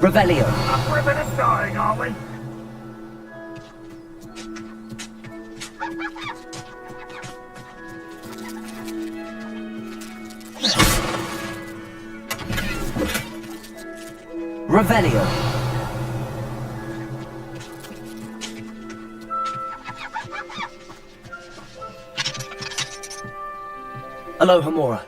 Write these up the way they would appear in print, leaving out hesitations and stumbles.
Revelio. We're a bit of dying, are we? Revelio. Aloha Mora.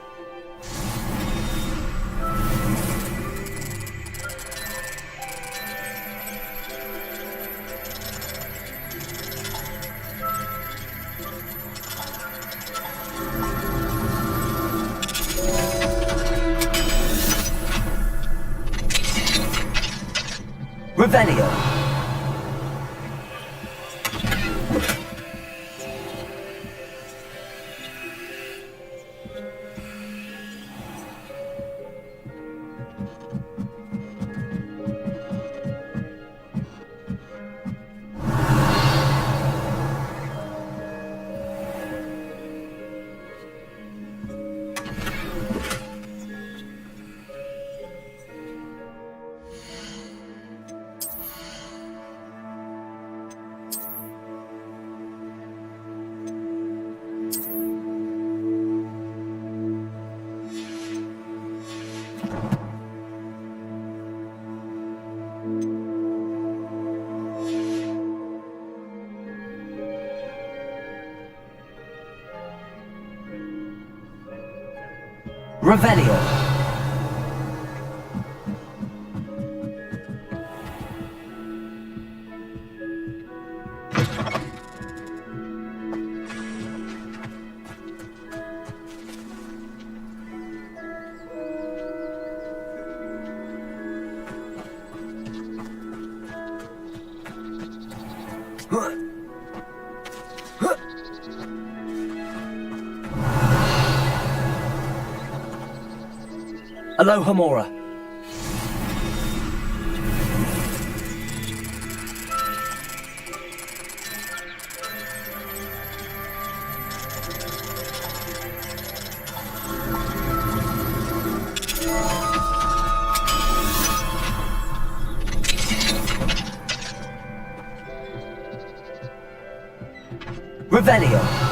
Revelio. Revelio. Aloha Mora. Revelio.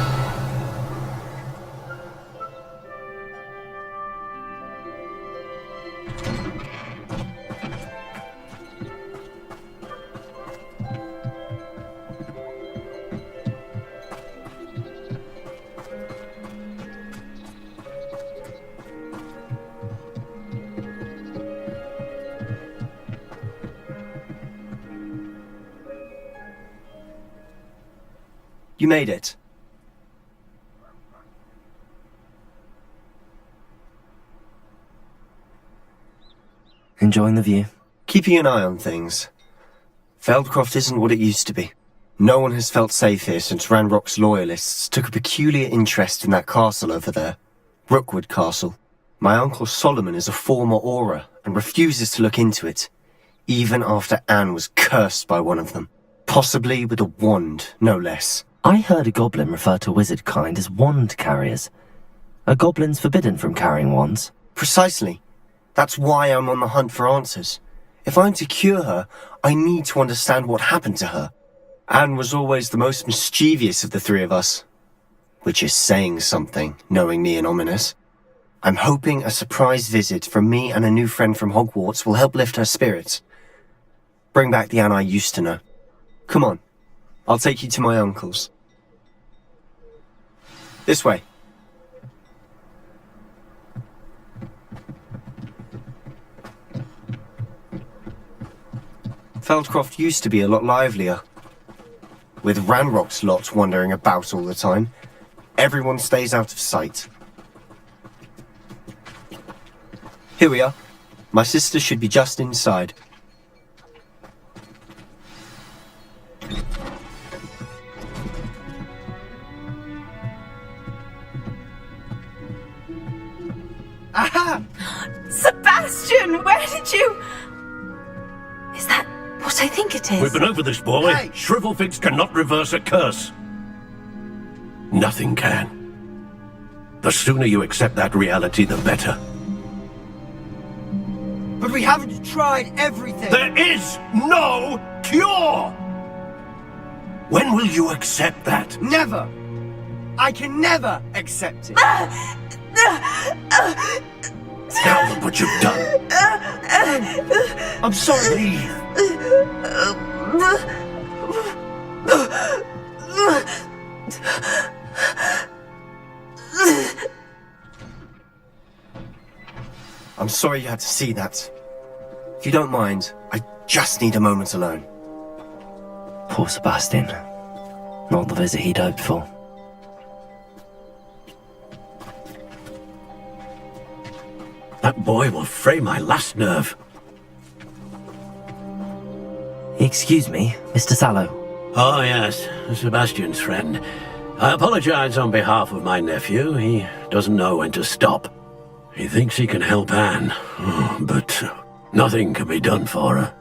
You made it. Enjoying the view? Keeping an eye on things. Feldcroft isn't what it used to be. No one has felt safe here since Ranrock's loyalists took a peculiar interest in that castle over there. Rookwood Castle. My uncle Solomon is a former Auror and refuses to look into it, even after Anne was cursed by one of them. Possibly with a wand, no less. I heard a goblin refer to wizard kind as wand carriers. Are goblins forbidden from carrying wands? Precisely. That's why I'm on the hunt for answers. If I'm to cure her, I need to understand what happened to her. Anne was always the most mischievous of the three of us. Which is saying something, knowing me and Ominous. I'm hoping a surprise visit from me and a new friend from Hogwarts will help lift her spirits. Bring back the Anne I used to know. Come on, I'll take you to my uncle's. This way. Feldcroft used to be a lot livelier. With Ranrock's lot wandering about all the time, everyone stays out of sight. Here we are. My sister should be just inside. Aha! Sebastian, where did you... Is that what I think it is? We've been over this, boy. Hey! Shrivelfix cannot reverse a curse. Nothing can. The sooner you accept that reality, the better. But we haven't tried everything! There is no cure! When will you accept that? Never! I can never accept it! Now look what you've done. I'm sorry! Leave. I'm sorry you had to see that. If you don't mind, I just need a moment alone. Poor Sebastian. Not the visit he'd hoped for. That boy will fray my last nerve. Excuse me, Mr. Sallow. Oh, yes, Sebastian's friend. I apologize on behalf of my nephew. He doesn't know when to stop. He thinks he can help Anne, but nothing can be done for her.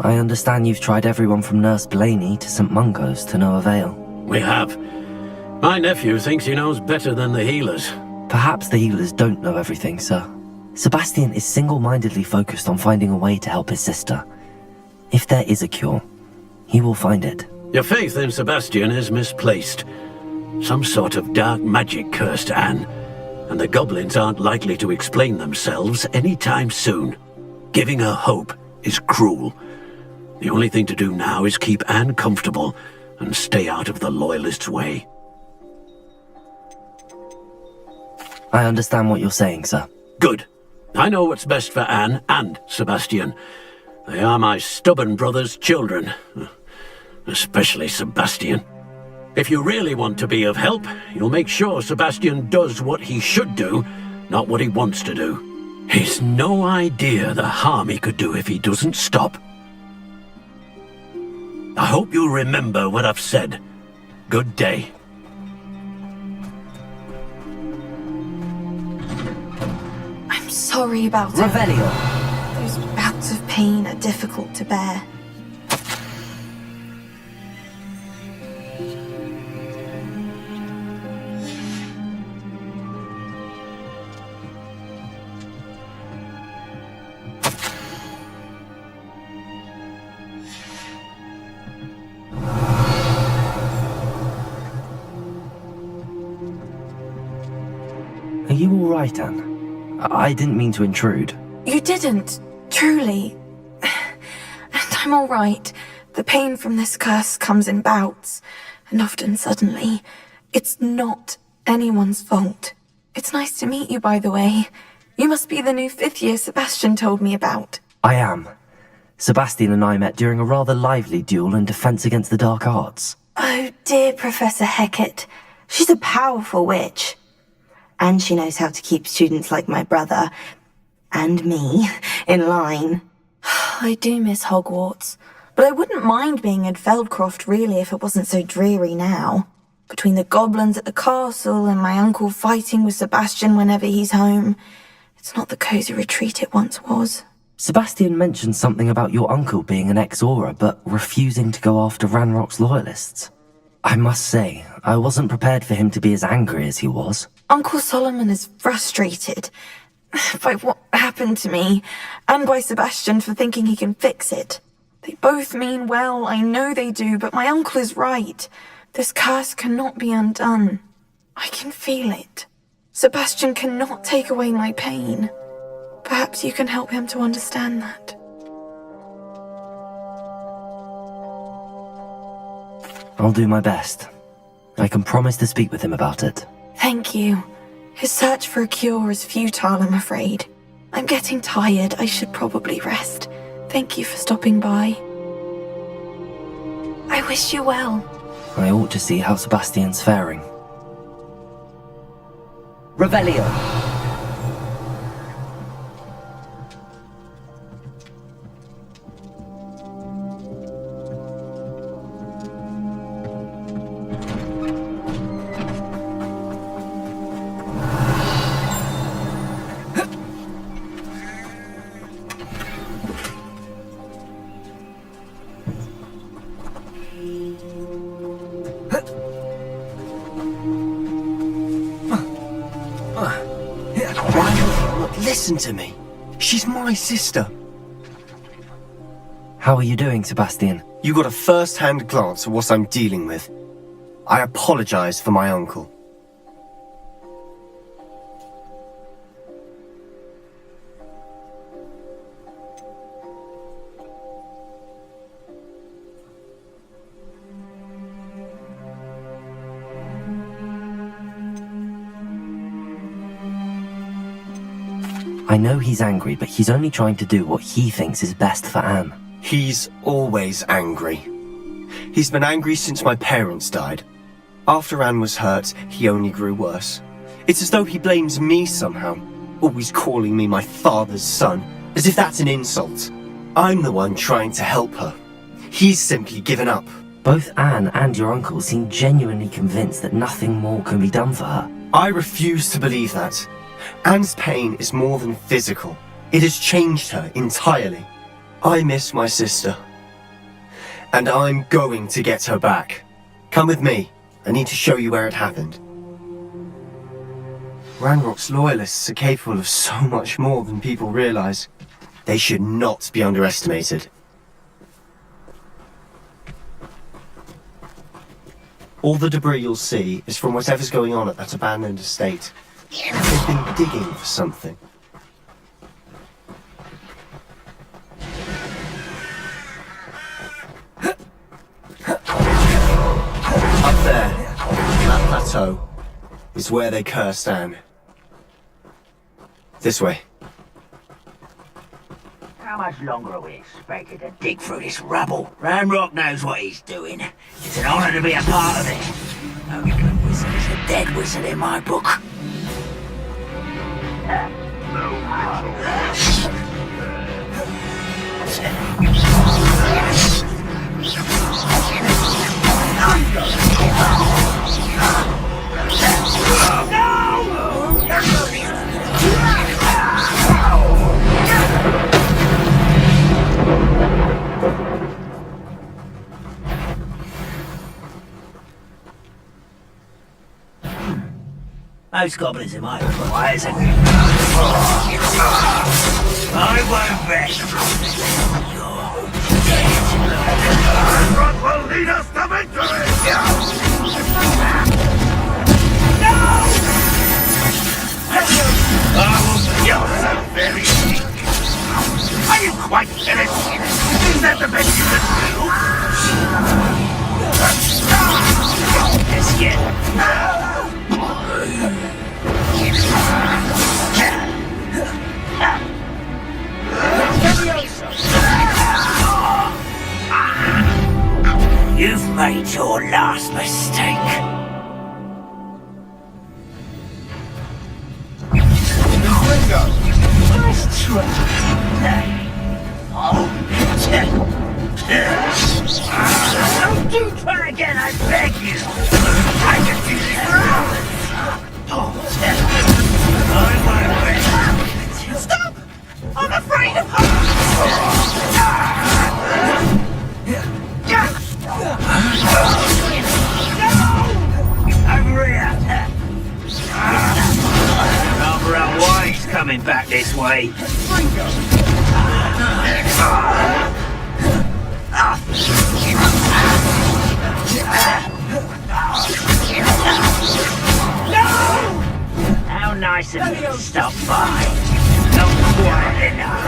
I understand you've tried everyone from Nurse Blaney to St. Mungo's to no avail. We have. My nephew thinks he knows better than the healers. Perhaps the healers don't know everything, sir. Sebastian is single-mindedly focused on finding a way to help his sister. If there is a cure, he will find it. Your faith in Sebastian is misplaced. Some sort of dark magic cursed Anne, and the goblins aren't likely to explain themselves anytime soon. Giving her hope is cruel. The only thing to do now is keep Anne comfortable and stay out of the Loyalists' way. I understand what you're saying, sir. Good. I know what's best for Anne and Sebastian. They are my stubborn brother's children. Especially Sebastian. If you really want to be of help, you'll make sure Sebastian does what he should do, not what he wants to do. He's no idea the harm he could do if he doesn't stop. I hope you'll remember what I've said. Good day. I'm sorry about it. Revelio! Those bouts of pain are difficult to bear. Are you all right, Anne? I didn't mean to intrude. You didn't, truly. And I'm all right. The pain from this curse comes in bouts, and often suddenly. It's not anyone's fault. It's nice to meet you, by the way. You must be the new 5th year Sebastian told me about. I am. Sebastian and I met during a rather lively duel in Defense Against the Dark Arts. Oh, dear Professor Hecat. She's a powerful witch. And she knows how to keep students like my brother, and me, in line. I do miss Hogwarts, but I wouldn't mind being in Feldcroft, really, if it wasn't so dreary now. Between the goblins at the castle and my uncle fighting with Sebastian whenever he's home, it's not the cosy retreat it once was. Sebastian mentioned something about your uncle being an ex-Auror, but refusing to go after Ranrock's loyalists. I must say, I wasn't prepared for him to be as angry as he was. Uncle Solomon is frustrated by what happened to me, and by Sebastian for thinking he can fix it. They both mean well, I know they do, but my uncle is right. This curse cannot be undone. I can feel it. Sebastian cannot take away my pain. Perhaps you can help him to understand that. I'll do my best. I can promise to speak with him about it. Thank you. His search for a cure is futile, I'm afraid. I'm getting tired. I should probably rest. Thank you for stopping by. I wish you well. I ought to see how Sebastian's faring. Revelio! listen to me. She's my sister. How are you doing, Sebastian? You got a first-hand glance at what I'm dealing with. I apologize for my uncle. I know he's angry, but he's only trying to do what he thinks is best for Anne. He's always angry. He's been angry since my parents died. After Anne was hurt, he only grew worse. It's as though he blames me somehow, always calling me my father's son, as if that's an insult. I'm the one trying to help her. He's simply given up. Both Anne and your uncle seem genuinely convinced that nothing more can be done for her. I refuse to believe that. Anne's pain is more than physical. It has changed her entirely. I miss my sister. And I'm going to get her back. Come with me. I need to show you where it happened. Ranrock's loyalists are capable of so much more than people realize. They should not be underestimated. All the debris you'll see is from whatever's going on at that abandoned estate. They've been digging for something. Up there, that plateau, is where they cursed Anne. This way. How much longer are we expected to dig through this rubble? Ranrock knows what he's doing. It's an honor to be a part of it. No good whistle is a dead whistle in my book. Most goblins in my book, why isn't it? I won't rest. You're dead. What will lead us to victory? No! You're so very weak. Are you quite finished? Is that the best you can do? Let's get... You've made your last mistake. Nice try. Don't do try again, I beg you. I can do this for hours. Stop! I'm afraid of over here! Rather unwise coming back this way. No! How nice of you to stop by. Not quite enough.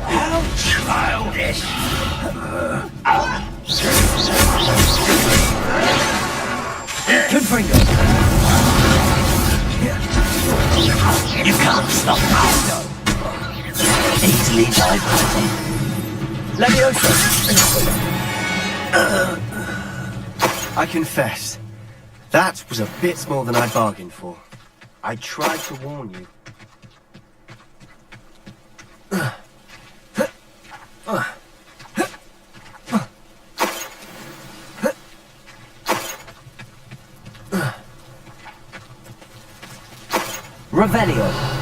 How childish! Confringo! You can't stop me. Easily diverted. Leviosa! I confess. That was a bit more than I bargained for. I tried to warn you. Revelio.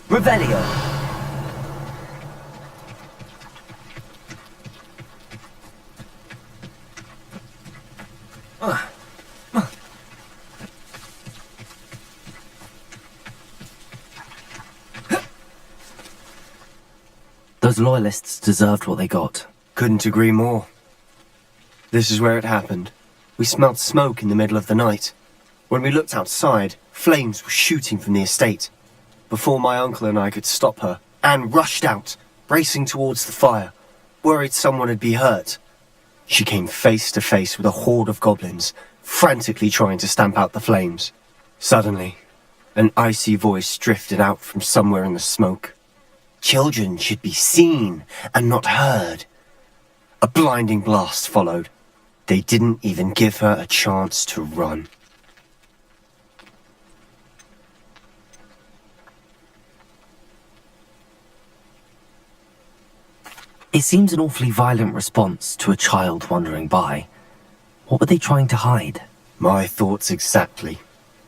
Revelio. Those loyalists deserved what they got. Couldn't agree more. This is where it happened. We smelled smoke in the middle of the night. When we looked outside, flames were shooting from the estate. Before my uncle and I could stop her, Anne rushed out, racing towards the fire, worried someone had been hurt. She came face to face with a horde of goblins, frantically trying to stamp out the flames. Suddenly, an icy voice drifted out from somewhere in the smoke. Children should be seen and not heard. A blinding blast followed. They didn't even give her a chance to run. It seems an awfully violent response to a child wandering by. What were they trying to hide? My thoughts exactly.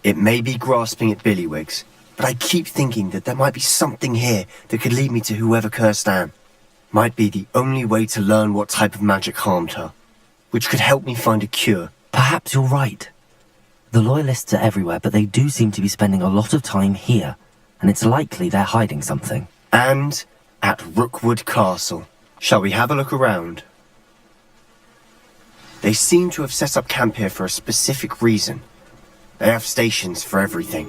It may be grasping at Billywigs, but I keep thinking that there might be something here that could lead me to whoever cursed Anne. Might be the only way to learn what type of magic harmed her, which could help me find a cure. Perhaps you're right. The loyalists are everywhere, but they do seem to be spending a lot of time here, and it's likely they're hiding something. And at Rookwood Castle. Shall we have a look around? They seem to have set up camp here for a specific reason. They have stations for everything.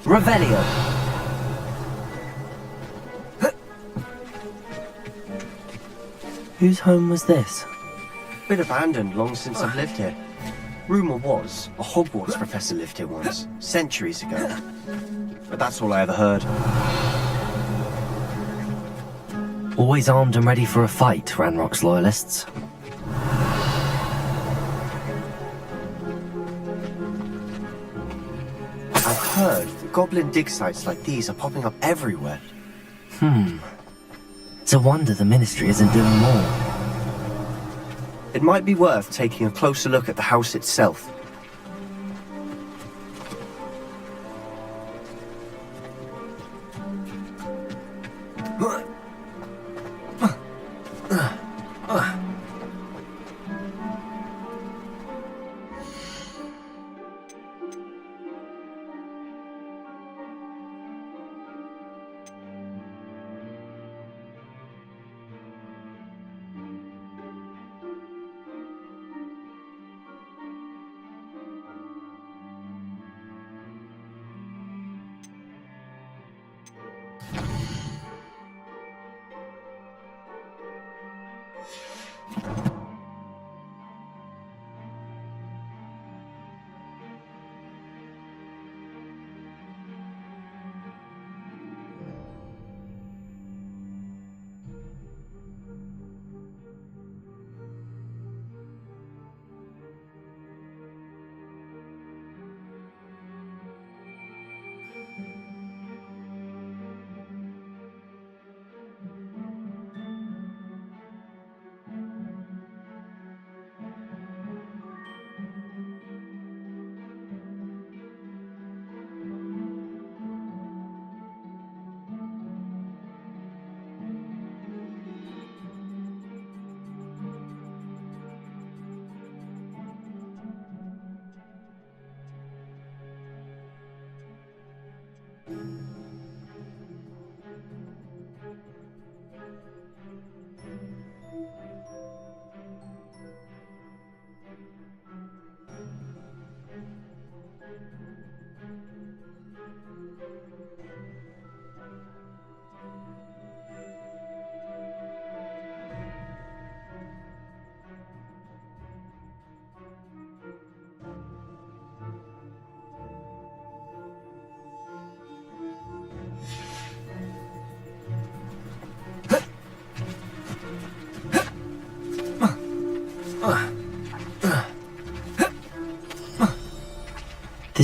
Revelio. Whose home was this? Been abandoned long since I've lived here. Rumour was, a Hogwarts professor lived here once, centuries ago. But that's all I ever heard. Always armed and ready for a fight, Ranrock's loyalists. I've heard that goblin dig sites like these are popping up everywhere. It's a wonder the Ministry isn't doing more. It might be worth taking a closer look at the house itself.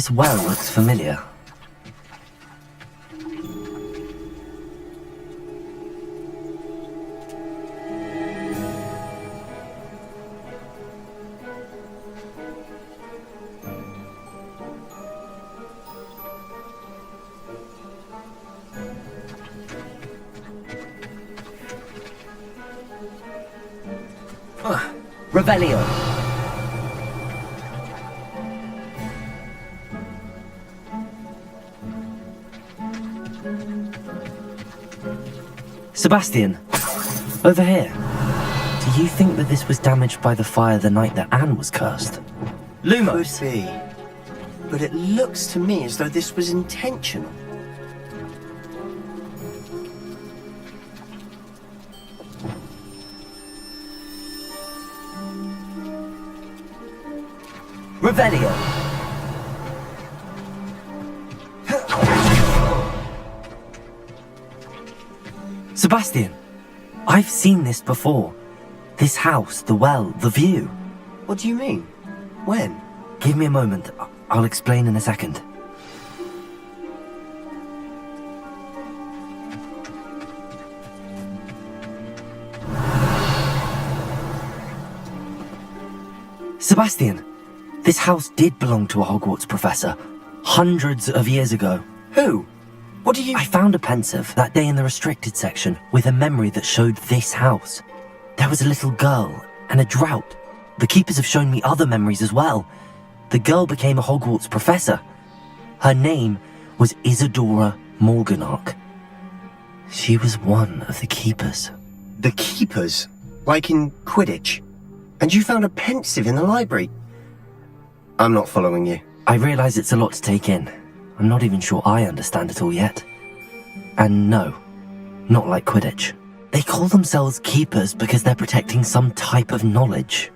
This well looks familiar. Revelio. Sebastian, over here. Do you think that this was damaged by the fire the night that Anne was cursed? Lumos. Could be. But it looks to me as though this was intentional. Revelio. Sebastian, I've seen this before. This house, the well, the view. What do you mean? When? Give me a moment. I'll explain in a second. Sebastian, this house did belong to a Hogwarts professor, hundreds of years ago. Who? What do you... I found a pensive that day in the restricted section with a memory that showed this house. There was a little girl and a drought. The keepers have shown me other memories as well. The girl became a Hogwarts professor. Her name was Isadora Morganach. She was one of the keepers. The keepers? Like in Quidditch? And you found a pensive in the library? I'm not following you. I realize it's a lot to take in. I'm not even sure I understand it all yet. And no, not like Quidditch. They call themselves keepers because they're protecting some type of knowledge.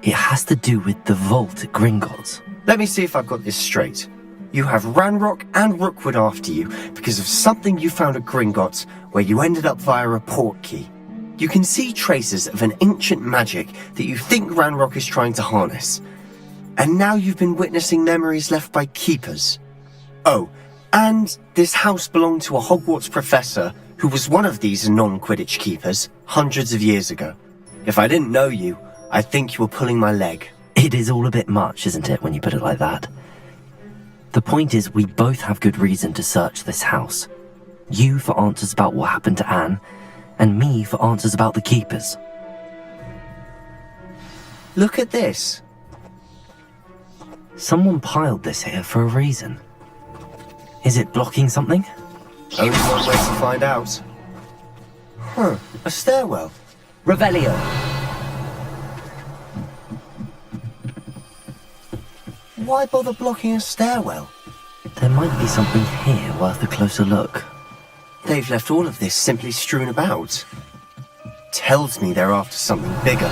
It has to do with the vault at Gringotts. Let me see if I've got this straight. You have Ranrock and Rookwood after you because of something you found at Gringotts where you ended up via a port key. You can see traces of an ancient magic that you think Ranrock is trying to harness. And now you've been witnessing memories left by keepers. Oh, and this house belonged to a Hogwarts professor who was one of these non-Quidditch keepers hundreds of years ago. If I didn't know you, I'd think you were pulling my leg. It is all a bit much, isn't it, when you put it like that? The point is, we both have good reason to search this house. You for answers about what happened to Anne, and me for answers about the keepers. Look at this. Someone piled this here for a reason. Is it blocking something? Only one way to find out. Huh, a stairwell. Revelio. Why bother blocking a stairwell? There might be something here worth a closer look. They've left all of this simply strewn about. Tells me they're after something bigger.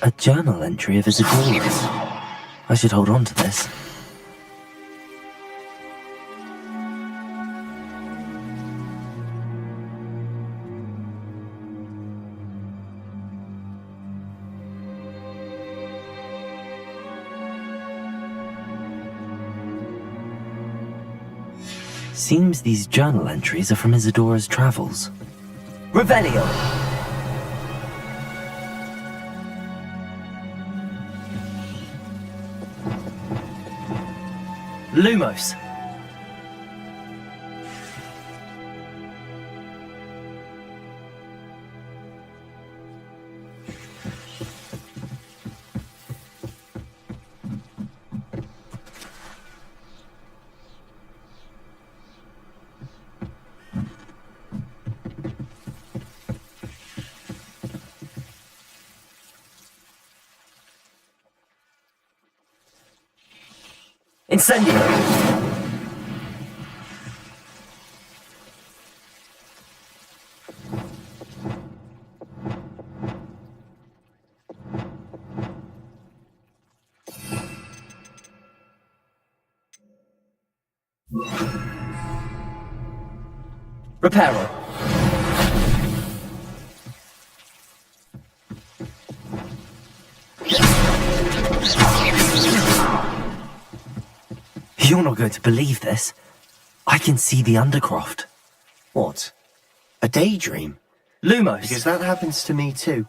A journal entry of Isadora's. I should hold on to this. Seems these journal entries are from Isadora's travels. Revelio! Lumos. Incendio! Reparo. You're not going to believe this. I can see the Undercroft. What? A daydream? Lumos. Because that happens to me too.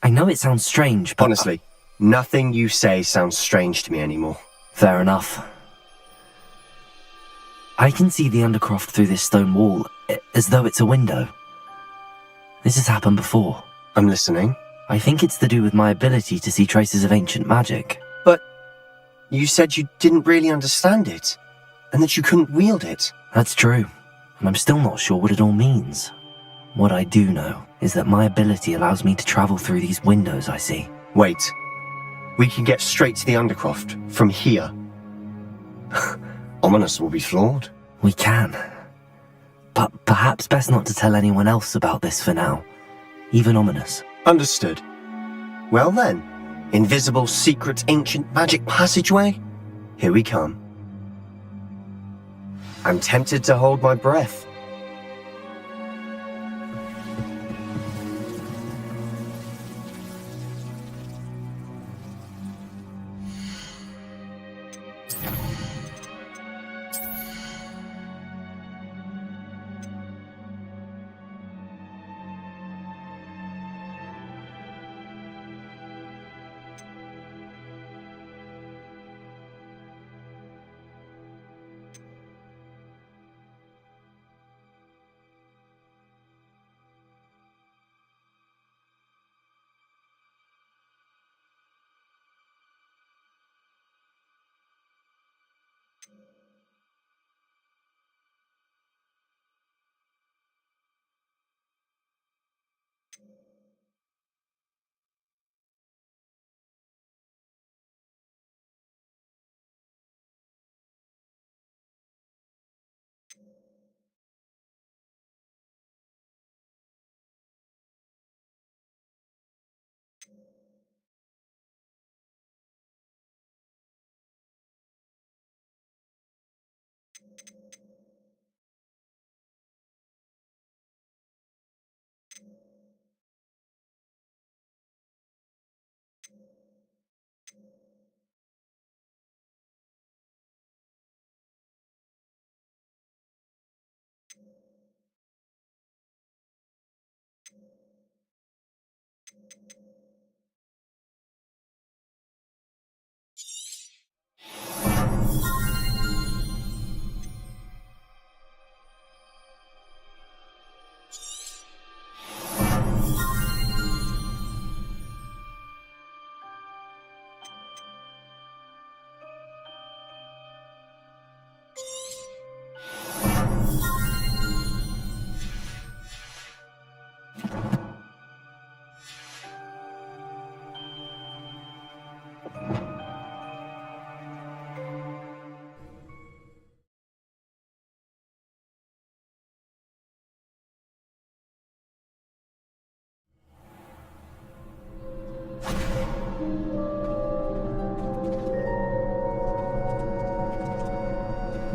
I know it sounds strange, but... Honestly, nothing you say sounds strange to me anymore. Fair enough. I can see the Undercroft through this stone wall, as though it's a window. This has happened before. I'm listening. I think it's to do with my ability to see traces of ancient magic. But you said you didn't really understand it, and that you couldn't wield it. That's true, and I'm still not sure what it all means. What I do know is that my ability allows me to travel through these windows I see. Wait. We can get straight to the Undercroft from here. Ominous will be flawed. We can. But perhaps best not to tell anyone else about this for now. Even Ominous. Understood. Well then, invisible, secret, ancient magic passageway? Here we come. I'm tempted to hold my breath.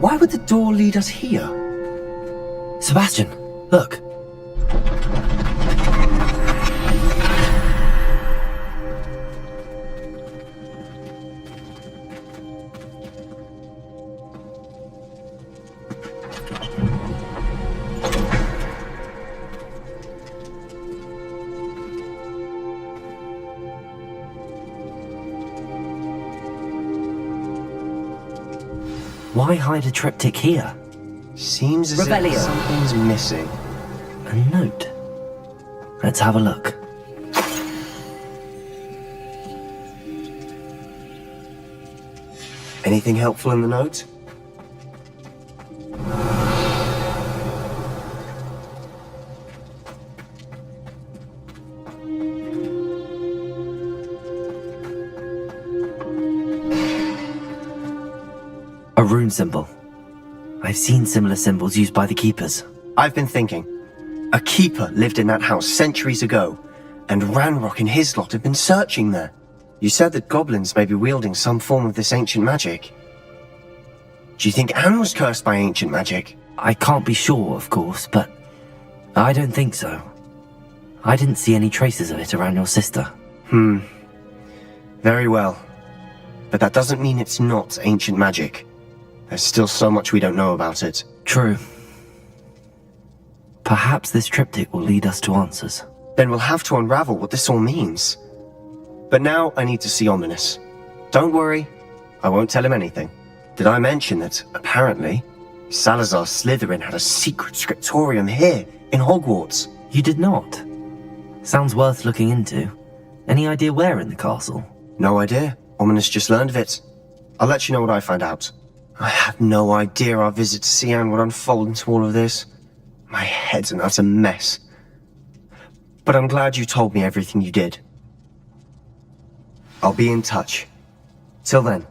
Why would the door lead us here? Sebastian, look. Why hide a triptych here? Seems as Revelio. if something's missing. A note. Let's have a look. Anything helpful in the note? A rune symbol. I've seen similar symbols used by the Keepers. I've been thinking. A keeper lived in that house centuries ago, and Ranrock and his lot have been searching there. You said that goblins may be wielding some form of this ancient magic. Do you think Anne was cursed by ancient magic? I can't be sure, of course, but I don't think so. I didn't see any traces of it around your sister. Very well. But that doesn't mean it's not ancient magic. There's still so much we don't know about it. True. Perhaps this triptych will lead us to answers. Then we'll have to unravel what this all means. But now I need to see Ominous. Don't worry, I won't tell him anything. Did I mention that, apparently, Salazar Slytherin had a secret scriptorium here, in Hogwarts? You did not? Sounds worth looking into. Any idea where in the castle? No idea. Ominous just learned of it. I'll let you know what I find out. I had no idea our visit to Cian would unfold into all of this. My head's an utter mess. But I'm glad you told me everything you did. I'll be in touch. Till then.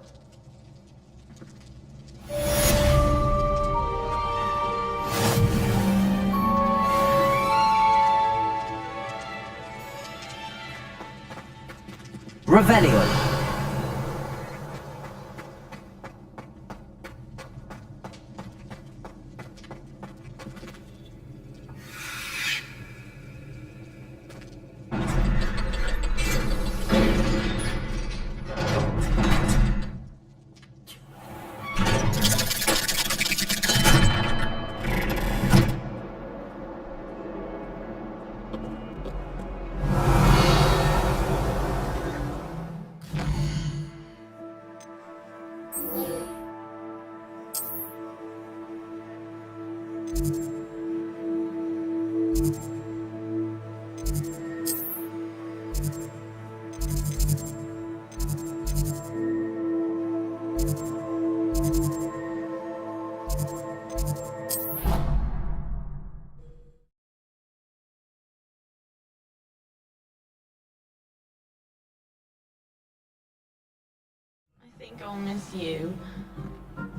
Revelio. I think I'll miss you.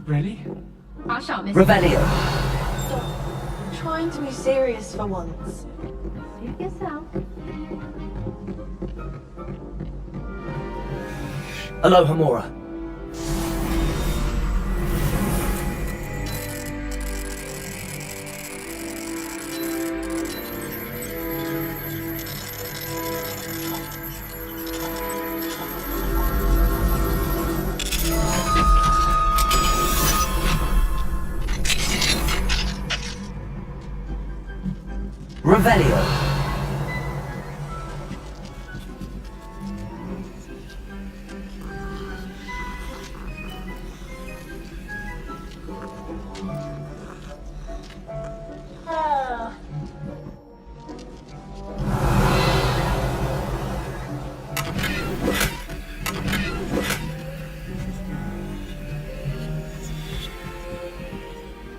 Really? I shan't miss Revelio. I'm trying to be serious for once. Suit yourself. Alohomora. Revelio.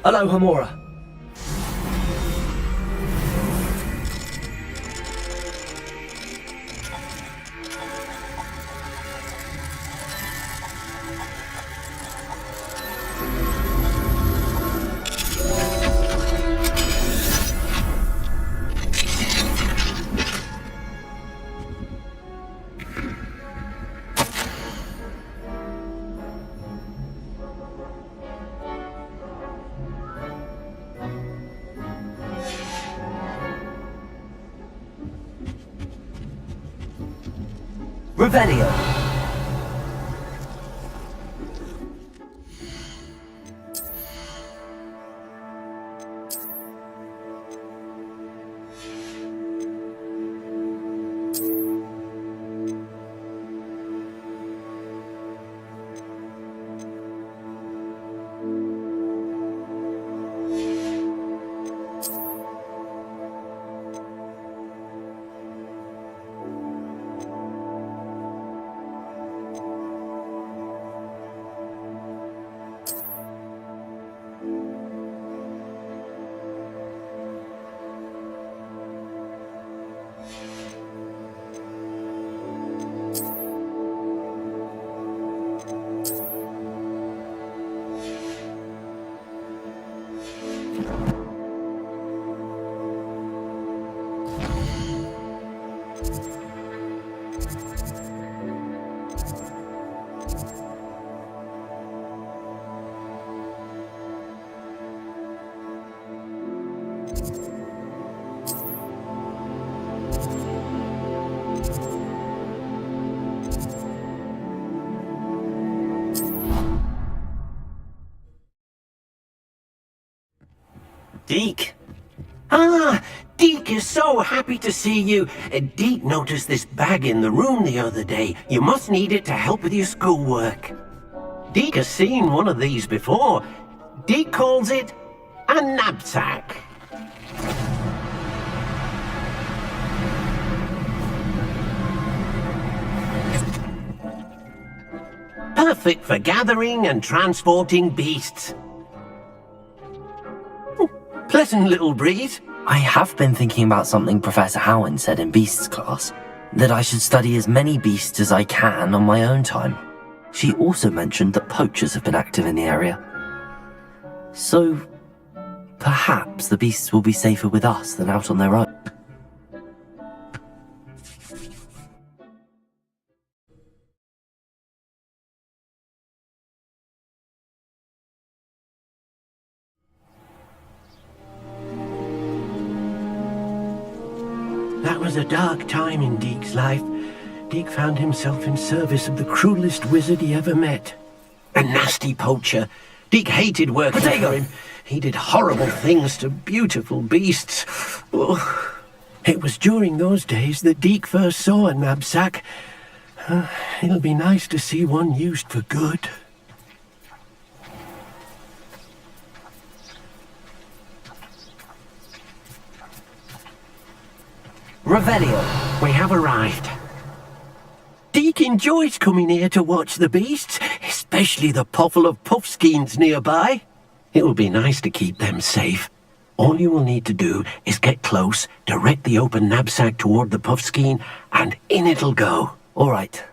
Alohomora. Revelio. Deke. Ah, Deke is so happy to see you. Deke noticed this bag in the room the other day. You must need it to help with your schoolwork. Deke has seen one of these before. Deke calls it a knapsack. Perfect for gathering and transporting beasts. Pleasant little breeze. I have been thinking about something Professor Howard said in Beasts class, that I should study as many beasts as I can on my own time. She also mentioned that poachers have been active in the area. So, perhaps the beasts will be safer with us than out on their own. That was a dark time in Deke's life. Deke found himself in service of the cruelest wizard he ever met. A nasty poacher. Deke hated working for him. He did horrible things to beautiful beasts. Oh. It was during those days that Deke first saw a knapsack. It'll be nice to see one used for good. Revelio. We have arrived. Deke enjoys coming here to watch the beasts, especially the potful of puffskeins nearby. It will be nice to keep them safe. All you will need to do is get close, direct the open knapsack toward the puffskein, and in it'll go. All right.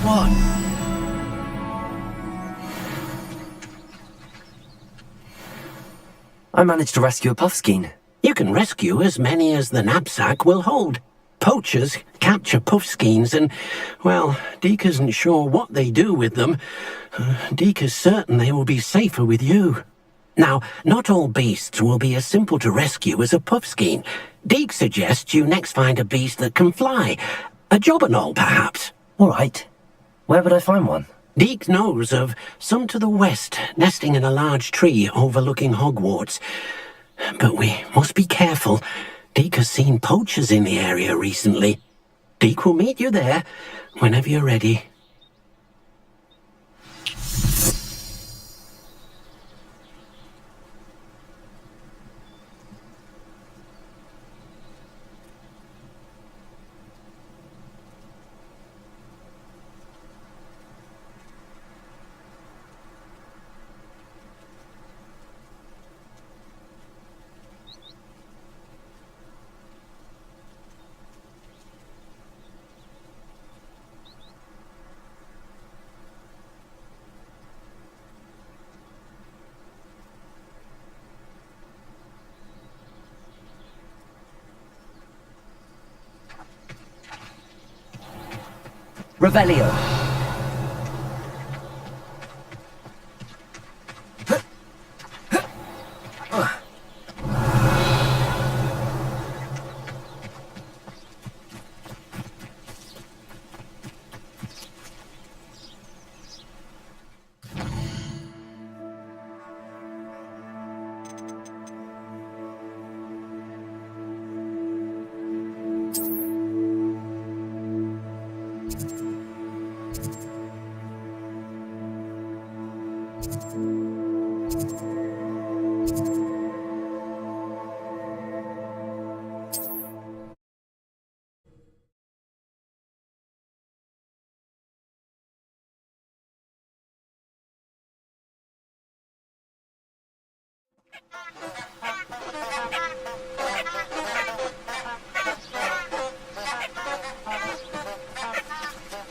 one. I managed to rescue a puffskein. You can rescue as many as the knapsack will hold. Poachers capture puffskeins and, well, Deke isn't sure what they do with them. Deke is certain they will be safer with you. Now, not all beasts will be as simple to rescue as a puffskein. Deke suggests you next find a beast that can fly. A jobberknoll, perhaps. All right. Where would I find one? Deke knows of some to the west, nesting in a large tree overlooking Hogwarts. But we must be careful. Deke has seen poachers in the area recently. Deke will meet you there whenever you're ready. Revelio.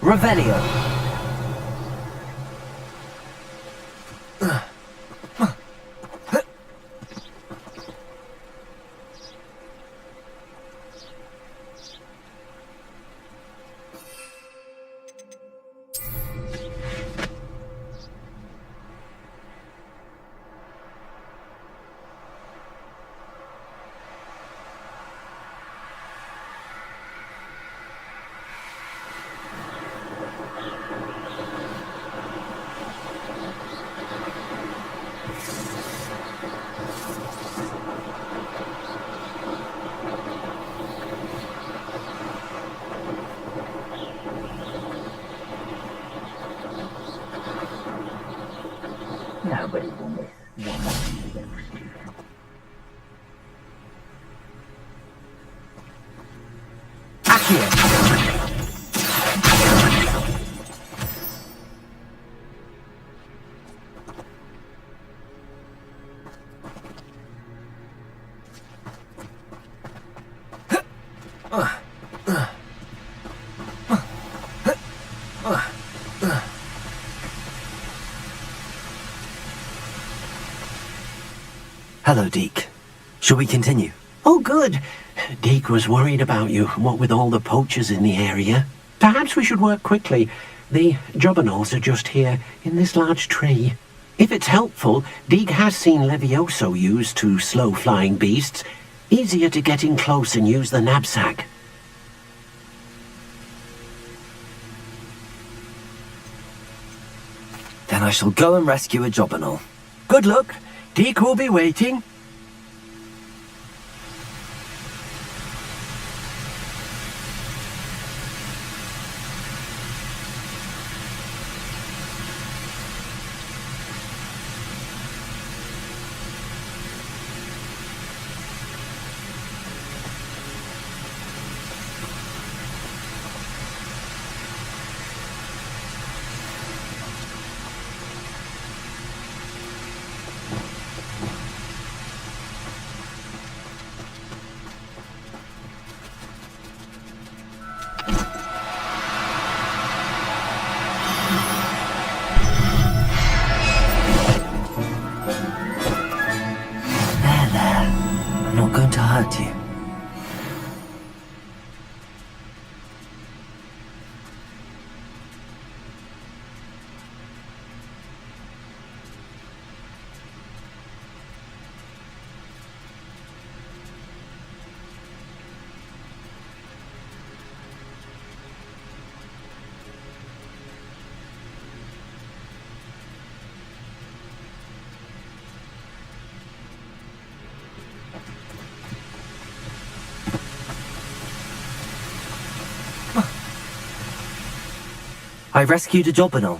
Revelio. Nobody will miss one. Accio. Hello, Deke. Shall we continue? Oh, good. Deke was worried about you, what with all the poachers in the area. Perhaps we should work quickly. The jobberknolls are just here, in this large tree. If it's helpful, Deke has seen Levioso used to slow flying beasts. Easier to get in close and use the knapsack. Then I shall go and rescue a jobberknoll. Good luck. Deke will be waiting. hurt you. I rescued a Jobberknoll.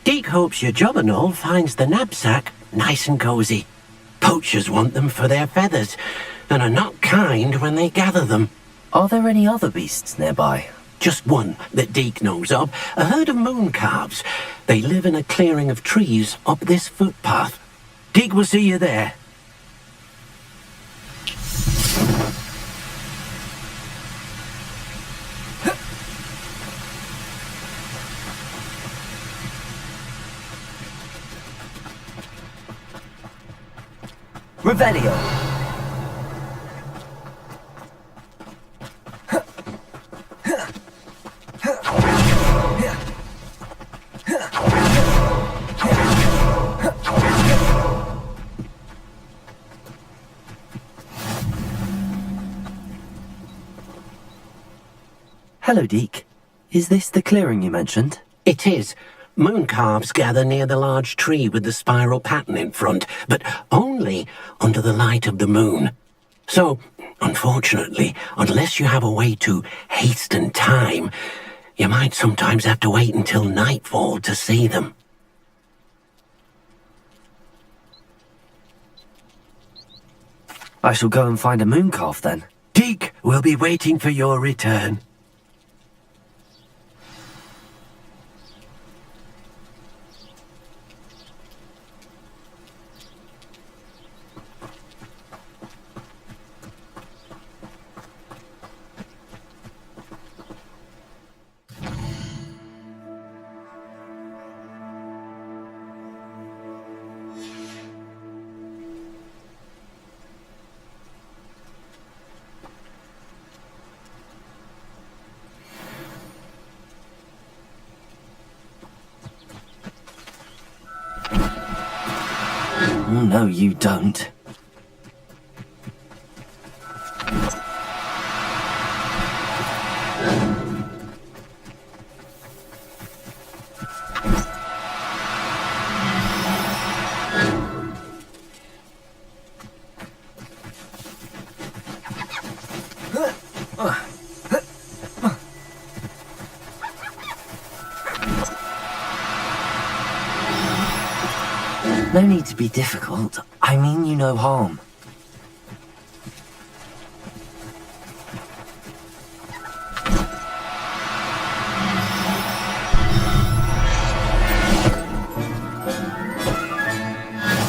Deke hopes your Jobberknoll finds the knapsack nice and cozy. Poachers want them for their feathers, and are not kind when they gather them. Are there any other beasts nearby? Just one that Deke knows of, a herd of moon calves. They live in a clearing of trees up this footpath. Deke will see you there. Revelio! Hello, Deke. Is this the clearing you mentioned? It is. Moon calves gather near the large tree with the spiral pattern in front, but only under the light of the moon. So, unfortunately, unless you have a way to hasten time, you might sometimes have to wait until nightfall to see them. I shall go and find a moon calf then. Deke will be waiting for your return. No, you don't. No need to be difficult. I mean you no harm.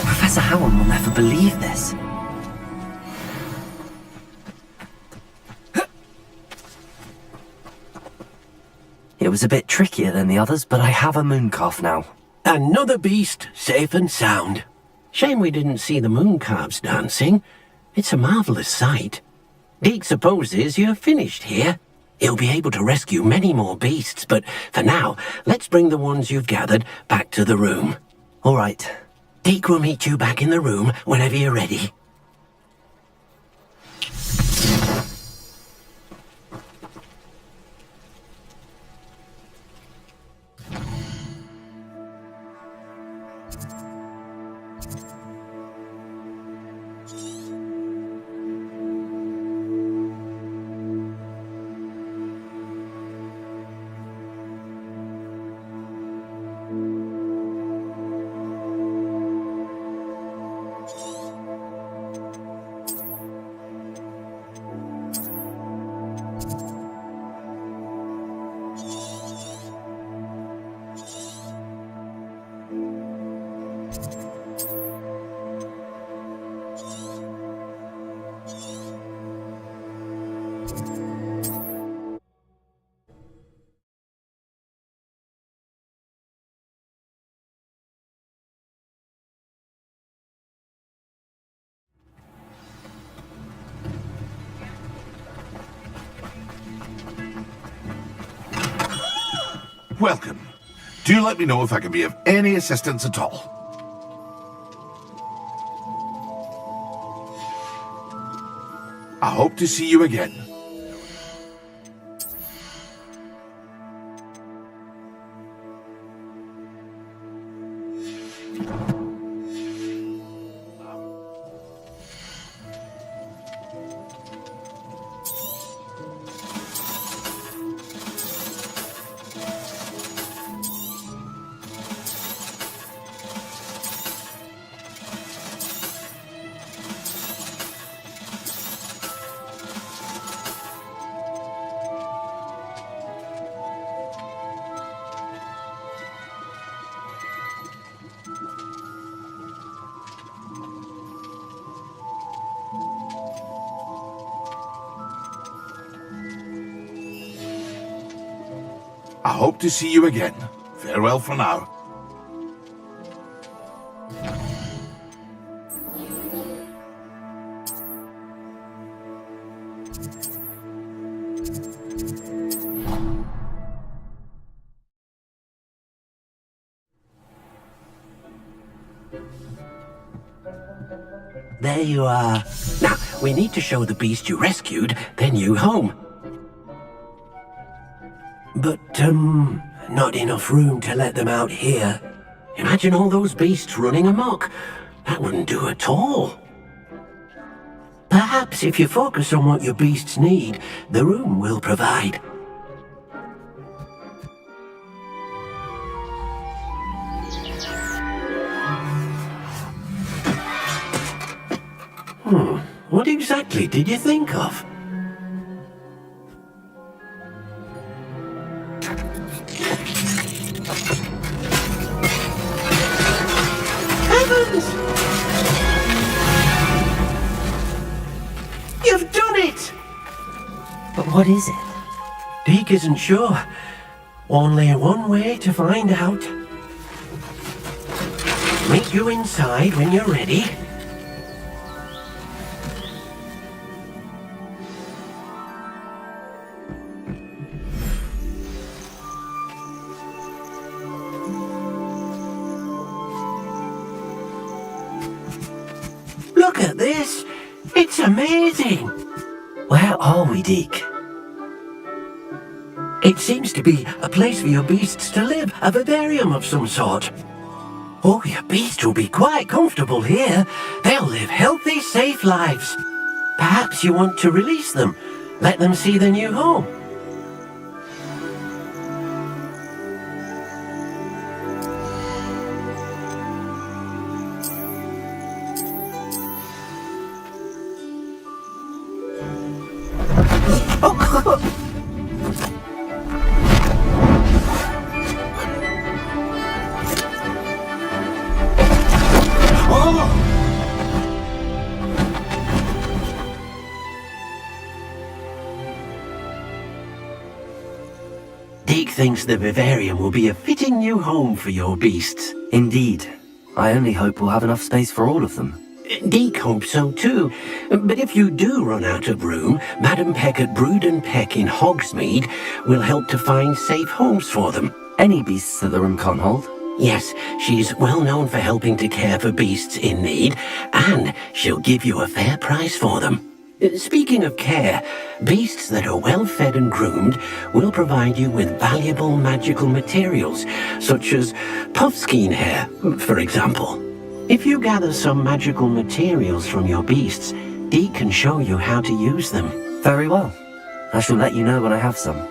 Professor Howard will never believe this. It was a bit trickier than the others, but I have a moon calf now. Another beast, safe and sound. Shame we didn't see the moon calves dancing. It's a marvellous sight. Deke supposes you're finished here. He'll be able to rescue many more beasts, but for now, let's bring the ones you've gathered back to the room. All right. Deke will meet you back in the room whenever you're ready. Welcome. Do let me know if I can be of any assistance at all. I hope to see you again. I hope to see you again. Farewell for now. There you are. Now, we need to show the beast you rescued their new home. But, not enough room to let them out here. Imagine all those beasts running amok. That wouldn't do at all. Perhaps if you focus on what your beasts need, the room will provide. What exactly did you think of? Heavens! You've done it! But what is it? Deke isn't sure. Only one way to find out. Meet you inside when you're ready. Look at this! It's amazing! Where are we, Deke? It seems to be a place for your beasts to live, a vivarium of some sort. Oh, your beasts will be quite comfortable here. They'll live healthy, safe lives. Perhaps you want to release them, let them see their new home. Deke thinks the vivarium will be a fitting new home for your beasts. Indeed. I only hope we'll have enough space for all of them. Deke hopes so too. But if you do run out of room, Madam Peck at Brood and Peck in Hogsmeade will help to find safe homes for them. Any beasts that the room can't hold? Yes, she's well known for helping to care for beasts in need, and she'll give you a fair price for them. Speaking of care, beasts that are well fed and groomed will provide you with valuable magical materials, such as puffskein hair, for example. If you gather some magical materials from your beasts, Deke can show you how to use them. Very well. I shall let you know when I have some.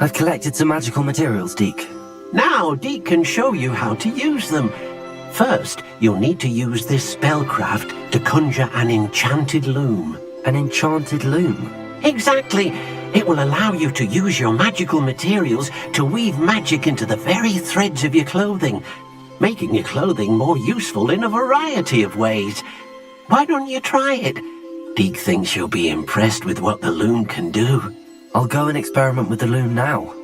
I've collected some magical materials, Deke. Now, Deke can show you how to use them. First, you'll need to use this spellcraft to conjure an enchanted loom. An enchanted loom? Exactly. It will allow you to use your magical materials to weave magic into the very threads of your clothing, making your clothing more useful in a variety of ways. Why don't you try it? Deke thinks you'll be impressed with what the loom can do. I'll go and experiment with the loom now.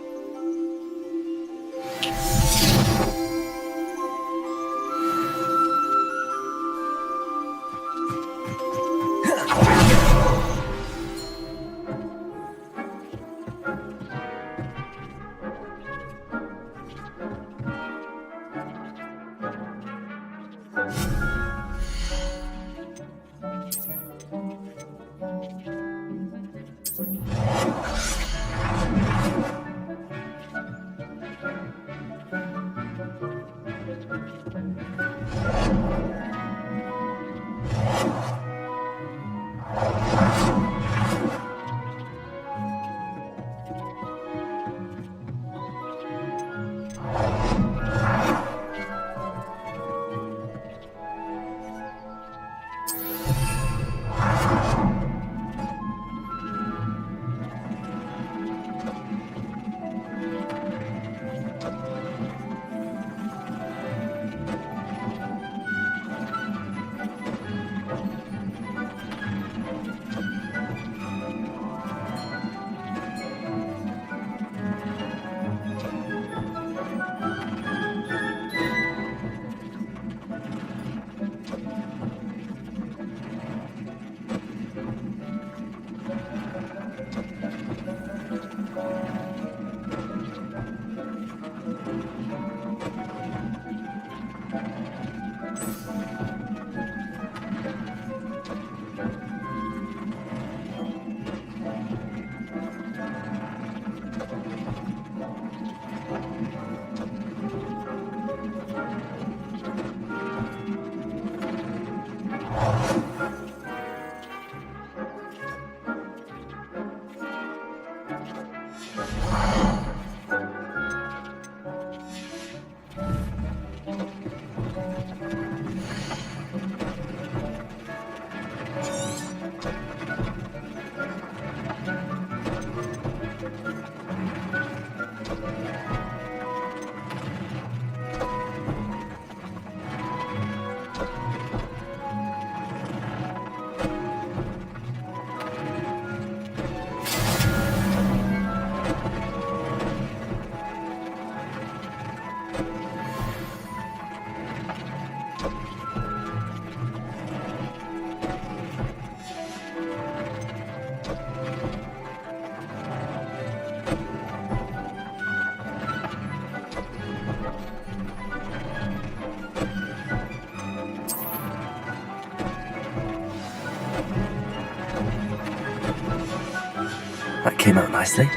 That came out nicely.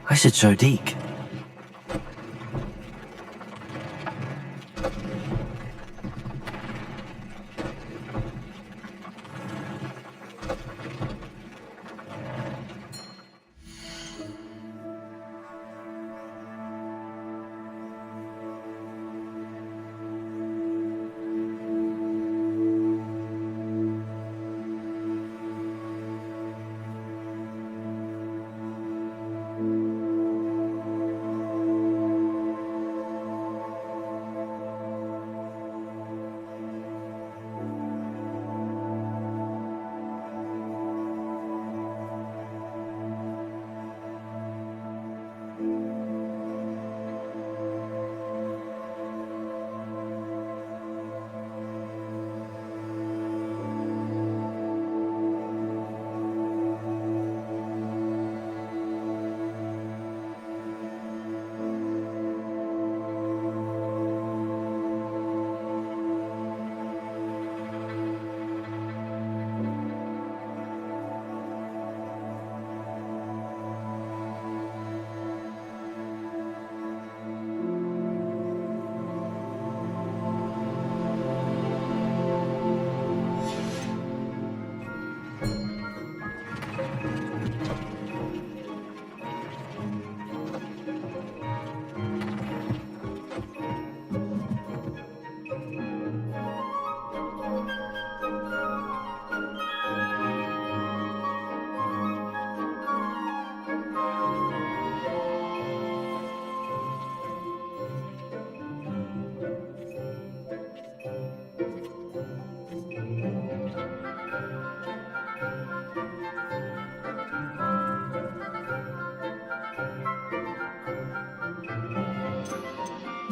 I should show Deke.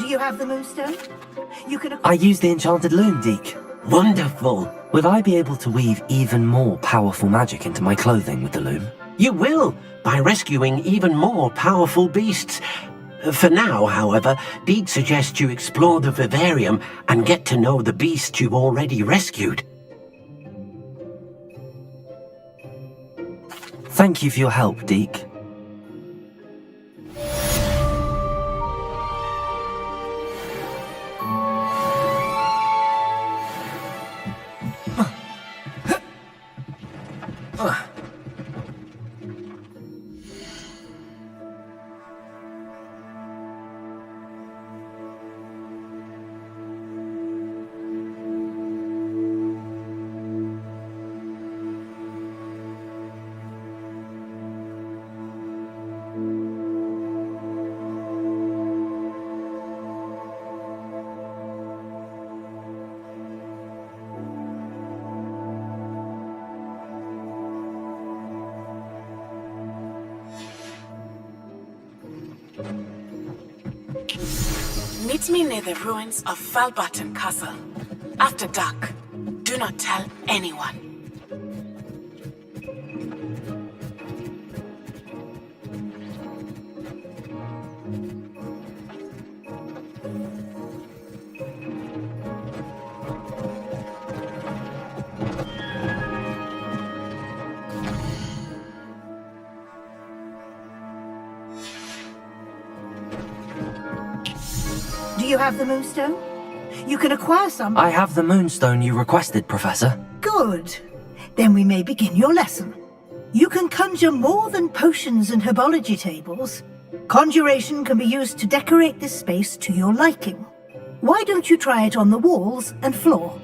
Do you have the moonstone? You can. I used the enchanted loom, Deke. Wonderful. Will I be able to weave even more powerful magic into my clothing with the loom? You will, by rescuing even more powerful beasts. For now, however, Deke suggests you explore the vivarium and get to know the beast you've already rescued. Thank you for your help, Deke. Meet me near the ruins of Falbaton Castle. After dark. Do not tell anyone. Do you have the moonstone? You can acquire some. I have the moonstone you requested, Professor. Good. Then we may begin your lesson. You can conjure more than potions and herbology tables. Conjuration can be used to decorate this space to your liking. Why don't you try it on the walls and floor?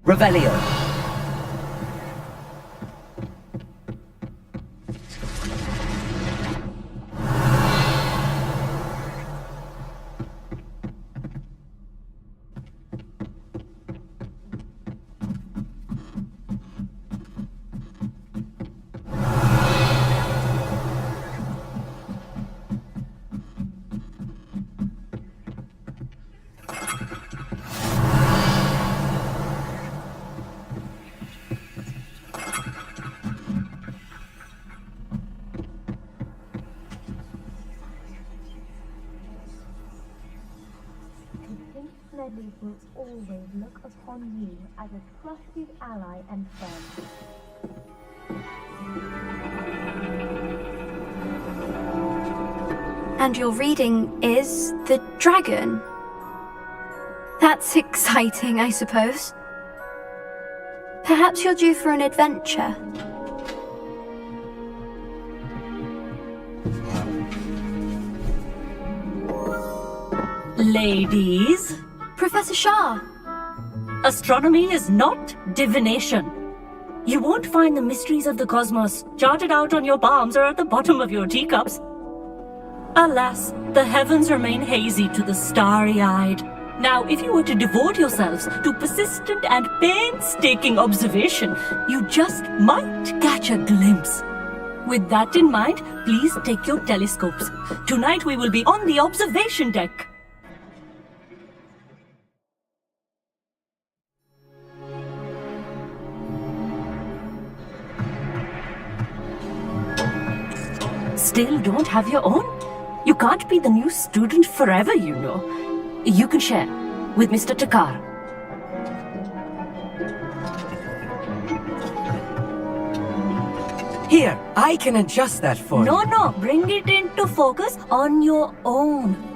Revelio. Smedley will always look upon you as a trusted ally and friend. And your reading is The Dragon. That's exciting, I suppose. Perhaps you're due for an adventure. Ladies, Professor Shah. astronomy is not divination. You won't find the mysteries of the cosmos charted out on your palms or at the bottom of your teacups. Alas, the heavens remain hazy to the starry-eyed. Now, if you were to devote yourselves to persistent and painstaking observation, you just might catch a glimpse. With that in mind, please take your telescopes. Tonight we will be on the observation deck. Still don't have your own? You can't be the new student forever, you know. You can share with Mr. Takar. Here, I can adjust that for you. No, bring it into focus on your own.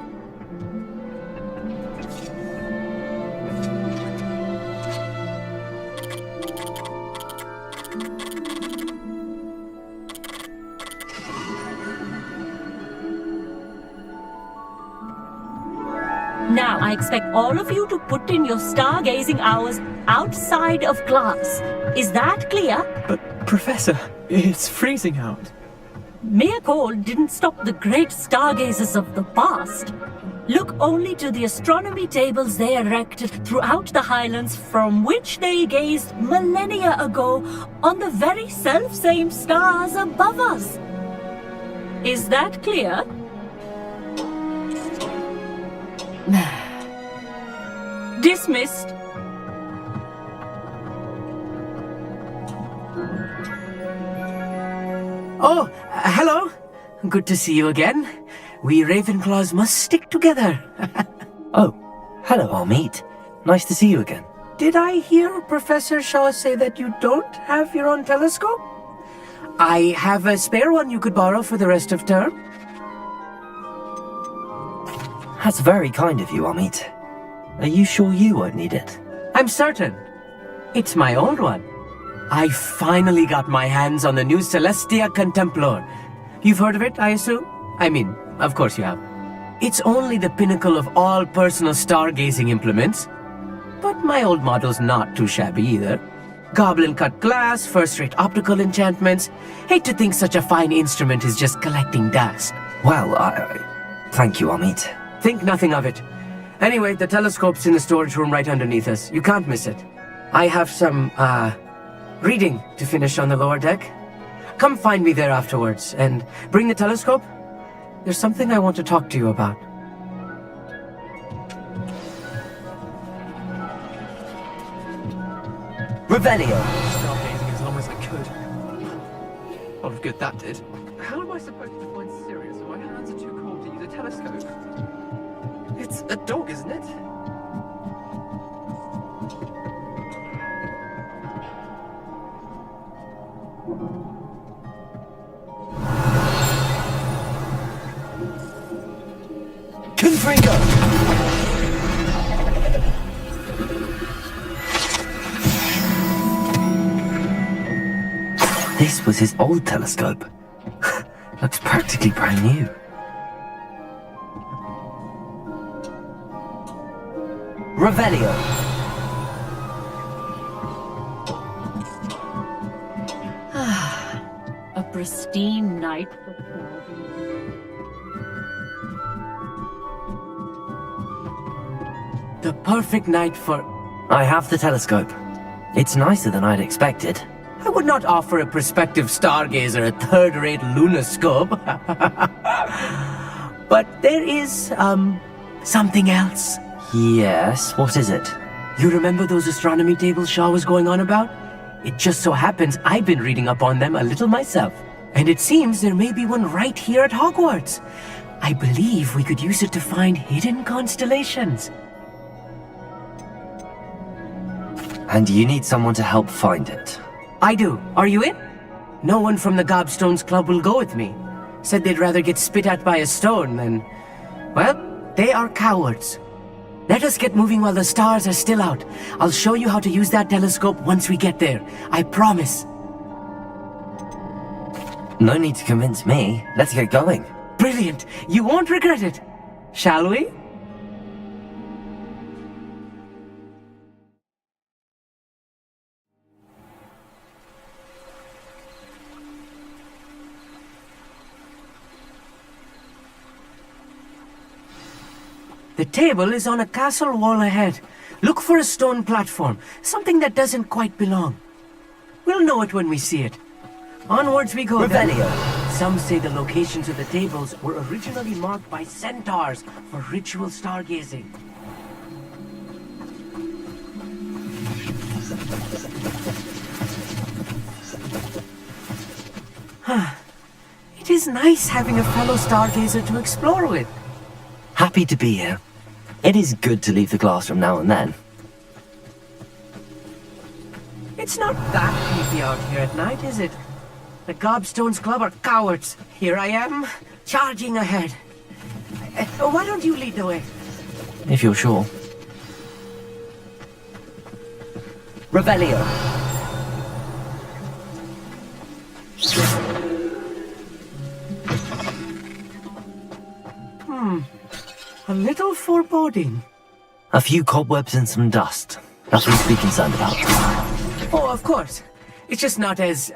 Now, I expect all of you to put in your stargazing hours outside of class. Is that clear? But, Professor, it's freezing out. Mere cold didn't stop the great stargazers of the past. Look only to the astronomy tables they erected throughout the highlands from which they gazed millennia ago on the very self-same stars above us. Is that clear? Dismissed. Oh, hello. Good to see you again. We Ravenclaws must stick together. Oh, hello, Amit. Nice to see you again. Did I hear Professor Shaw say that you don't have your own telescope? I have a spare one you could borrow for the rest of term. That's very kind of you, Amit. Are you sure you won't need it? I'm certain. It's my old one. I finally got my hands on the new Celestia Contemplar. You've heard of it, I assume? I mean, of course you have. It's only the pinnacle of all personal stargazing implements. But my old model's not too shabby either. Goblin-cut glass, first-rate optical enchantments. Hate to think such a fine instrument is just collecting dust. Well, thank you, Amit. Think nothing of it. Anyway, the telescope's in the storage room right underneath us. You can't miss it. I have some, reading to finish on the lower deck. Come find me there afterwards, and bring the telescope. There's something I want to talk to you about. Revelio. Stargazing as long as I could. A lot of good that did. How am I supposed to find Sirius when my hands are too cold to use a telescope? It's a dog, isn't it? Confringo! This was his old telescope. Looks practically brand new. Revelio. pristine night for The perfect night for... I have the telescope. It's nicer than I'd expected. I would not offer a prospective stargazer a third-rate lunoscope. But there is, something else. Yes, what is it? You remember those astronomy tables Shaw was going on about? It just so happens I've been reading up on them a little myself. And it seems there may be one right here at Hogwarts. I believe we could use it to find hidden constellations. And you need someone to help find it. I do. Are you in? No one from the Gobstones Club will go with me. Said they'd rather get spit at by a stone than... Well, they are cowards. Let us get moving while the stars are still out. I'll show you how to use that telescope once we get there. I promise. No need to convince me. Let's get going. Brilliant. You won't regret it. Shall we? The table is on a castle wall ahead. Look for a stone platform, something that doesn't quite belong. We'll know it when we see it. Onwards we go. Revelio. Some say the locations of the tables were originally marked by centaurs for ritual stargazing. It is nice having a fellow stargazer to explore with. Happy to be here. It is good to leave the classroom now and then. It's not that creepy out here at night, is it? The Gobstones Club are cowards. Here I am, charging ahead. Why don't you lead the way? If you're sure. Revelio. A little foreboding. A few cobwebs and some dust. Nothing to be concerned about. Oh, of course. It's just not as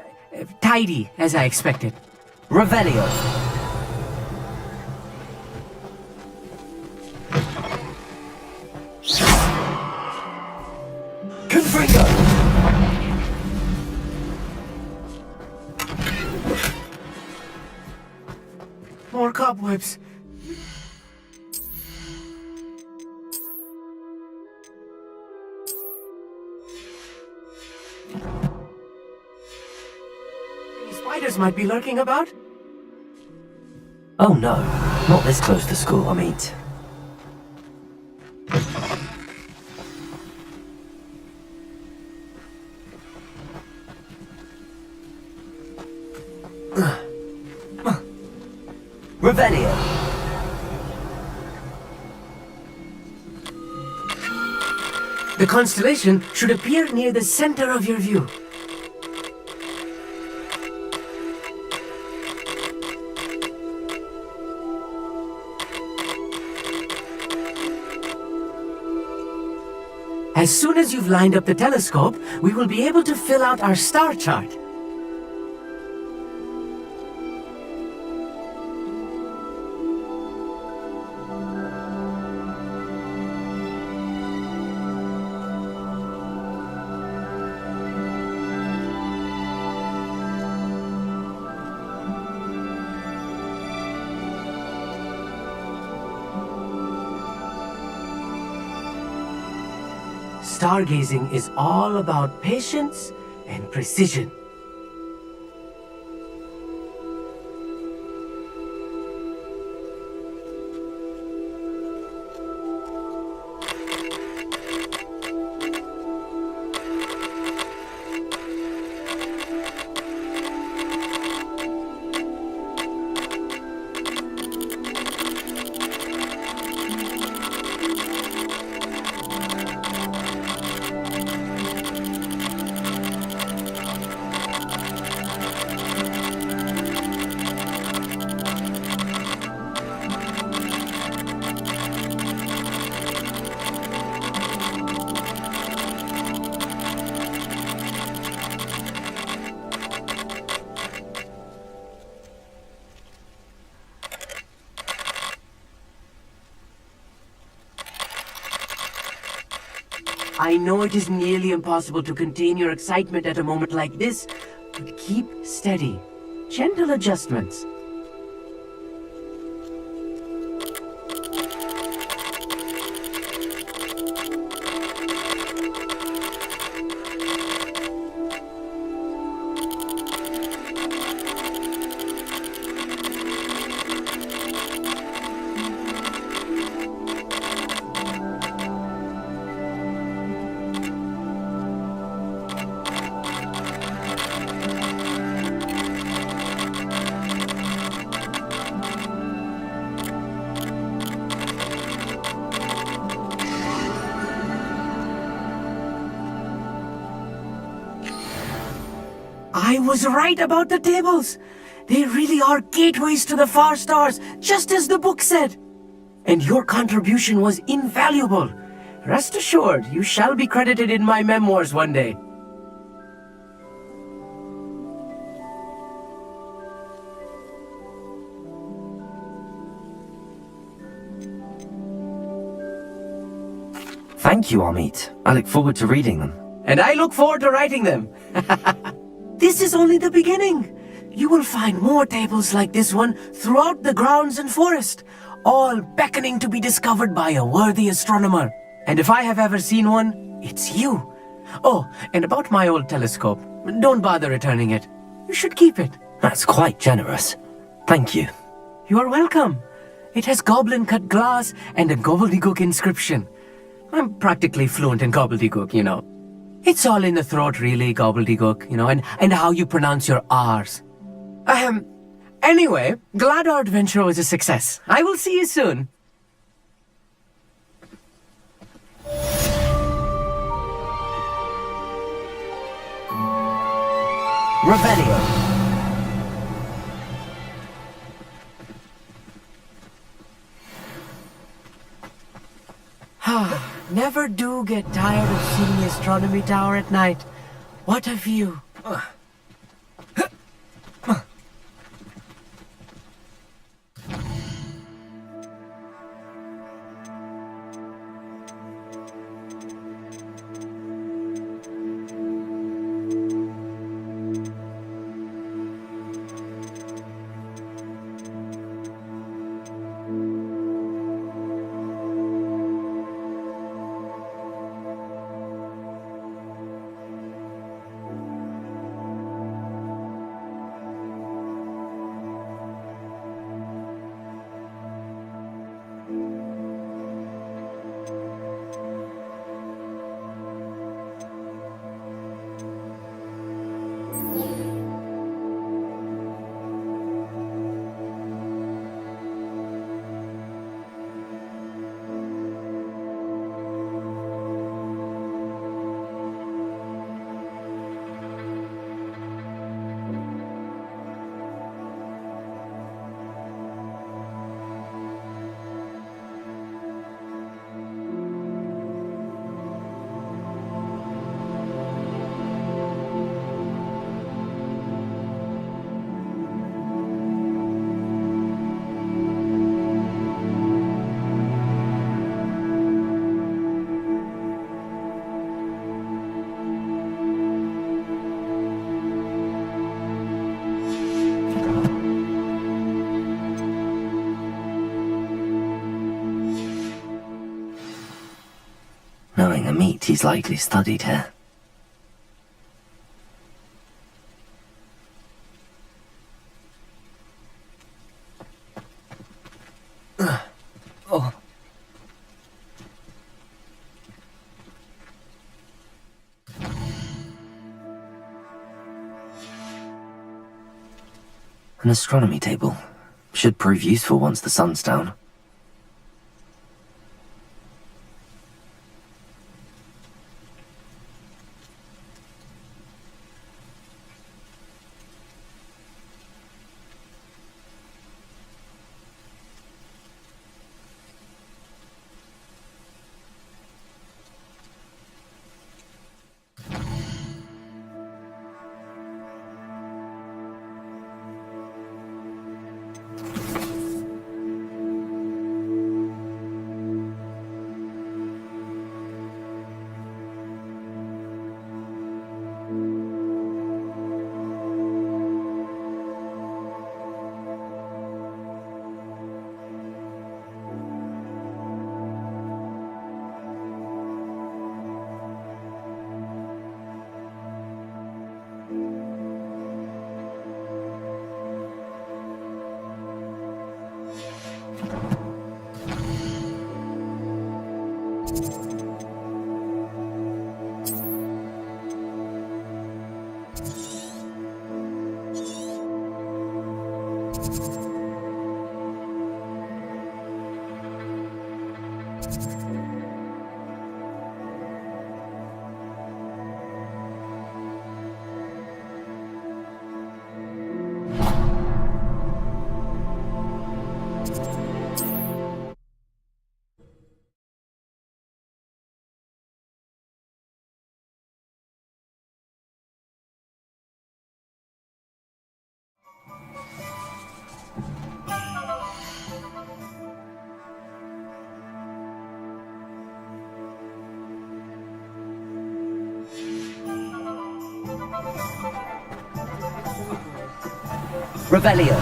tidy as I expected. Revelio. Confringo. More cobwebs. Spiders might be lurking about. Oh no, not this close to school, I mean. Revelio. The constellation should appear near the center of your view. As soon as you've lined up the telescope, we will be able to fill out our star chart. Stargazing is all about patience and precision. I know it is nearly impossible to contain your excitement at a moment like this, but keep steady. Gentle adjustments. I was right about the tables. They really are gateways to the far stars, just as the book said. And your contribution was invaluable. Rest assured, you shall be credited in my memoirs one day. Thank you, Amit. I look forward to reading them. And I look forward to writing them. This is only the beginning. You will find more tables like this one throughout the grounds and forest, all beckoning to be discovered by a worthy astronomer. And if I have ever seen one, it's you. Oh, and about my old telescope, don't bother returning it. You should keep it. That's quite generous. Thank you. You are welcome. It has goblin-cut glass and a gobbledygook inscription. I'm practically fluent in gobbledygook, you know. It's all in the throat, really, gobbledygook, you know, and how you pronounce your R's. Anyway, glad our adventure was a success. I will see you soon. Revelio. Never do get tired of seeing the astronomy tower at night. What a view. Knowing Amit, he's likely studied here. Oh. An astronomy table. Should prove useful once the sun's down. Revelio.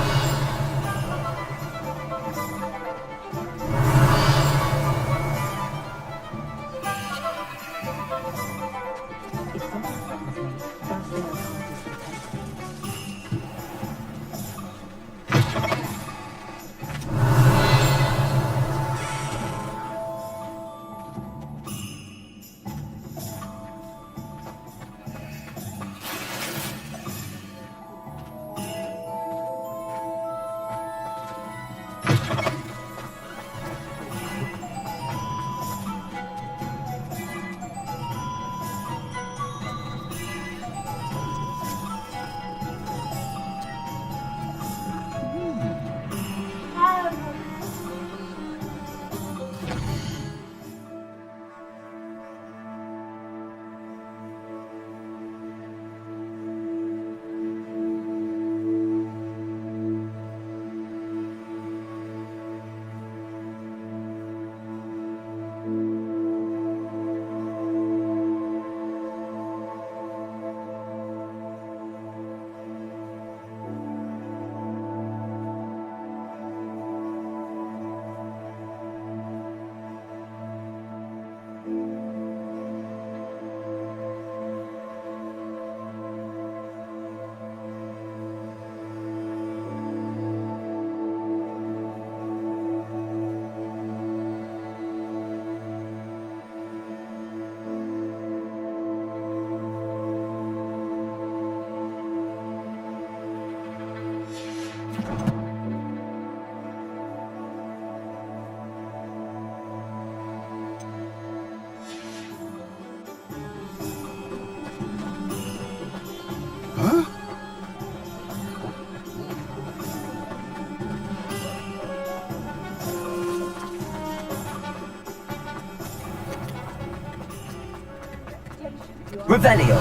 Revelio.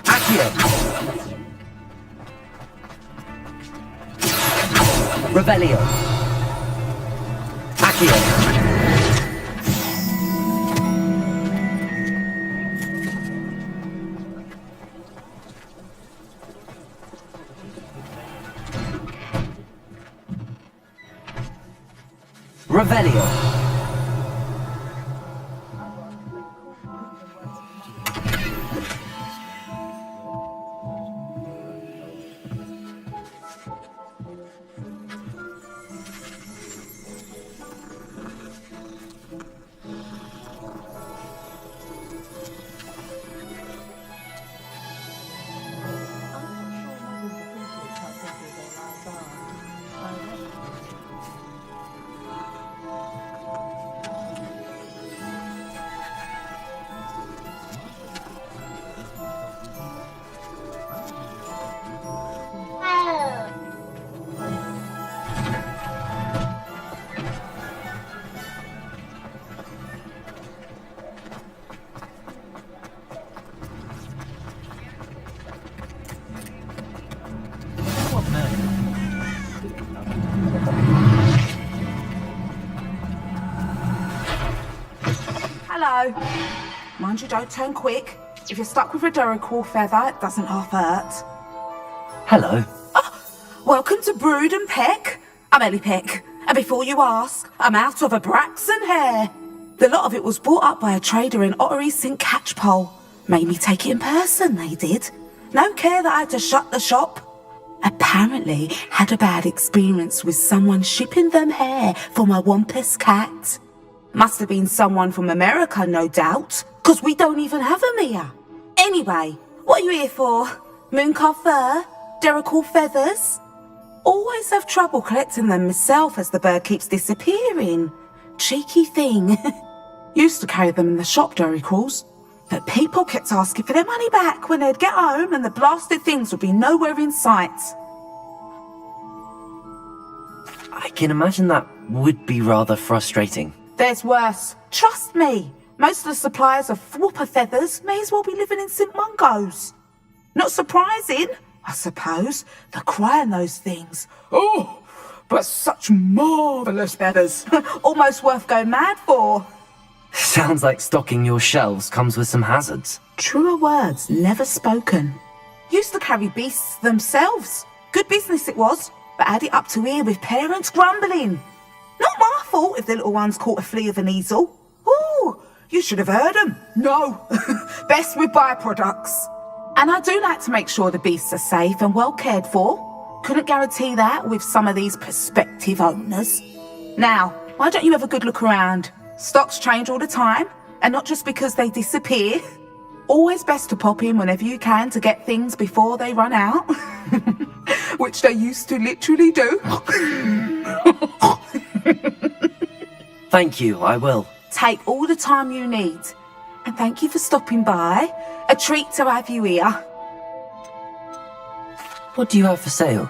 Accio. Revelio. Accio. Revelio. Hello. Mind you don't turn quick. If you're stuck with a Duracell feather, it doesn't half hurt. Hello. Welcome to Brood and Peck. I'm Ellie Peck. And before you ask, I'm out of a Braxton hair. The lot of it was bought up by a trader in Ottery St. Catchpole. Made me take it in person, they did. No care that I had to shut the shop. Apparently had a bad experience with someone shipping them hair for my Wampus cat. Must have been someone from America, no doubt, 'cause we don't even have them here. Anyway, what are you here for? Mooncar fur? Derrical feathers? Always have trouble collecting them myself as the bird keeps disappearing. Cheeky thing. Used to carry them in the shop, Derricals, but people kept asking for their money back when they'd get home and the blasted things would be nowhere in sight. I can imagine that would be rather frustrating. There's worse. Trust me. Most of the suppliers of whooper feathers may as well be living in St. Mungo's. Not surprising, I suppose. The cry in those things. Oh, but such marvellous feathers. Almost worth going mad for. Sounds like stocking your shelves comes with some hazards. Truer words never spoken. Used to carry beasts themselves. Good business it was, but had it up to here with parents grumbling. Not my fault if the little ones caught a flea of an easel. Ooh, you should have heard them. No, best with byproducts. And I do like to make sure the beasts are safe and well cared for. Couldn't guarantee that with some of these prospective owners. Now, why don't you have a good look around? Stocks change all the time, and not just because they disappear. Always best to pop in whenever you can to get things before they run out. Which they used to literally do. Thank you, I will. Take all the time you need. And thank you for stopping by. A treat to have you here. What do you have for sale?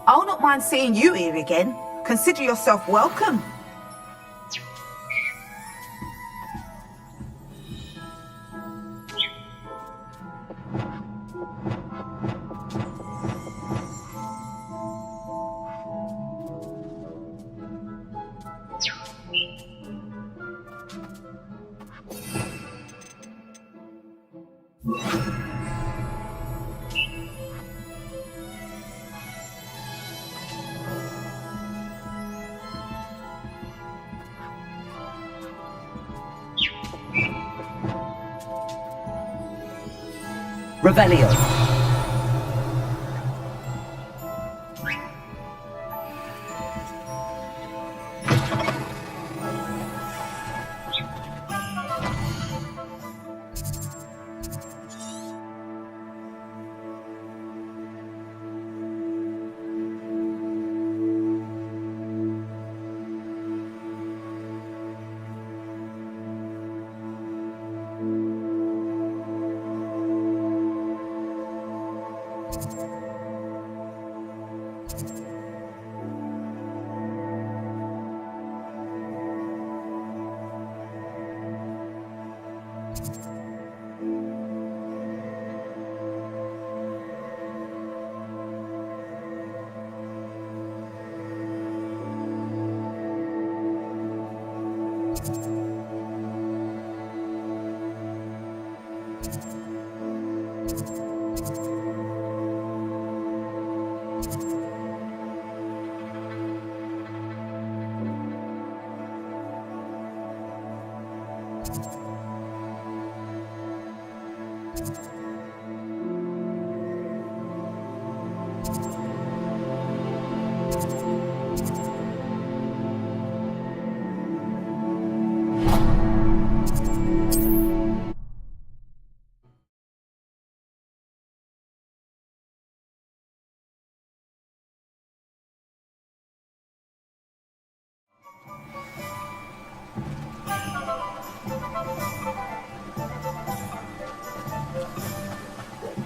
I'll not mind seeing you here again. Consider yourself welcome. Revelio.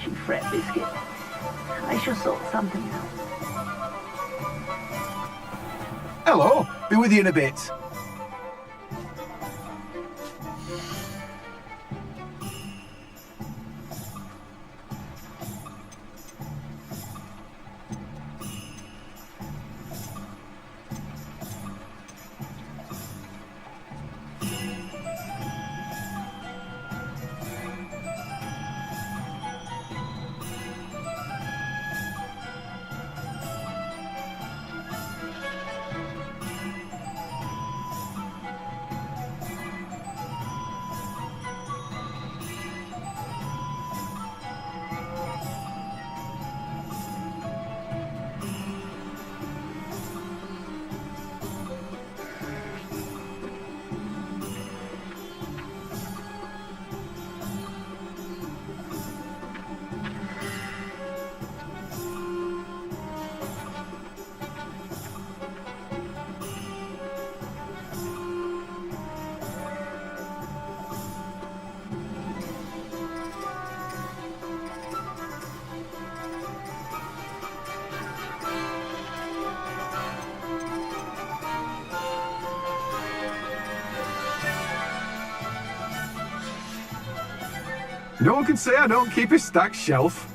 You fret, Biscuit. I shall sort something out. Hello, be with you in a bit. No one can say I don't keep a stacked shelf.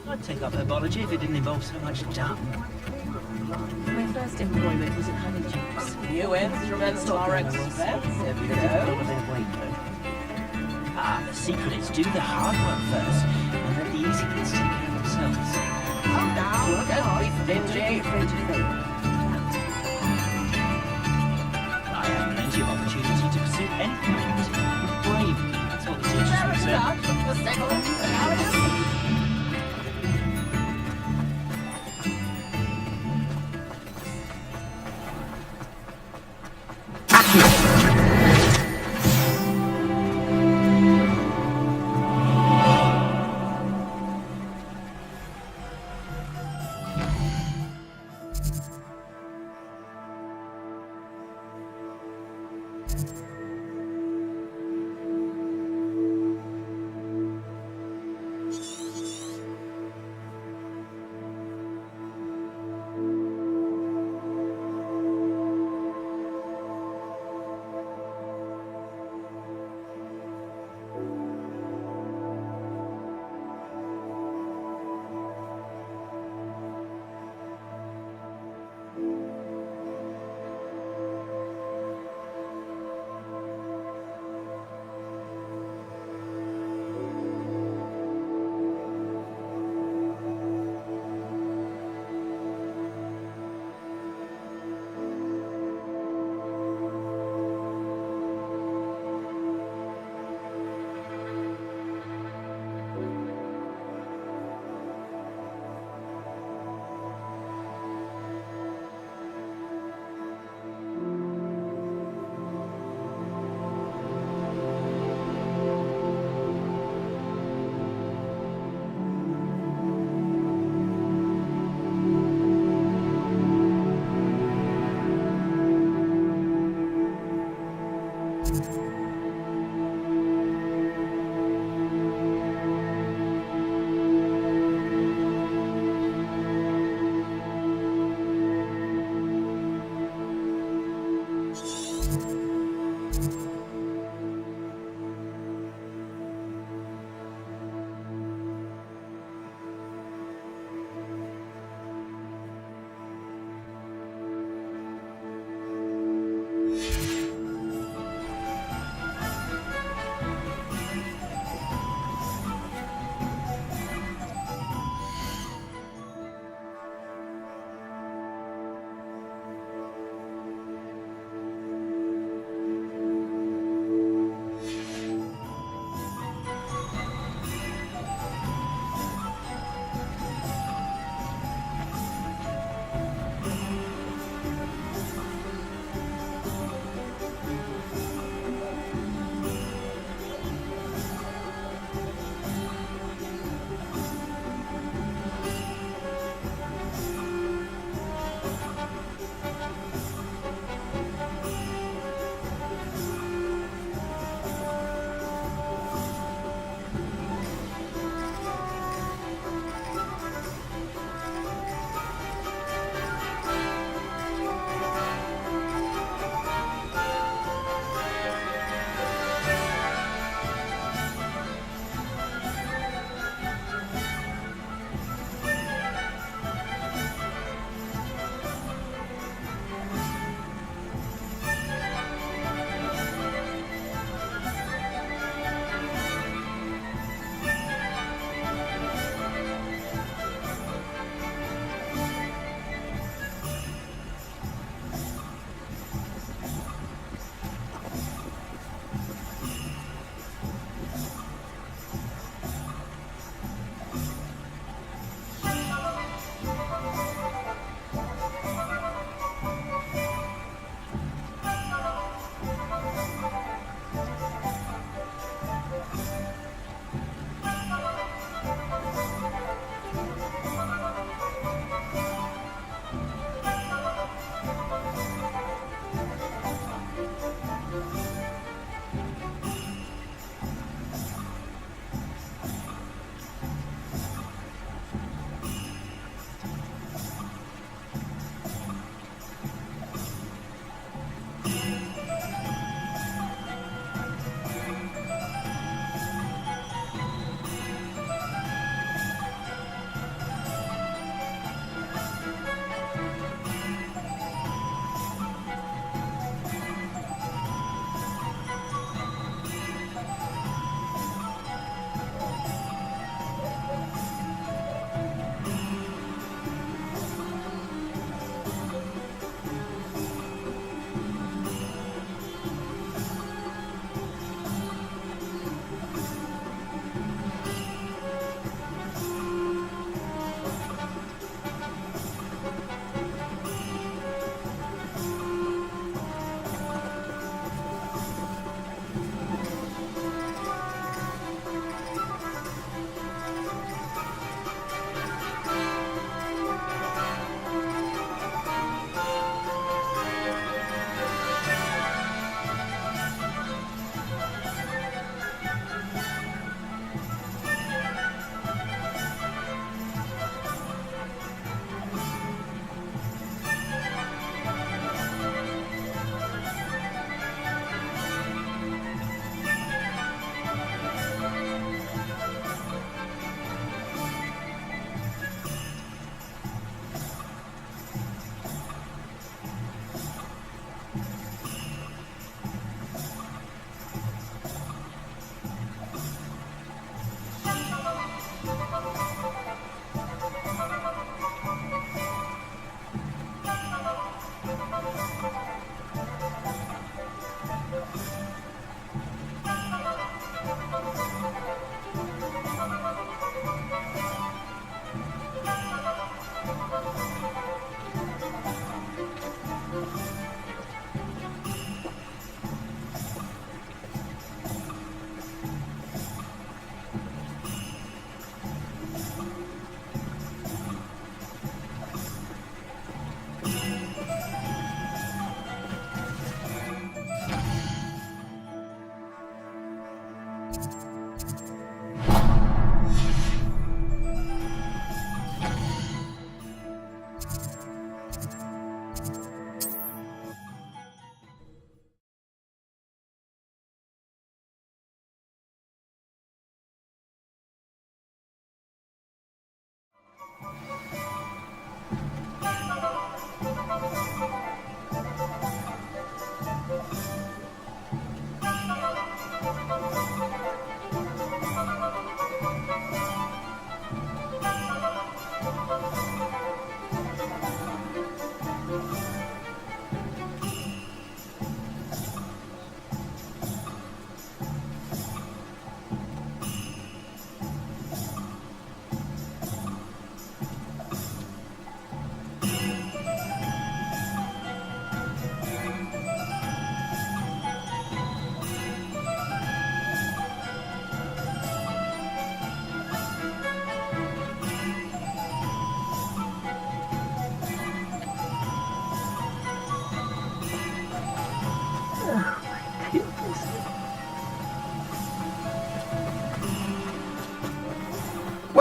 I'd take up herbology if it didn't involve so much dung. My first employment was at Honeydukes. New instruments are expensive, you know. Ah, the secret is do the hard work first, and let the easy bits take care of themselves. Calm down, don't be stingy. I have plenty of opportunity to pursue any kind with bravery. That's what the teachers would say.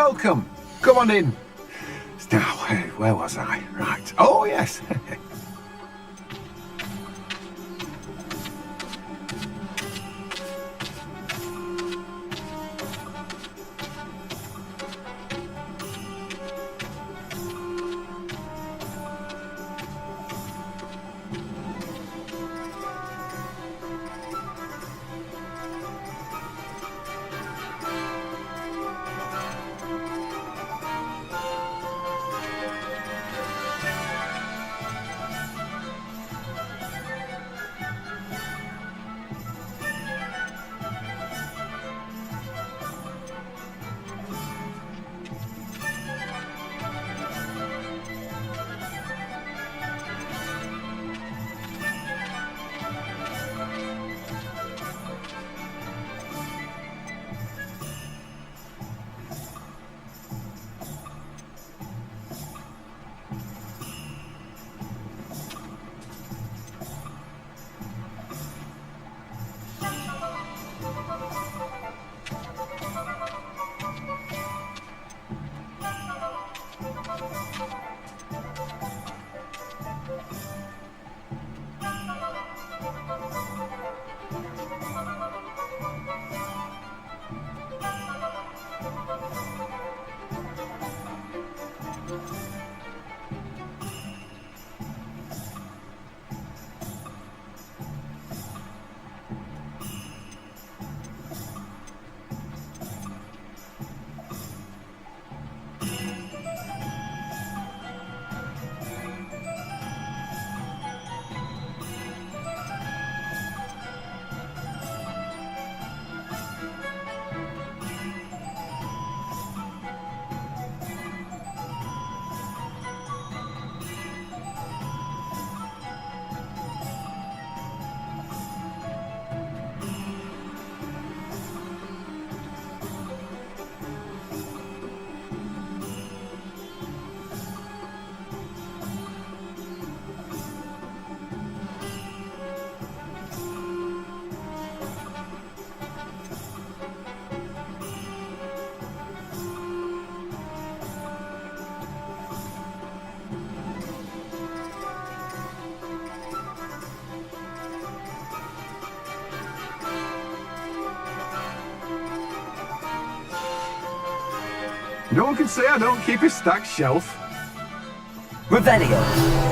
welcome. Come on in. Now, where was I? Right. Oh, yes. No one can say I don't keep a stacked shelf. Revelio.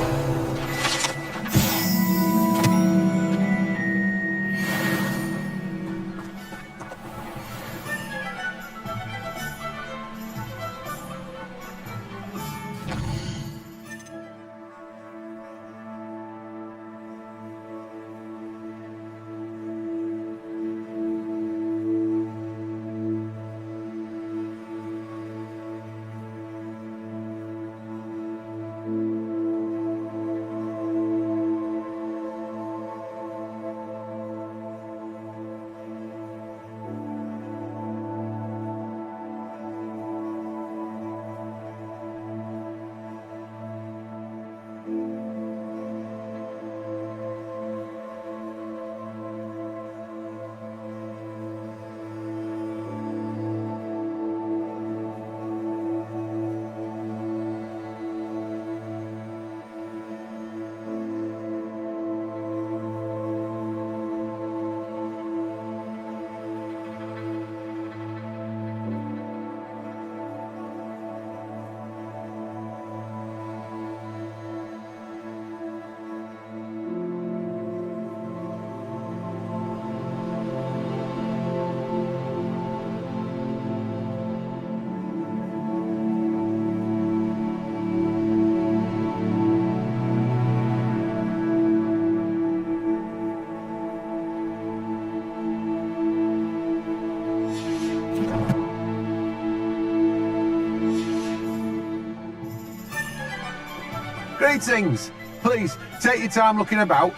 Greetings! Please, take your time looking about.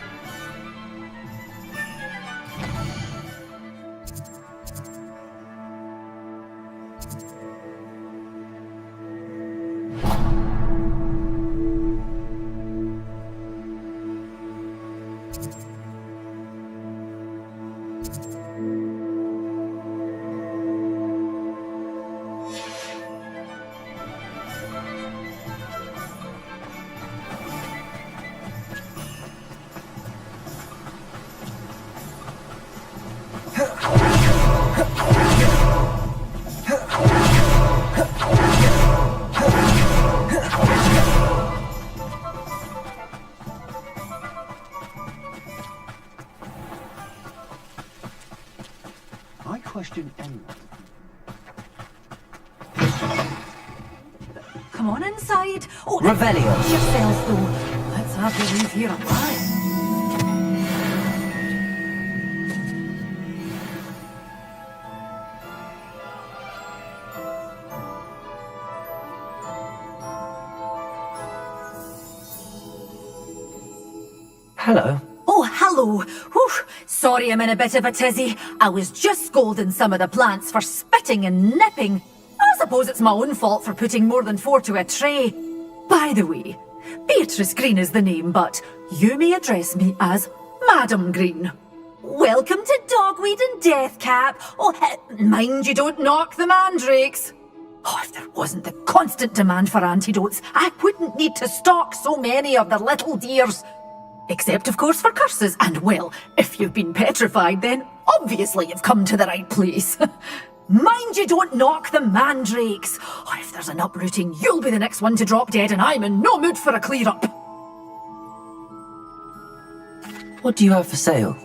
question anyway. Come on inside. Oh, Revelio. watch yourselves though. Let's have you leave here alive. Hello. Oh, hello. Whew. Sorry I'm in a bit of a tizzy. I was just scolding some of the plants for spitting and nipping. I suppose it's my own fault for putting more than 4 to a tray. By the way, Beatrice Green is the name, but you may address me as Madam Green. Welcome to Dogweed and Deathcap. Oh, mind you don't knock the mandrakes. Oh, if there wasn't the constant demand for antidotes, I wouldn't need to stock so many of the little dears. Except, of course, for curses. And, well, if you've been petrified, then obviously you've come to the right place. Mind you don't knock the mandrakes. Oh, if there's an uprooting, you'll be the next one to drop dead, and I'm in no mood for a clear-up. What do you have for sale?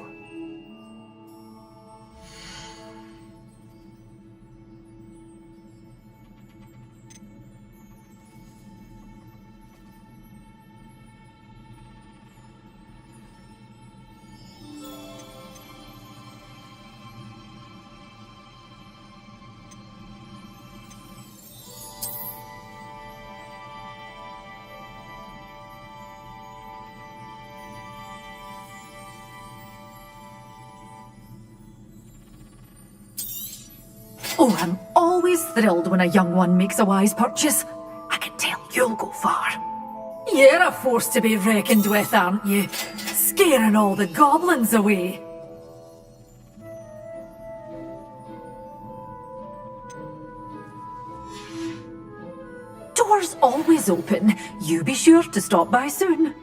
Oh, I'm always thrilled when a young one makes a wise purchase. I can tell you'll go far. You're a force to be reckoned with, aren't you? Scaring all the goblins away. Doors always open. You be sure to stop by soon.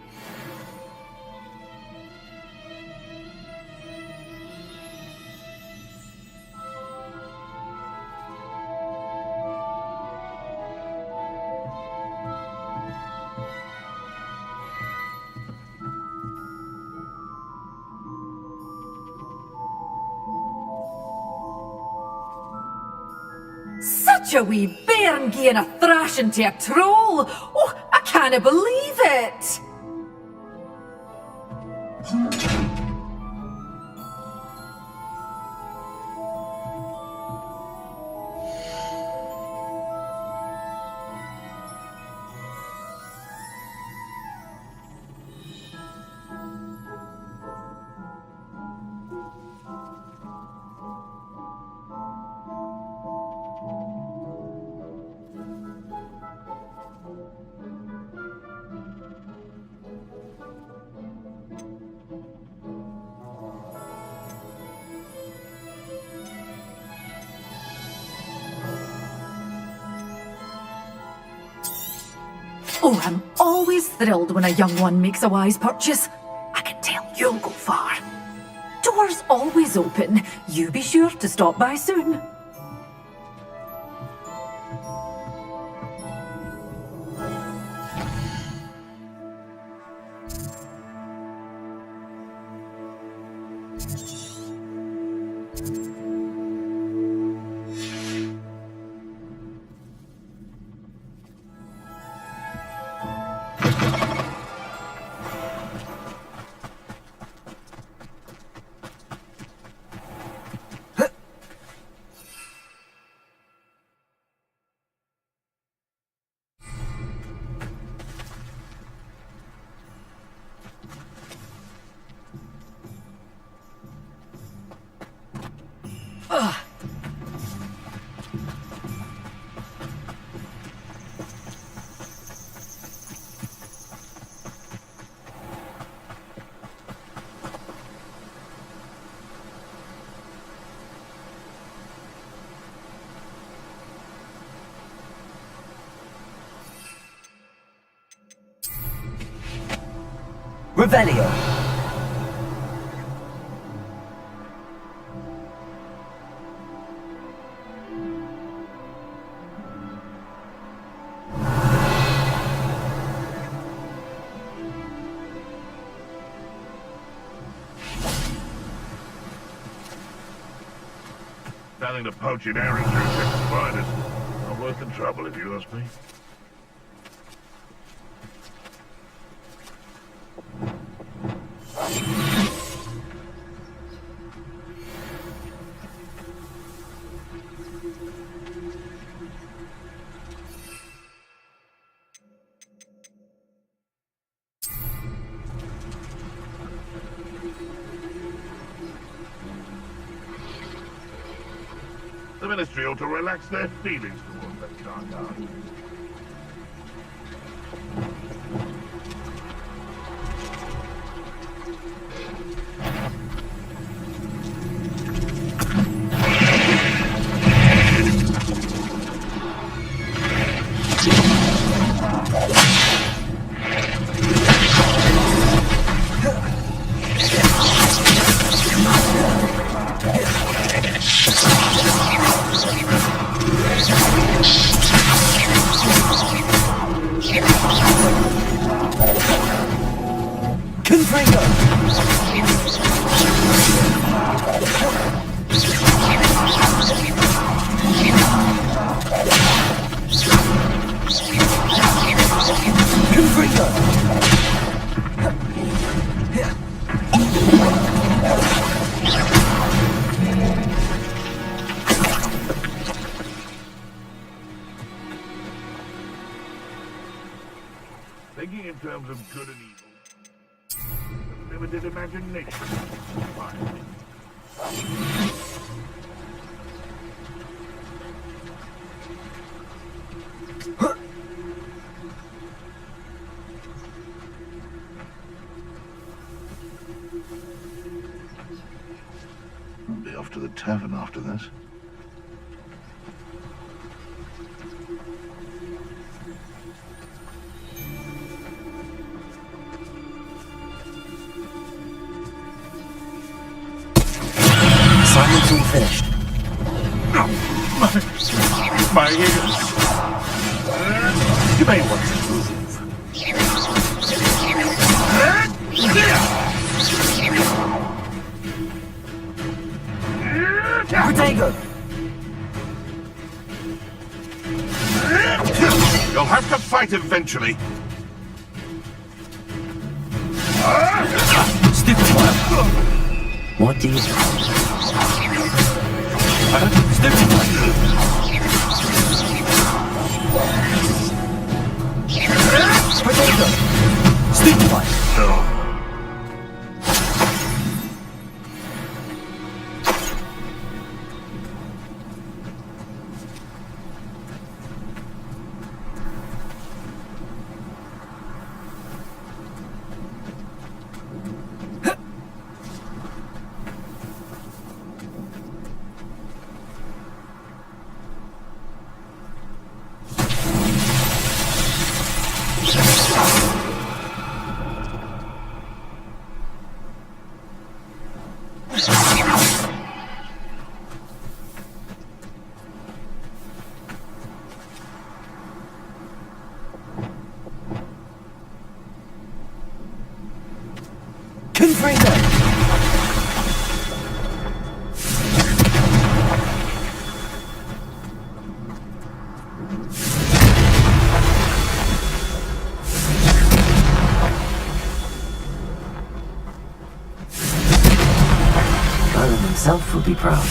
Such a wee bairn gieing a thrashing to a troll! Oh, I can't believe it! Oh, I'm always thrilled when a young one makes a wise purchase. I can tell you'll go far. Doors always open. You be sure to stop by soon. Revelio. Nothing to poach in Aaron through six spiders. Not worth the trouble, if you ask me. The Ministry ought to relax their feelings towards that dark art. Thinking in terms of good and evil. Limited imagination. Fine. I'll be off to the tavern after this. Assignment's all finished. My ears. You may want to move. Protego! You'll have to fight eventually. Stupid one. What do you... Stupid one. Protego! Stupid one. Merlin himself would be proud.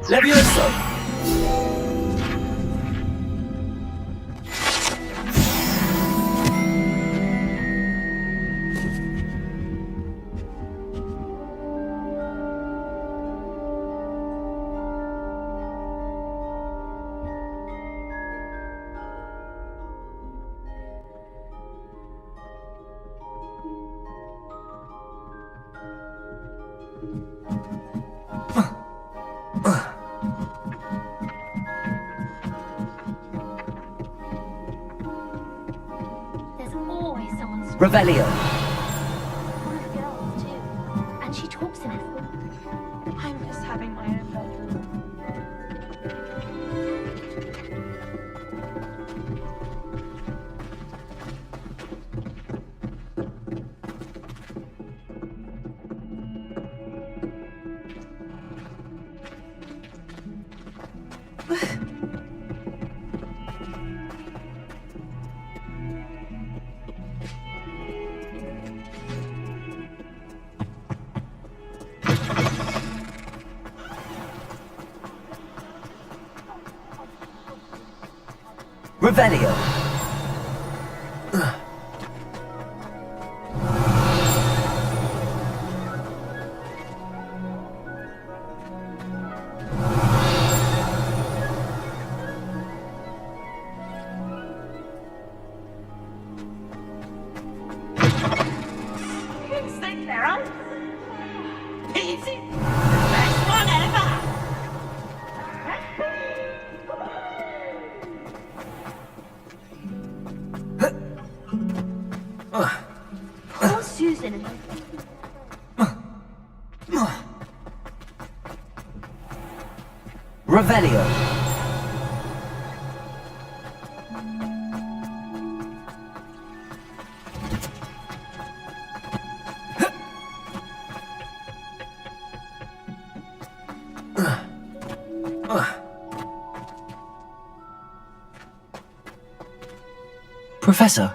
Levioso! There's always someone Revelio. One of the girls, too. And she talks in it. I miss having my own bedroom. Revelio. Stay there, huh? Easy. Best one ever. Poor Susan. Revelio. Professor,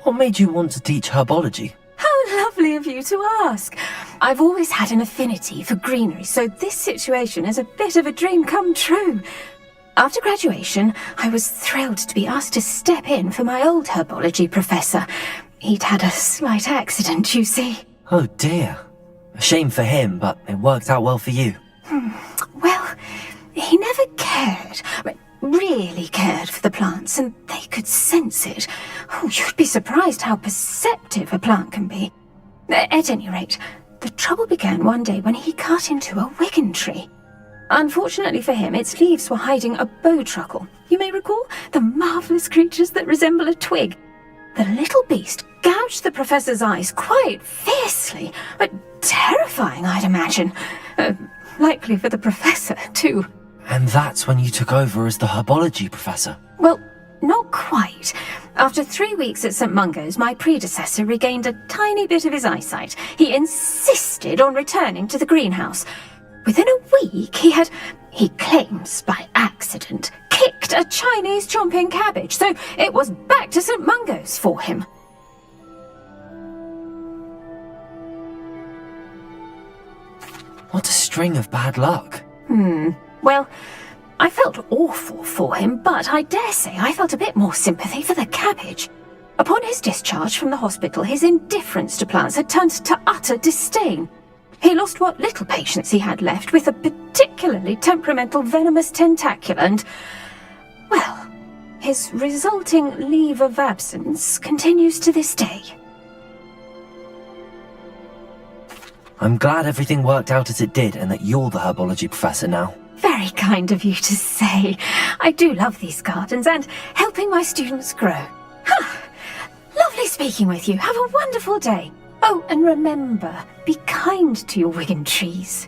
what made you want to teach herbology? How lovely of you to ask. I've always had an affinity for greenery, so this situation is a bit of a dream come true. After graduation, I was thrilled to be asked to step in for my old herbology professor. He'd had a slight accident, you see. Oh dear. A shame for him, but it worked out well for you. Well, he never cared, really cared for the plants, and they could sense it. Oh, you'd be surprised how perceptive a plant can be. At any rate, the trouble began one day when he cut into a wigan tree. Unfortunately for him, its leaves were hiding a bowtruckle. You may recall the marvellous creatures that resemble a twig. The little beast gouged the professor's eyes quite fiercely, but terrifying, I'd imagine. Likely for the professor, too. And that's when you took over as the herbology professor. Well, not quite. After 3 weeks at St. Mungo's, my predecessor regained a tiny bit of his eyesight. He insisted on returning to the greenhouse. Within a week, he claims by accident, kicked a Chinese chomping cabbage, so it was back to St. Mungo's for him. What a string of bad luck. Well, I felt awful for him, but I dare say I felt a bit more sympathy for the cabbage. Upon his discharge from the hospital, his indifference to plants had turned to utter disdain. He lost what little patience he had left with a particularly temperamental venomous tentacula and, well, his resulting leave of absence continues to this day. I'm glad everything worked out as it did and that you're the herbology professor now. Very kind of you to say. I do love these gardens and helping my students grow. Lovely speaking with you. Have a wonderful day. Oh, and remember, be kind to your wigan trees.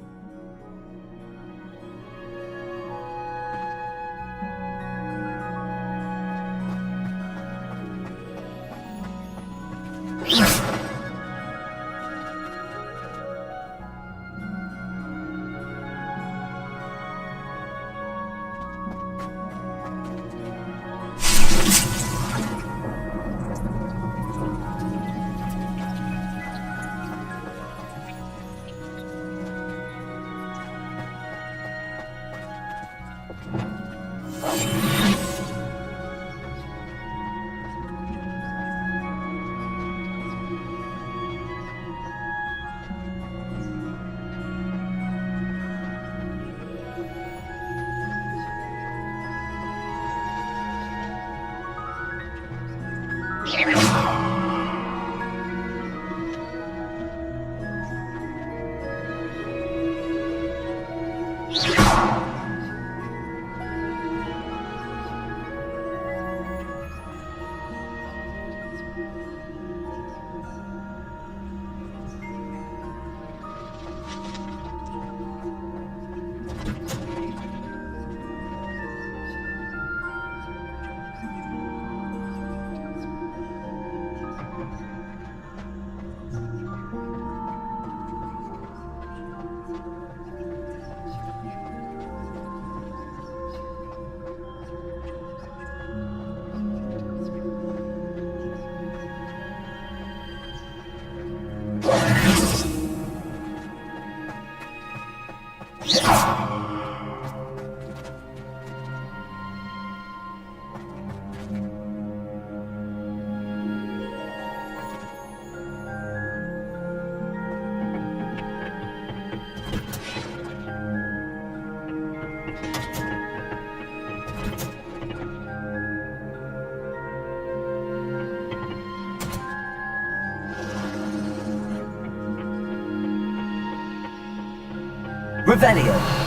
Revelio.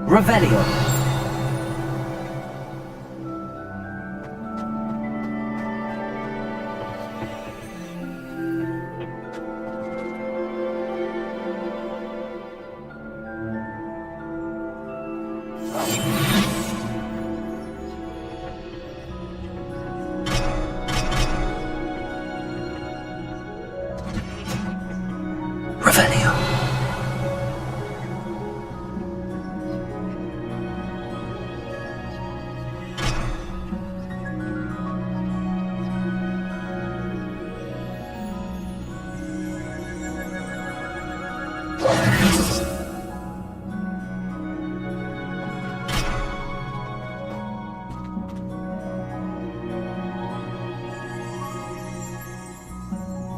Revelio. Revelio.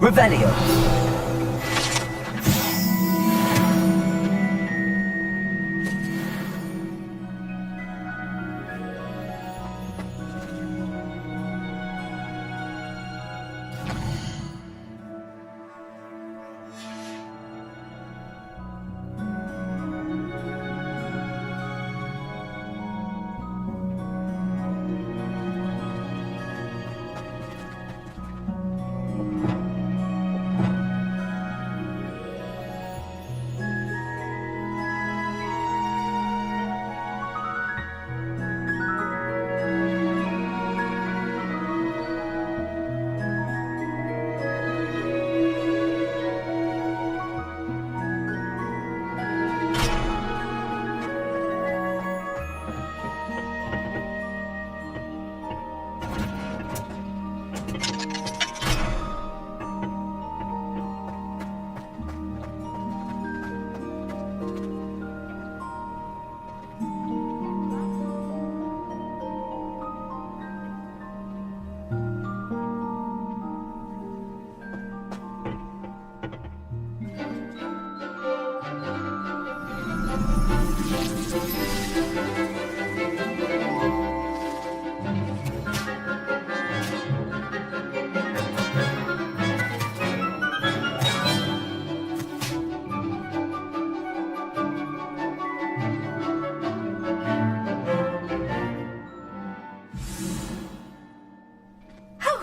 Revelio.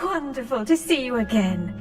Wonderful to see you again.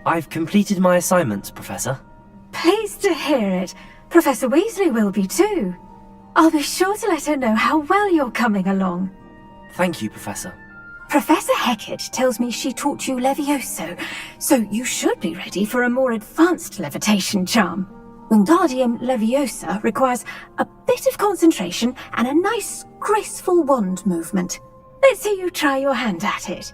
I've completed my assignments, Professor. Pleased to hear it. Professor Weasley will be too. I'll be sure to let her know how well you're coming along. Thank you, Professor. Professor Hecat tells me she taught you Levioso, so you should be ready for a more advanced levitation charm. Wingardium Leviosa requires a bit of concentration and a nice, graceful wand movement. Let's see you try your hand at it.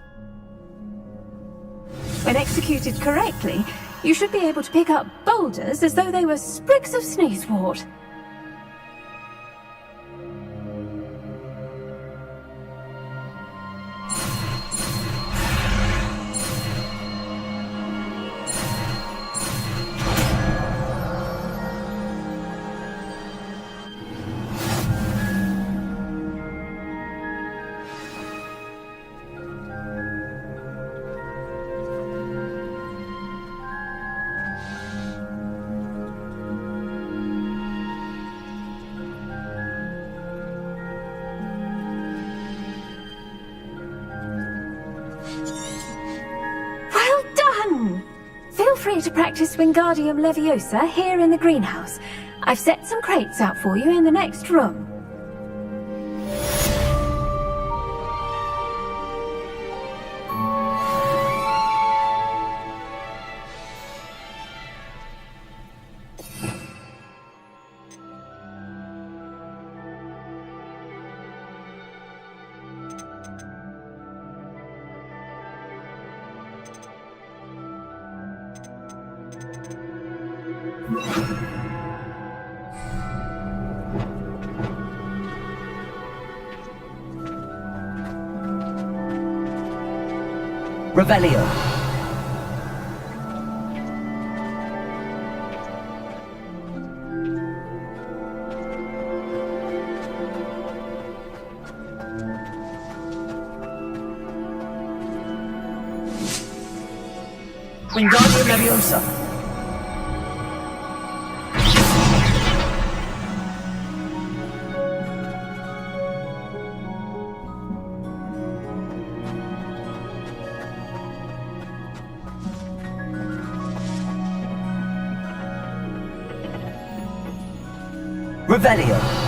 When executed correctly, you should be able to pick up boulders as though they were sprigs of sneezewort. Feel free to practice Wingardium Leviosa here in the greenhouse. I've set some crates out for you in the next room. Revelio. Wingardium Leviosa. Revelio.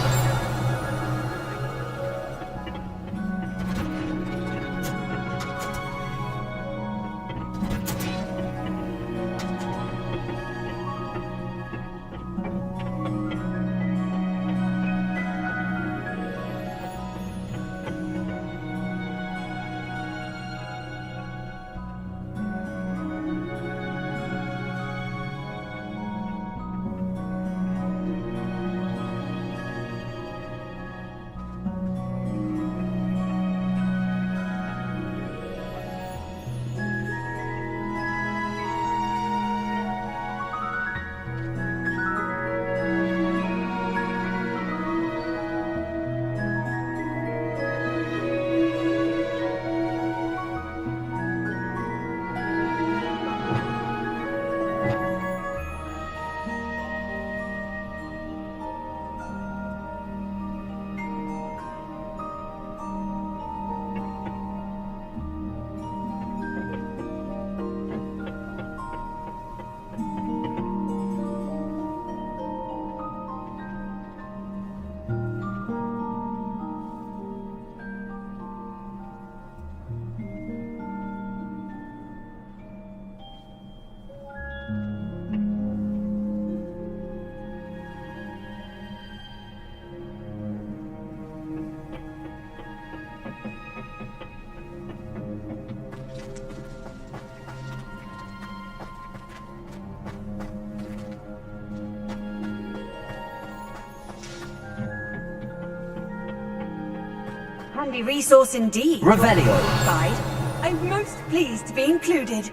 Handy resource indeed. Revelio. Guide. I'm most pleased to be included.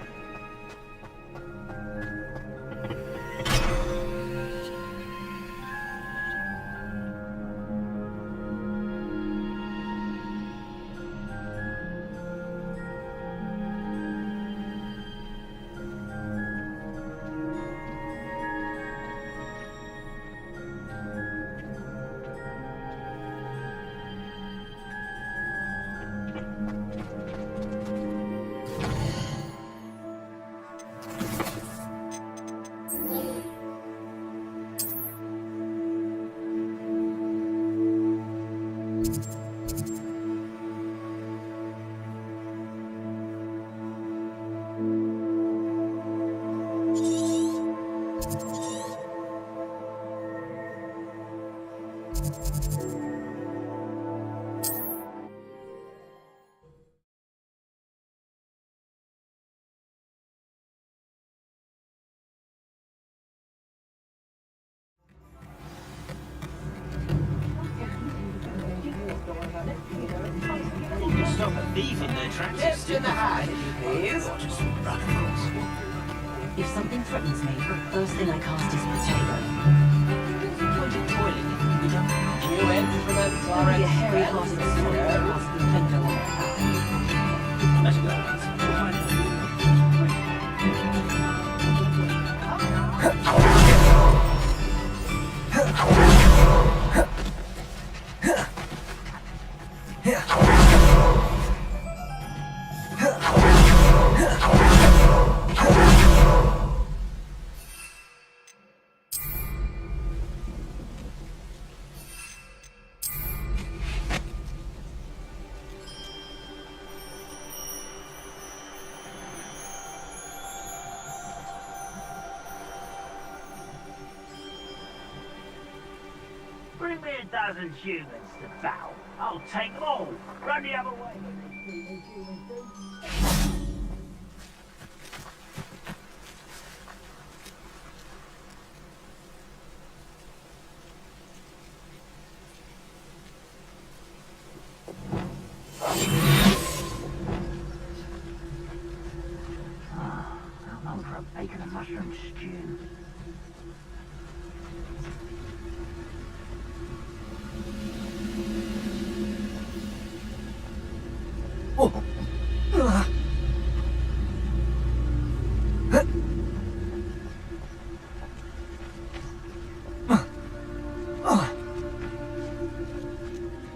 beef in the tracks. Left in the hat, please. If something threatens me, the first thing I cast is potato. Toilet, we don't know. New instruments are Be a hairy-hearted sod that casts the Nintendo on their hat. Let's go. We'll find Bring me a dozen humans to battle. I'll take them all. Run the other way. I'm for a bacon and mushroom stew.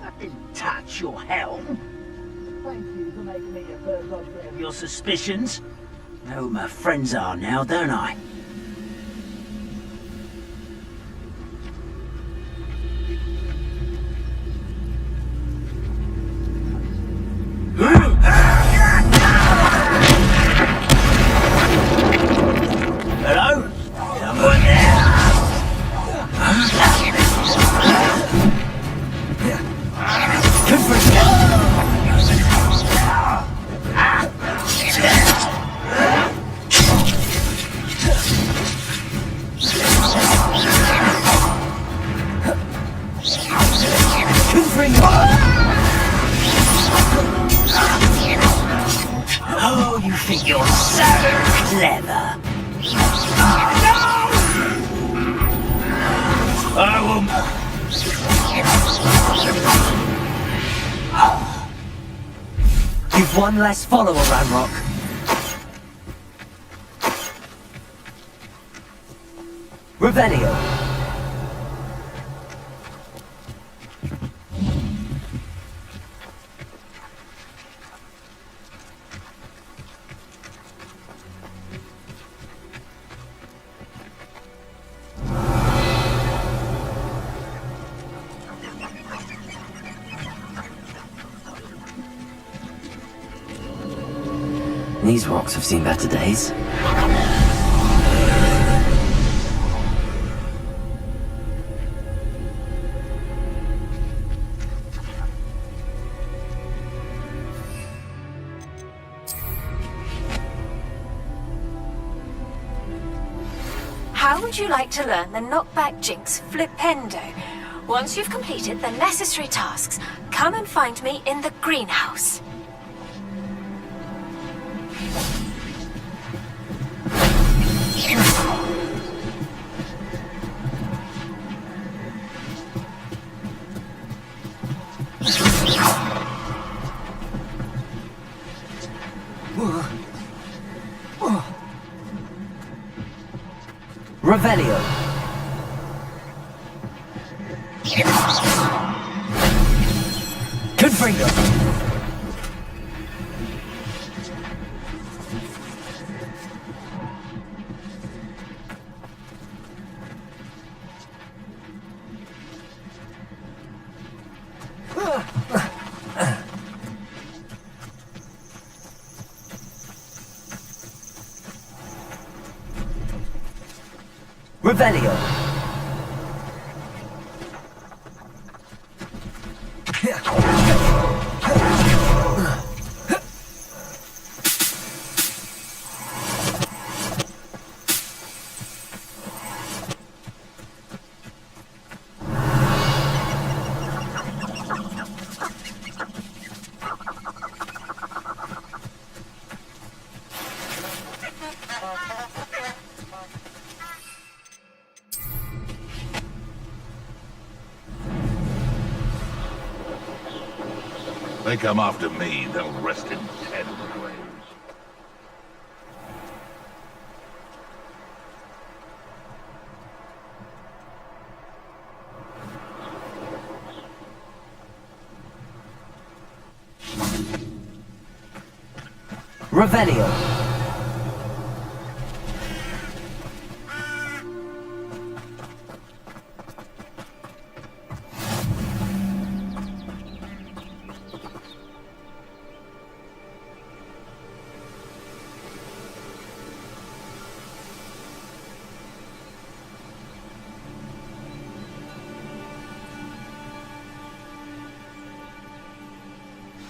That didn't touch your helm. Thank you for making me the first object of your suspicions. Know who my friends are now, don't I? Hello? Someone there? Oh, you think you're so clever? I will. You've one less follower, Ranrock. Revelio. These rocks have seen better days. How would you like to learn the knockback jinx flipendo? Once you've completed the necessary tasks, come and find me in the greenhouse. Revelio. Confringo. Revelio. they come after me, they'll rest in 10 graves. Revelio.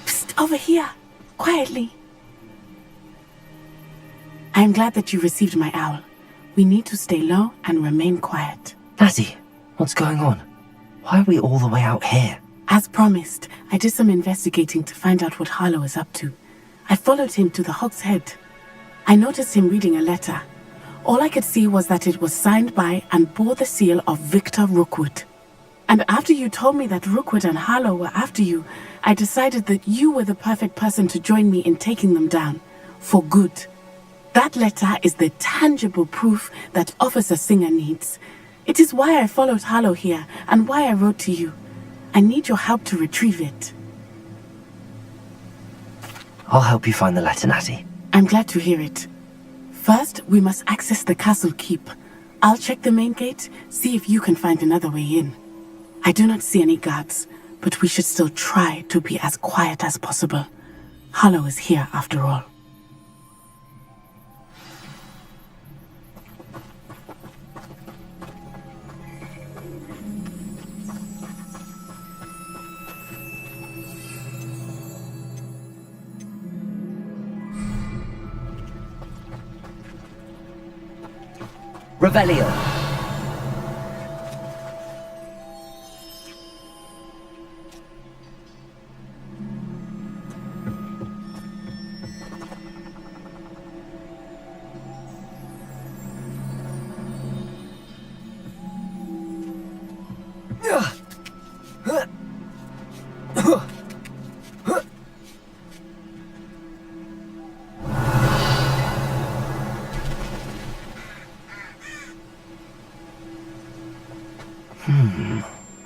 Psst, over here. Quietly. I am glad that you received my owl. We need to stay low and remain quiet. Natty, what's going on? Why are we all the way out here? As promised, I did some investigating to find out what Harlow is up to. I followed him to the Hog's Head. I noticed him reading a letter. All I could see was that it was signed by and bore the seal of Victor Rookwood. And after you told me that Rookwood and Harlow were after you, I decided that you were the perfect person to join me in taking them down. For good. That letter is the tangible proof that Officer Singer needs. It is why I followed Harlow here and why I wrote to you. I need your help to retrieve it. I'll help you find the letter, Natty. I'm glad to hear it. First, we must access the castle keep. I'll check the main gate, see if you can find another way in. I do not see any guards, but we should still try to be as quiet as possible. Harlow is here after all. Revelio.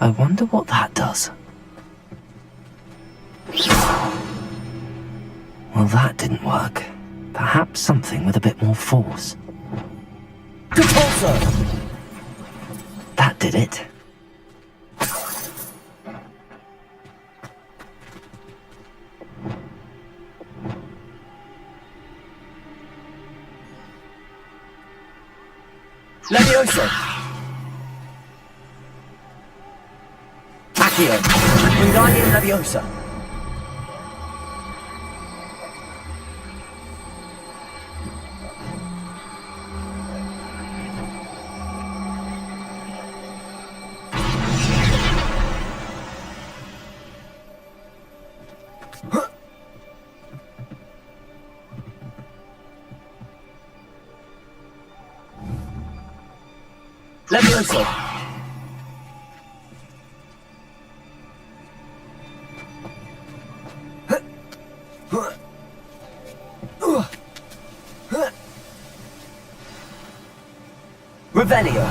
I wonder what that does. Well, that didn't work. Perhaps something with a bit more force. Repulsor! That did it. Levioso! Accio! Wingardium Leviosa! Levioso! Revelio!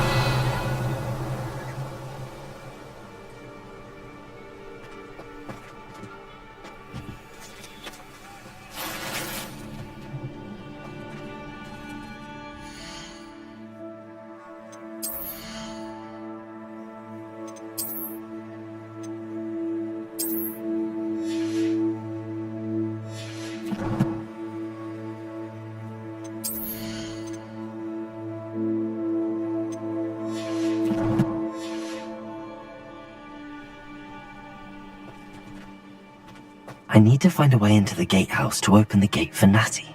I need to find a way into the gatehouse to open the gate for Natty.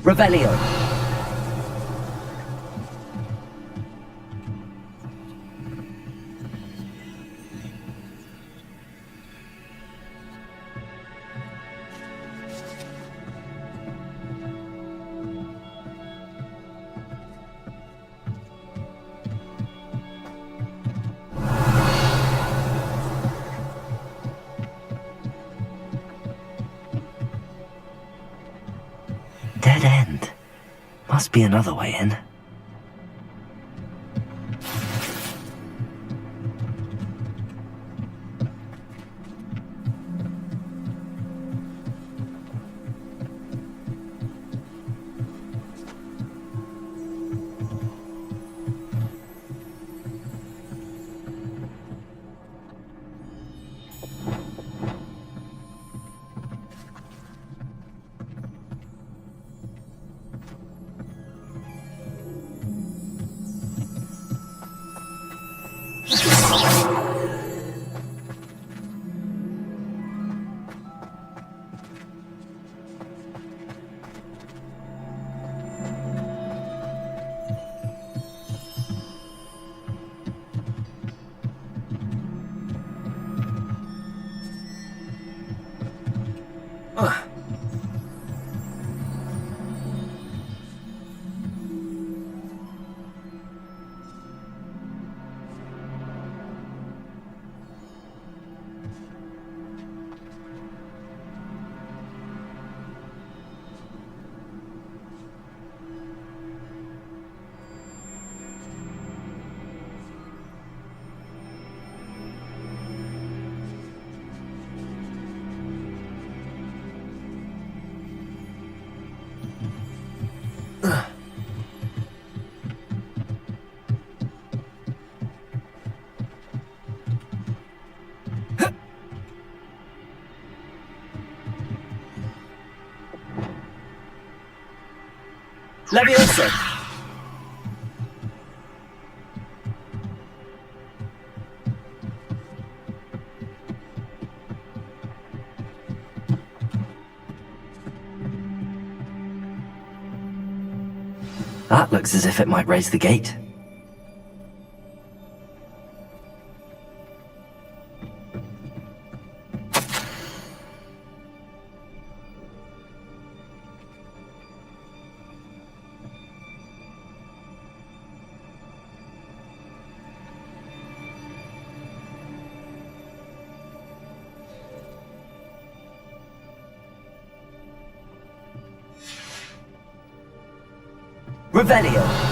Revelio! Dead end. Must be another way in. Leviosa! That looks as if it might raise the gate. Revelio!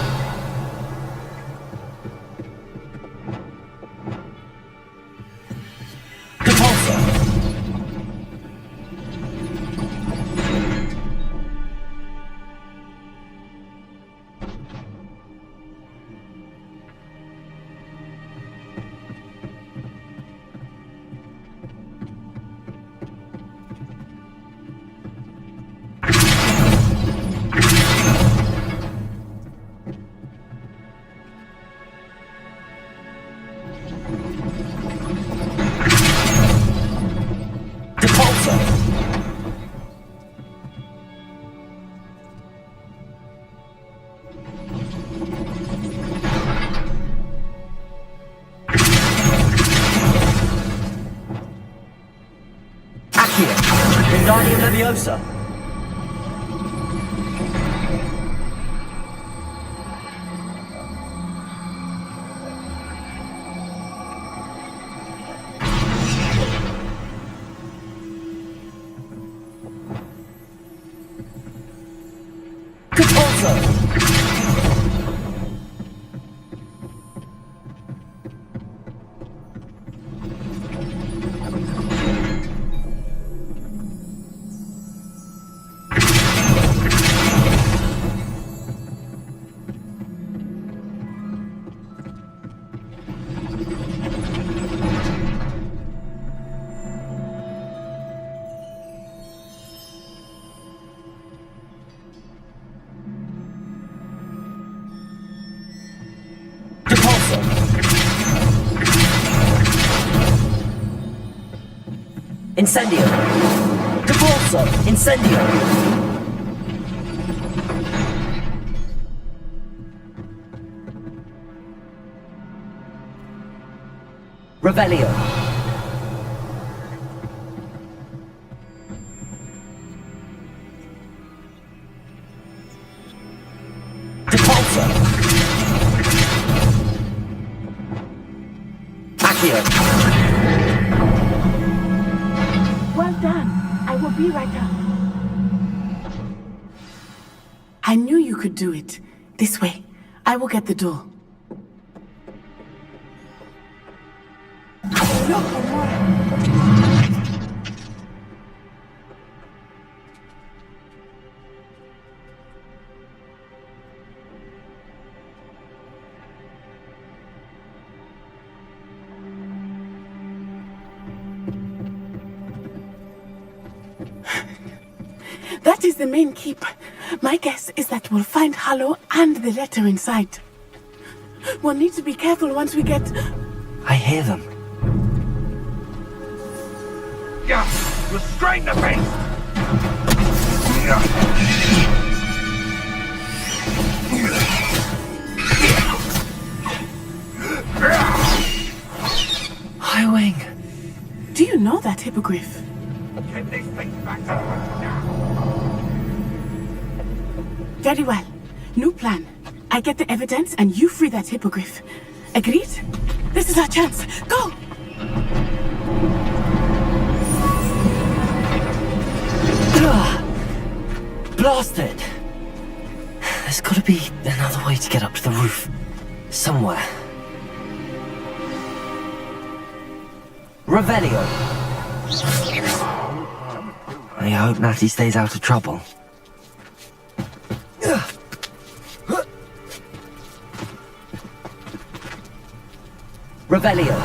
Wingardium Leviosa! Incendio! Depulso! Incendio! Revelio! Depulso! Accio! Well done. I will be right up. I knew you could do it. This way. I will get the door. That is the main keep. My guess is that we'll find Hallow and the letter inside. We'll need to be careful once we get... I hear them. Yeah, restrain the beast! Highwing! Do you know that hippogriff? Get this thing back to now! Very well. New plan. I get the evidence and you free that hippogriff. Agreed? This is our chance. Go! Blasted! There's gotta be another way to get up to the roof. Somewhere. Revelio! I hope Natty stays out of trouble. Revelio!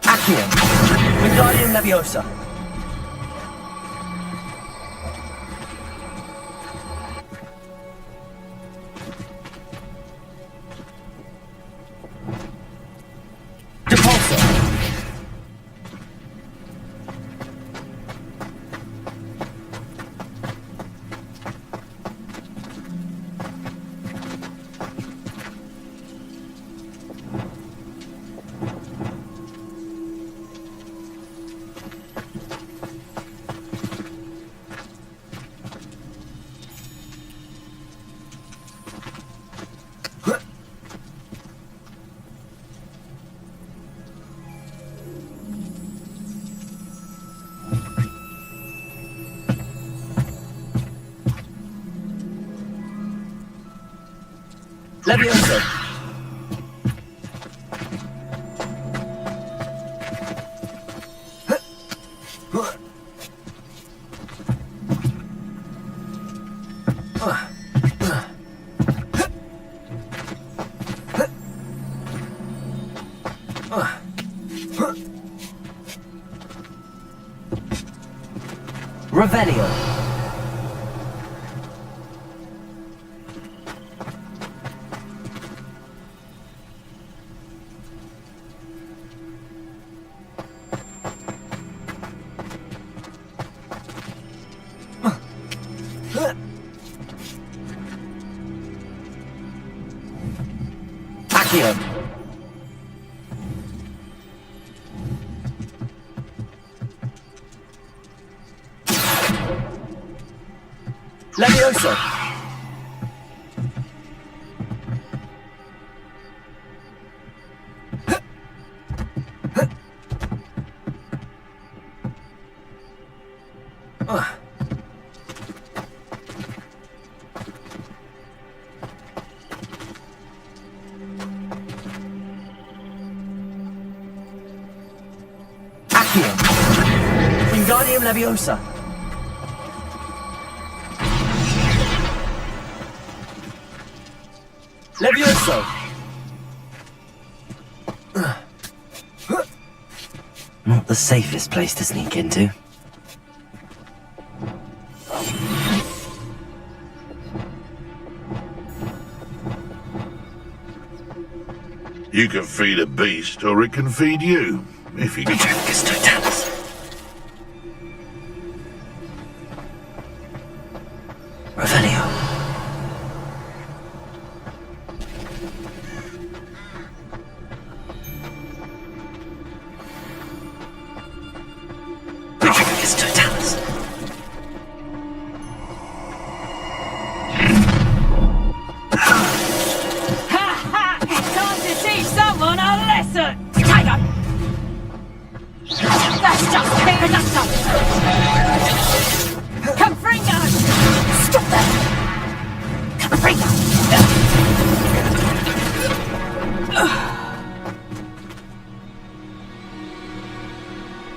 Accio! Wingardium Leviosa! Depulso! Leviosa! Revelio! Accio! Leviosa! Accio! Wingardium Leviosa! Levioso! Not the safest place to sneak into. You can feed a beast, or it can feed you, if you... Revelio. That's just production! Confringo! Stop that! Confringo!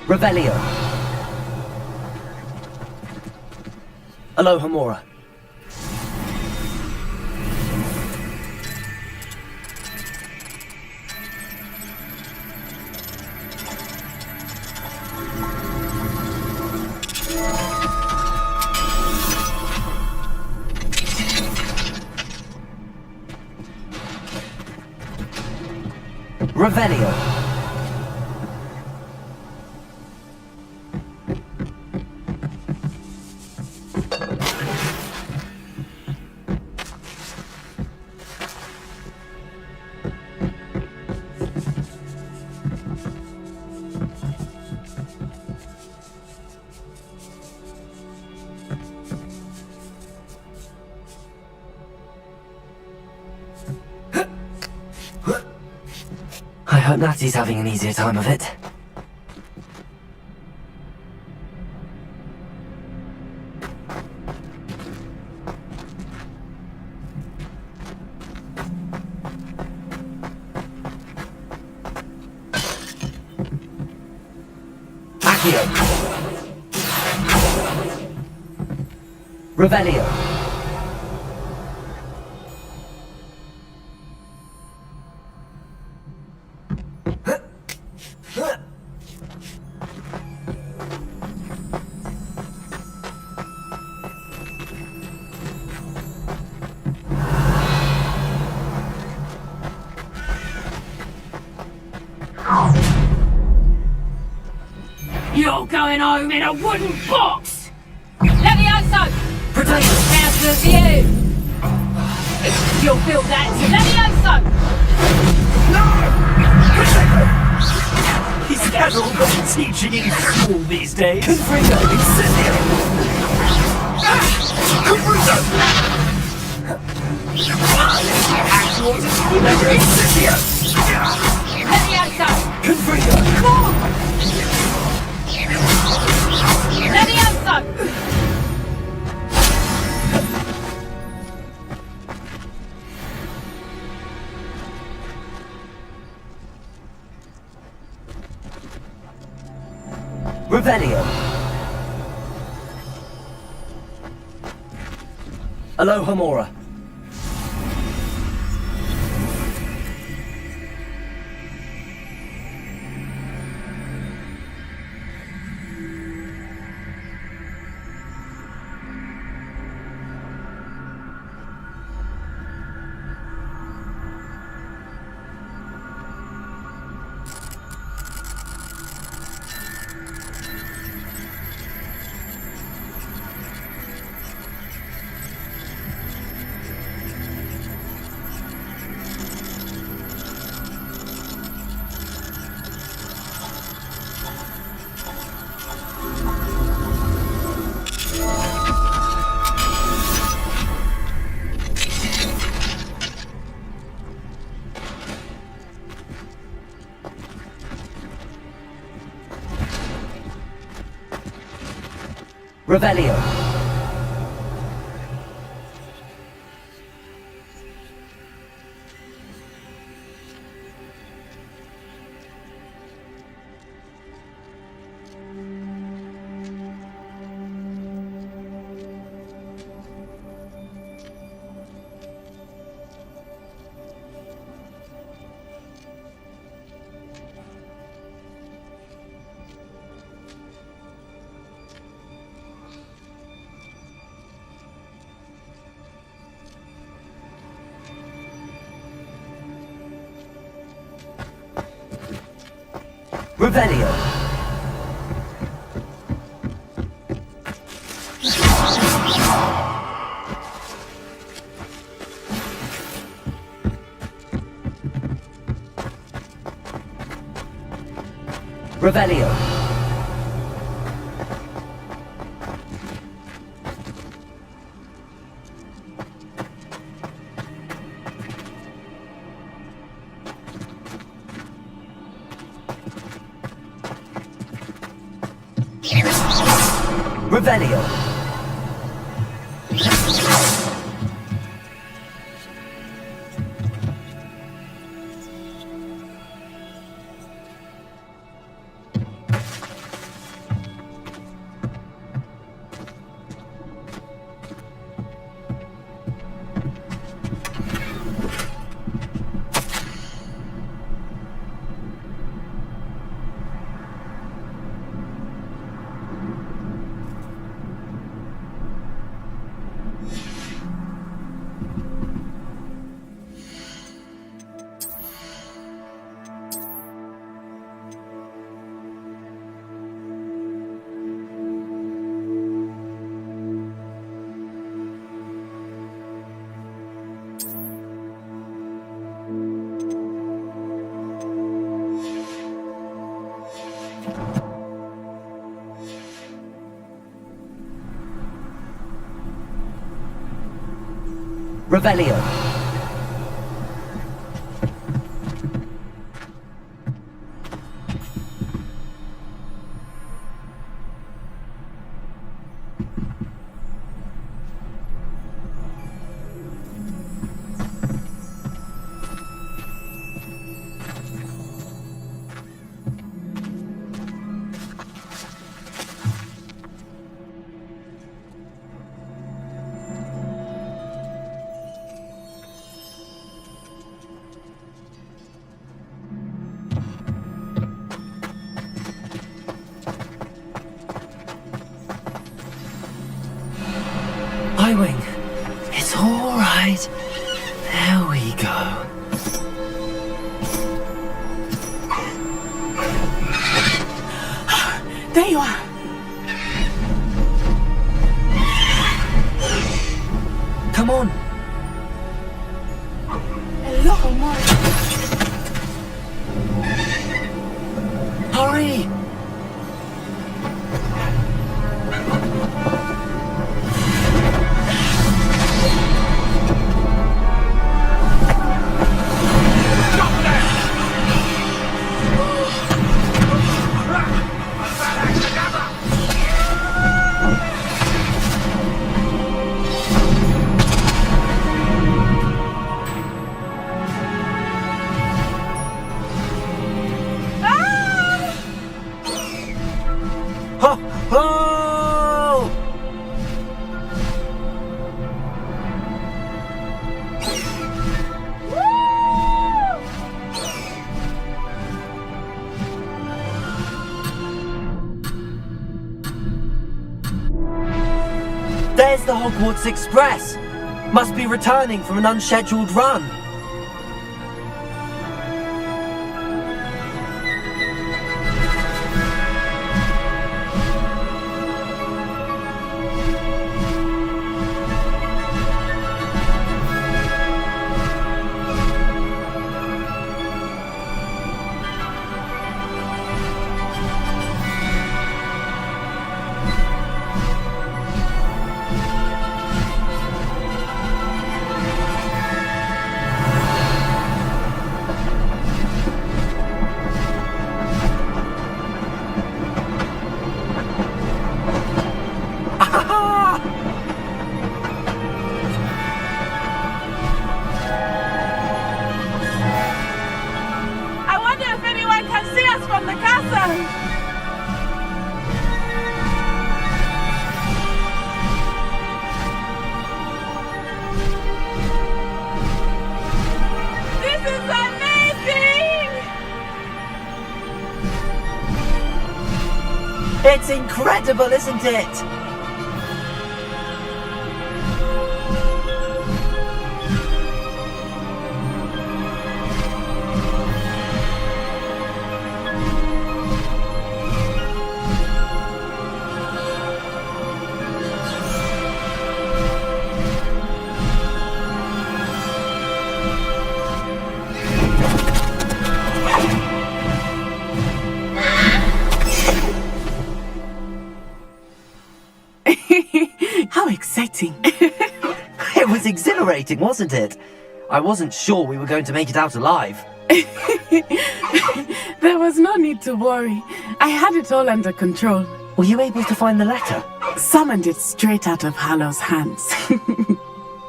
Revelio. Aloha Mora. Revelio. I hope Natty's having an easier time of it. Accio. Revelio. You're going home in a wooden box! Levioso! How's the view? You'll feel that Levioso! Is that all they're teaching in school these days? Confringo, incendio! Confringo! Incendio! Levioso! Confringo! Levioso! Revelio. Aloha Mora. Revelio. Revelio. Revelio. Revelio. Revelio. Highwing. It's all right. There we go. There you are. Come on. A little more. Hurry. There's the Hogwarts Express! Must be returning from an unscheduled run. It's incredible, isn't it? How exciting. It was exhilarating, wasn't it? I wasn't sure we were going to make it out alive. There was no need to worry. I had it all under control. Were you able to find the letter? Summoned it straight out of Hallow's hands.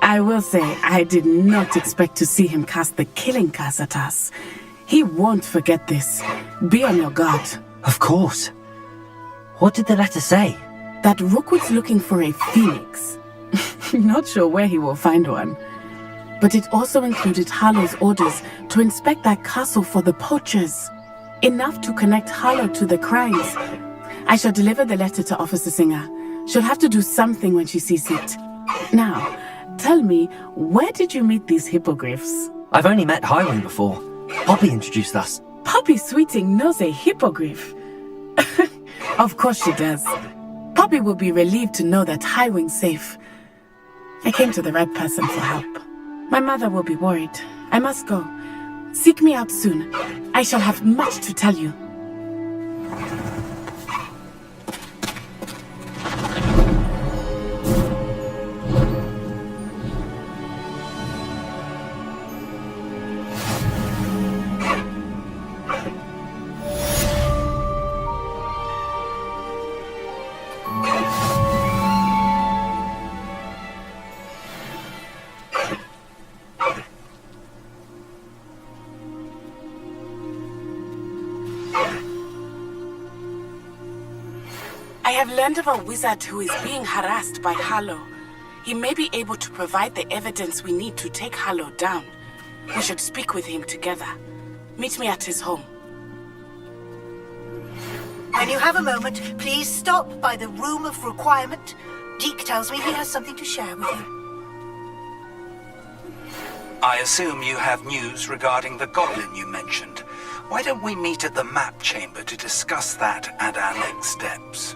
I will say, I did not expect to see him cast the killing curse at us. He won't forget this. Be on your guard. Of course. What did the letter say? That Rookwood's looking for a phoenix. Not sure where he will find one. But it also included Hallow's orders to inspect that castle for the poachers. Enough to connect Hallow to the crimes. I shall deliver the letter to Officer Singer. She'll have to do something when she sees it. Now, tell me, where did you meet these hippogriffs? I've only met Highwing before. Poppy introduced us. Poppy Sweeting knows a hippogriff. Of course she does. Poppy will be relieved to know that Highwing's safe. I came to the right person for help. My mother will be worried. I must go. Seek me out soon. I shall have much to tell you. I have learned of a wizard who is being harassed by Hallow. He may be able to provide the evidence we need to take Hallow down. We should speak with him together. Meet me at his home. When you have a moment, please stop by the Room of Requirement. Deke tells me he has something to share with you. I assume you have news regarding the goblin you mentioned. Why don't we meet at the map chamber to discuss that and our next steps?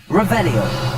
Revelio.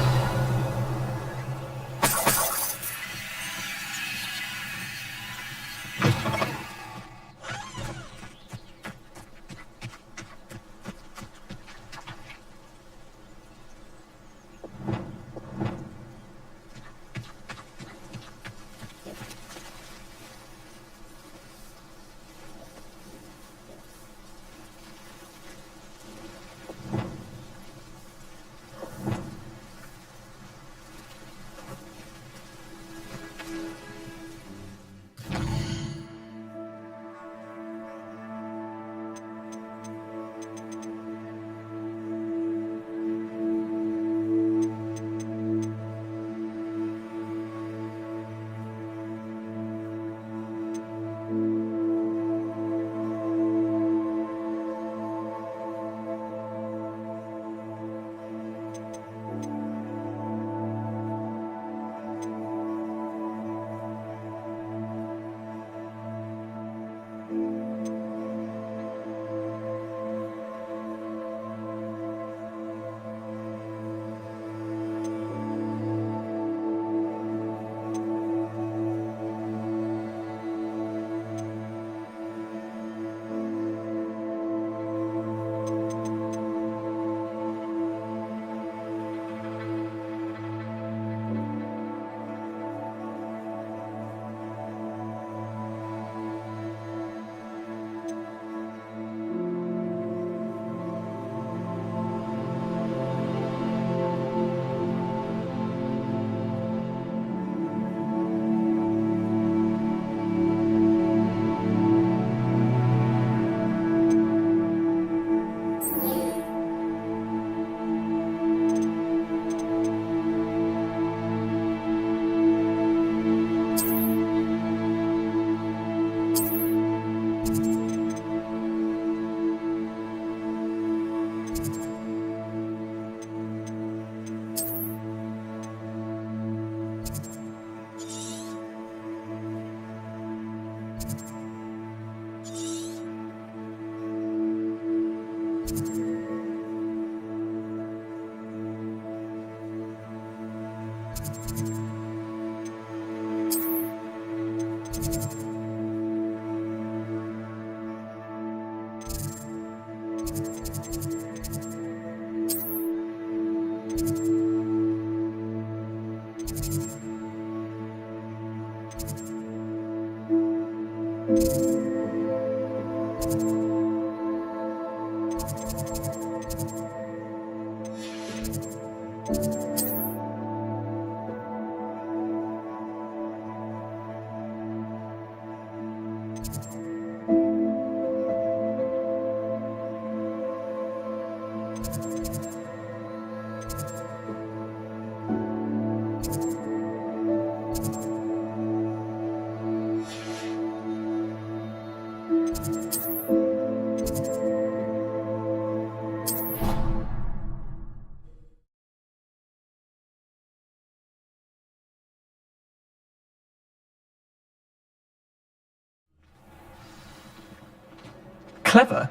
Clever?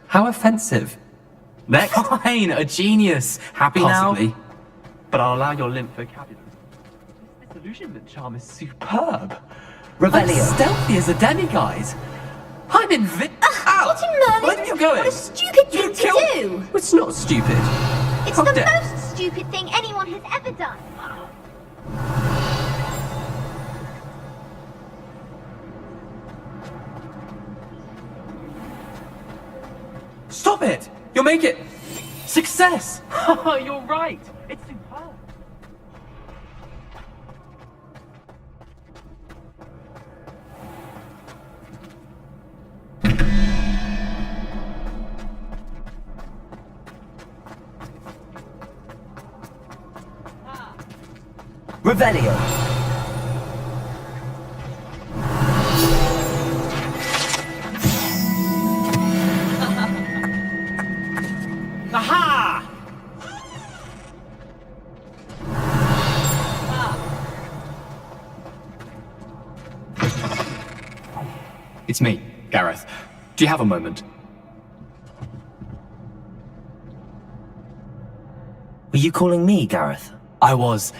How offensive. Next. Fine, a genius. Happy Possibly. now? But I'll allow your limp vocabulary. This disillusionment charm is superb. Revelio. I'm stealthy as a demiguise. I'm Ow! What in Merlin? Where are you going? What a stupid thing to do! It's not stupid. It's How the dare- most stupid thing anyone has ever done. Stop it! You'll make it! Success! You're right! It's superb! Revelio. Aha! It's me, Gareth. Do you have a moment? Were you calling me, Gareth? I was.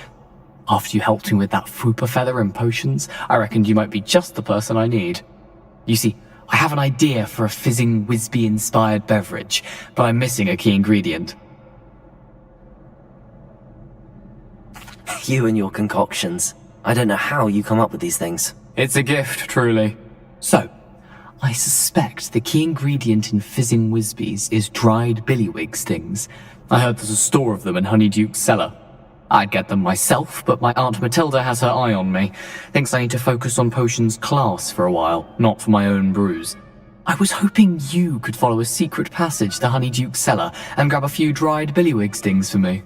After you helped me with that fupa feather and potions, I reckoned you might be just the person I need. You see, I have an idea for a fizzing Wisby-inspired beverage, but I'm missing a key ingredient. You and your concoctions. I don't know how you come up with these things. It's a gift, truly. So, I suspect the key ingredient in fizzing Wisbies is dried billywig stings. I heard there's a store of them in Honeyduke's cellar. I'd get them myself, but my Aunt Matilda has her eye on me. Thinks I need to focus on potions class for a while, not for my own brews. I was hoping you could follow a secret passage to Honeyduke's cellar and grab a few dried billywig stings for me.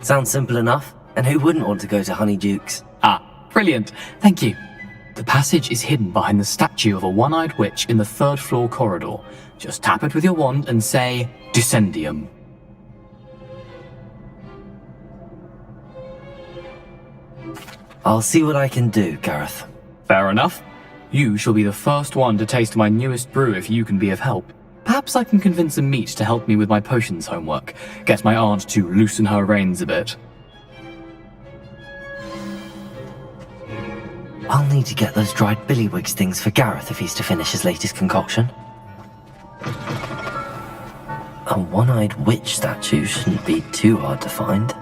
Sounds simple enough, and who wouldn't want to go to Honeyduke's? Ah, brilliant. Thank you. The passage is hidden behind the statue of a one-eyed witch in the third-floor corridor. Just tap it with your wand and say, Descendium. I'll see what I can do, Gareth. Fair enough. You shall be the first one to taste my newest brew if you can be of help. Perhaps I can convince a meat to help me with my potions homework. Get my aunt to loosen her reins a bit. I'll need to get those dried billywig stings for Gareth if he's to finish his latest concoction. A one-eyed witch statue shouldn't be too hard to find.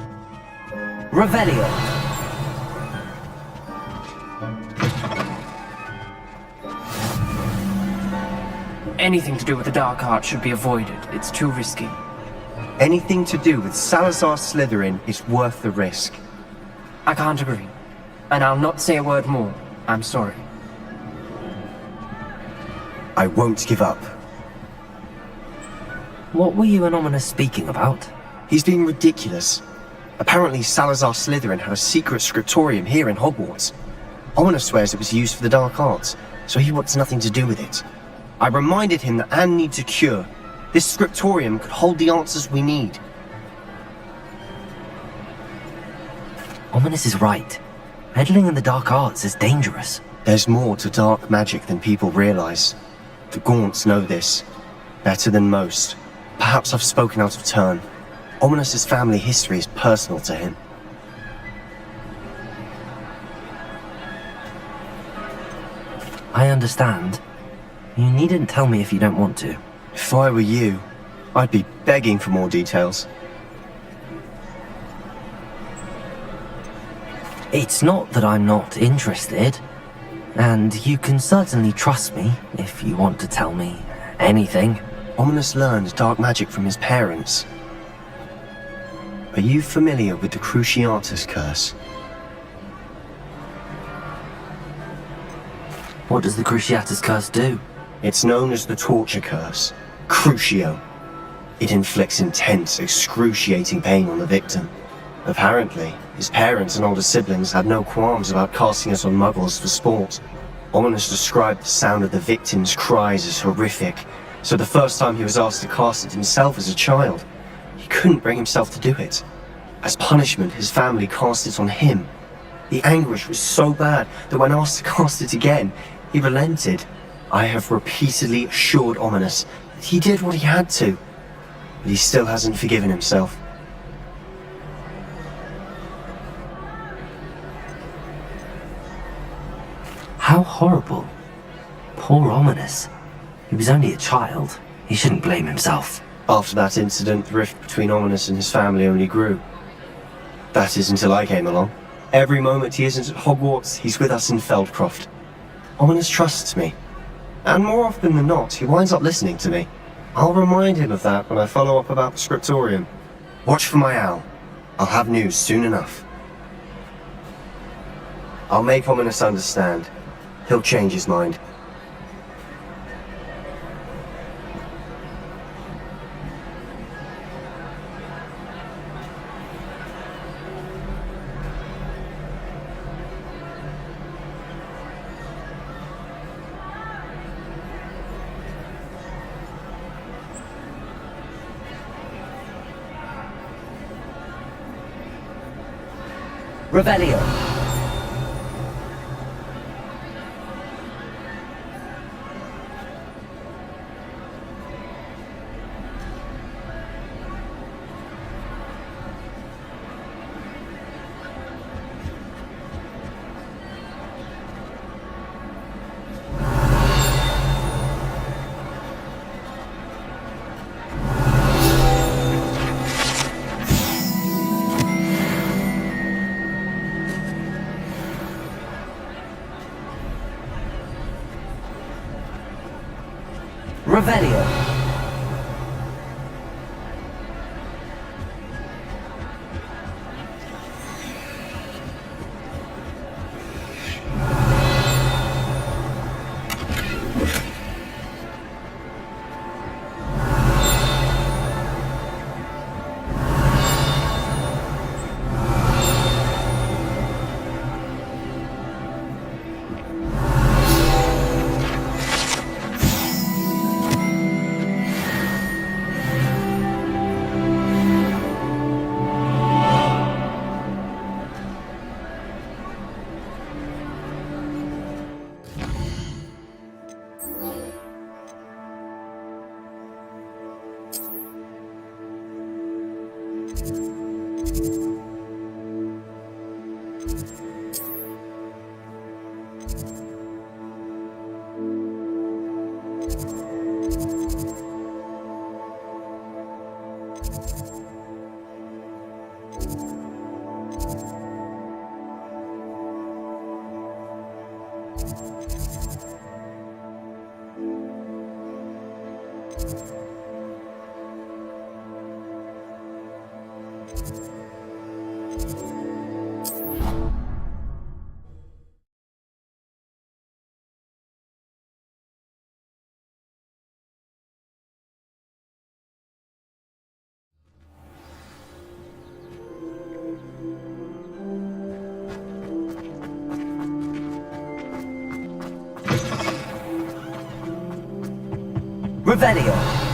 Revelio. Anything to do with the dark art should be avoided. It's too risky. Anything to do with Salazar Slytherin is worth the risk. I can't agree. And I'll not say a word more. I'm sorry. I won't give up. What were you and Ominous speaking about? He's being ridiculous. Apparently Salazar Slytherin had a secret scriptorium here in Hogwarts. Ominous swears it was used for the dark arts, so he wants nothing to do with it. I reminded him that Anne needs a cure. This scriptorium could hold the answers we need. Ominous is right. Meddling in the dark arts is dangerous. There's more to dark magic than people realize. The Gaunts know this. Better than most. Perhaps I've spoken out of turn. Ominous's family history is personal to him. I understand. You needn't tell me if you don't want to. If I were you, I'd be begging for more details. It's not that I'm not interested. And you can certainly trust me if you want to tell me anything. Ominous learned dark magic from his parents. Are you familiar with the Cruciatus curse? What does the Cruciatus curse do? It's known as the torture curse, Crucio. It inflicts intense, excruciating pain on the victim. Apparently, his parents and older siblings had no qualms about casting it on muggles for sport. Ominous described the sound of the victim's cries as horrific, so the first time he was asked to cast it himself as a child, he couldn't bring himself to do it. As punishment, his family cast it on him. The anguish was so bad that when asked to cast it again, he relented. I have repeatedly assured Ominous that he did what he had to, but he still hasn't forgiven himself. How horrible. Poor Ominous. He was only a child. He shouldn't blame himself. After that incident, the rift between Ominous and his family only grew. That is until I came along. Every moment he isn't at Hogwarts, he's with us in Feldcroft. Ominous trusts me. And more often than not, he winds up listening to me. I'll remind him of that when I follow up about the scriptorium. Watch for my owl. I'll have news soon enough. I'll make Ominous understand. He'll change his mind. Revelio. Revelio. Revelio.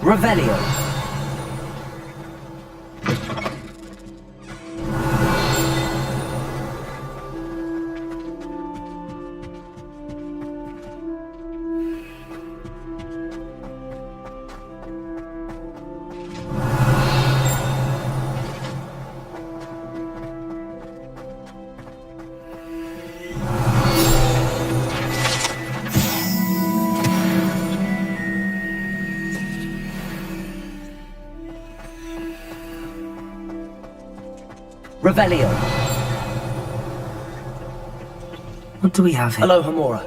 Revelio. Revelio. What do we have here? Alohomora.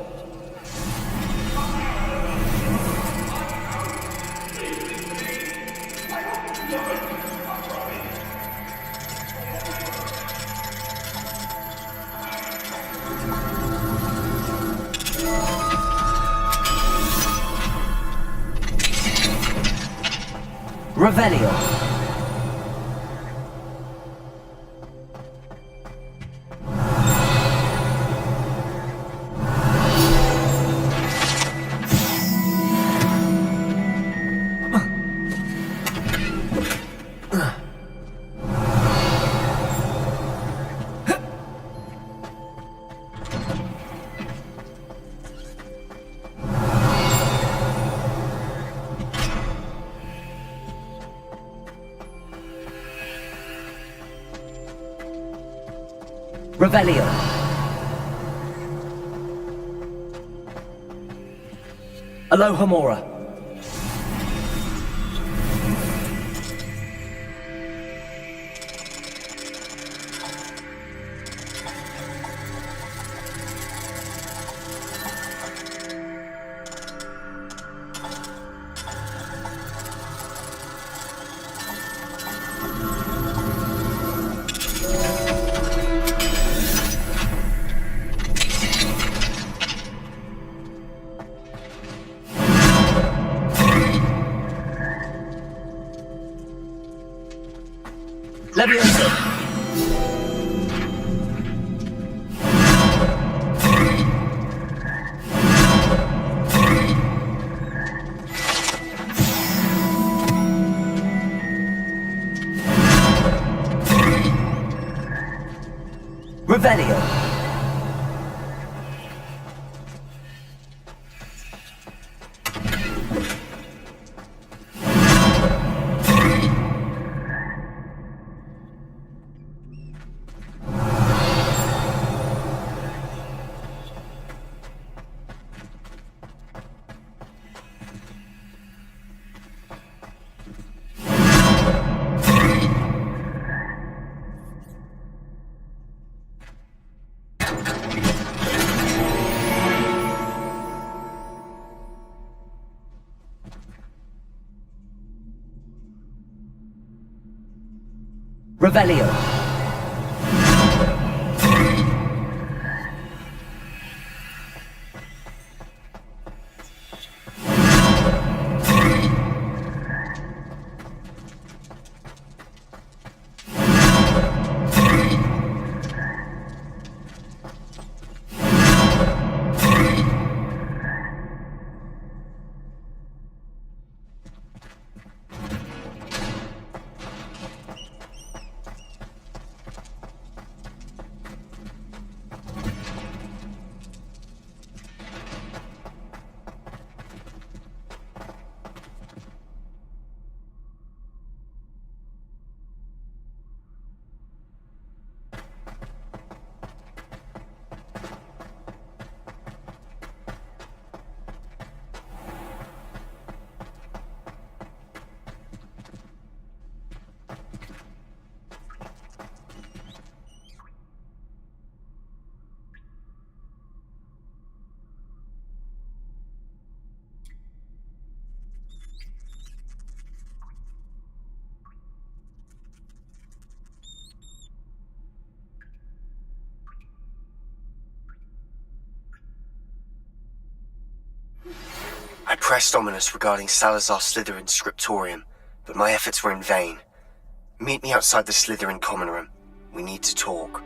Revelio. Revelio. Alohomora. Leviosa. Revelio. Revelio. I pressed Ominous regarding Salazar Slytherin's scriptorium, but my efforts were in vain. Meet me outside the Slytherin common room. We need to talk.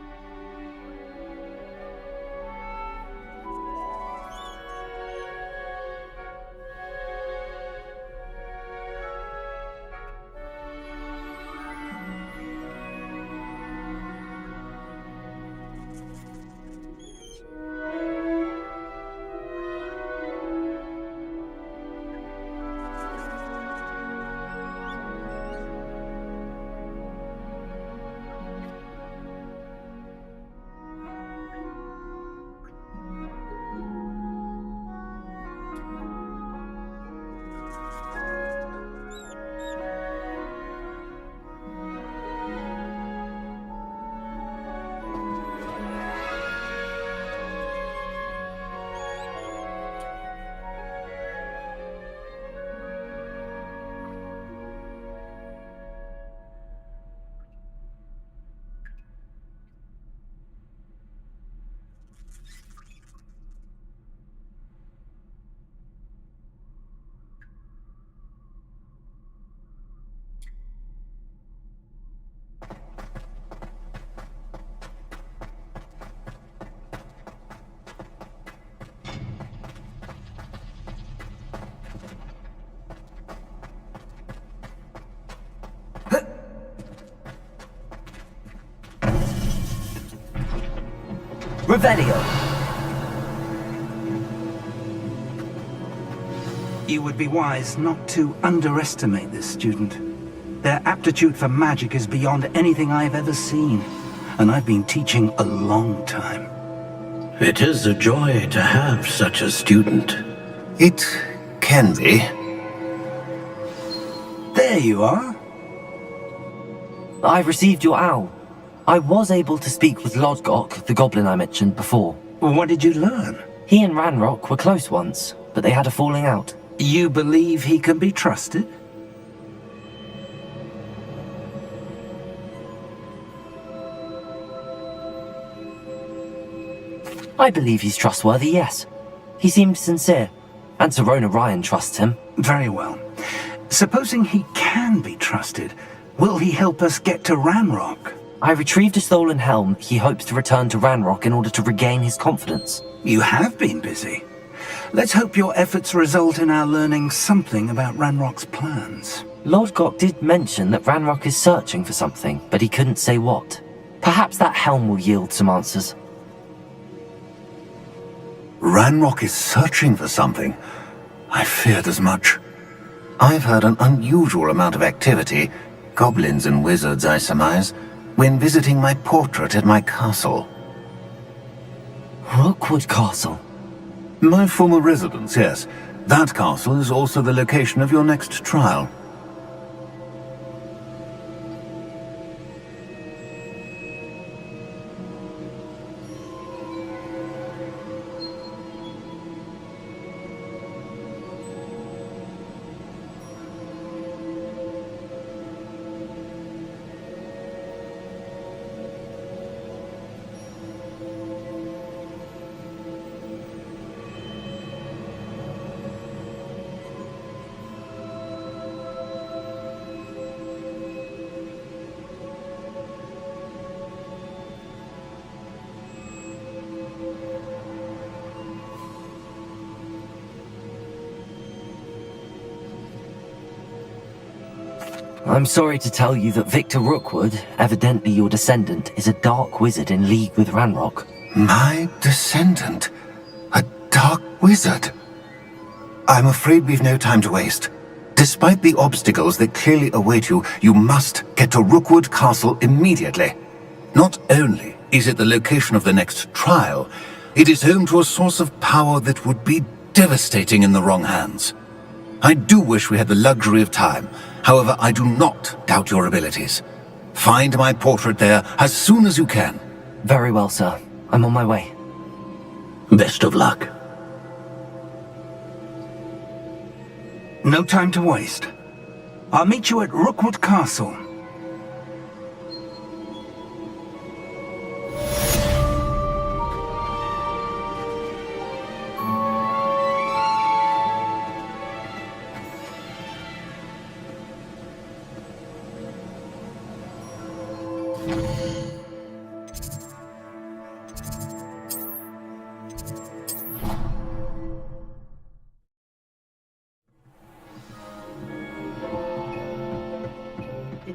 Revelio. You would be wise not to underestimate this student. Their aptitude for magic is beyond anything I've ever seen, and I've been teaching a long time. It is a joy to have such a student. It can be. There you are. I've received your owl. I was able to speak with Lodgok, the goblin I mentioned before. What did you learn? He and Ranrock were close once, but they had a falling out. You believe he can be trusted? I believe he's trustworthy, yes. He seemed sincere, and Serona Ryan trusts him. Very well. Supposing he can be trusted, will he help us get to Ranrock? I retrieved a stolen helm. He hopes to return to Ranrock in order to regain his confidence. You have been busy. Let's hope your efforts result in our learning something about Ranrock's plans. Lodgok did mention that Ranrock is searching for something, but he couldn't say what. Perhaps that helm will yield some answers. Ranrock is searching for something. I feared as much. I've heard an unusual amount of activity, goblins and wizards, I surmise, when visiting my portrait at my castle. Rookwood Castle? My former residence, yes. That castle is also the location of your next trial. I'm sorry to tell you that Victor Rookwood, evidently your descendant, is a dark wizard in league with Ranrock. My descendant? A dark wizard? I'm afraid we've no time to waste. Despite the obstacles that clearly await you, you must get to Rookwood Castle immediately. Not only is it the location of the next trial, it is home to a source of power that would be devastating in the wrong hands. I do wish we had the luxury of time. However, I do not doubt your abilities. Find my portrait there as soon as you can. Very well, sir. I'm on my way. Best of luck. No time to waste. I'll meet you at Rookwood Castle.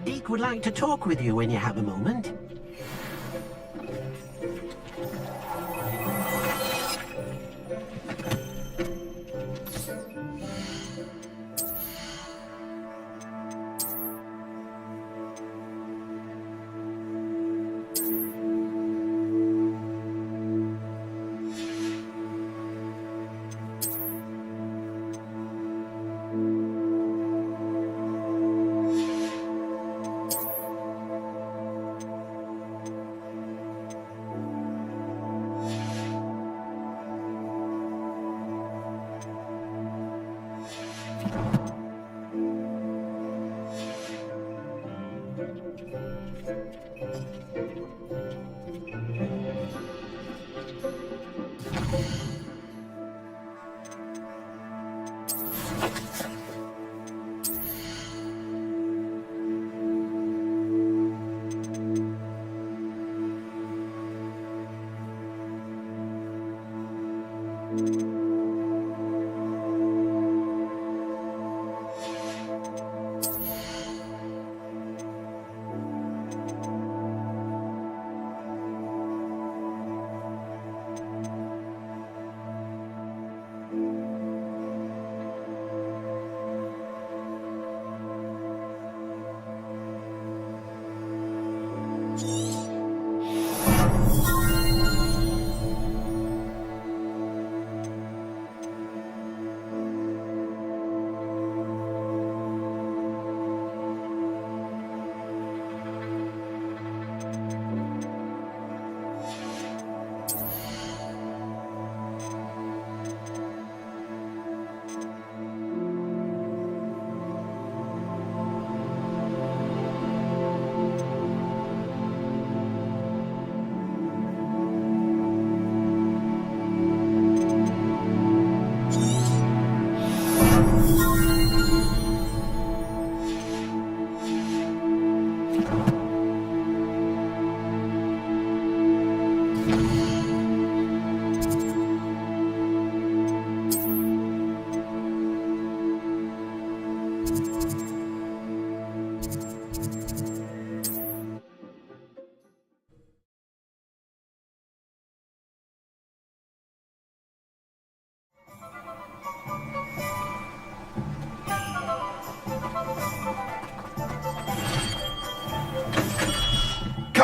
Deek would like to talk with you when you have a moment.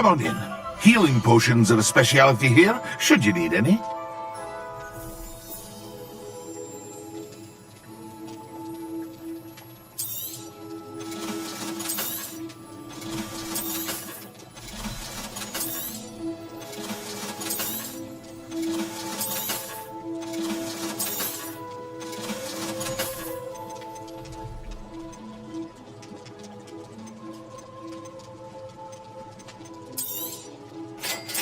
Come on in. Healing potions are a speciality here, should you need any.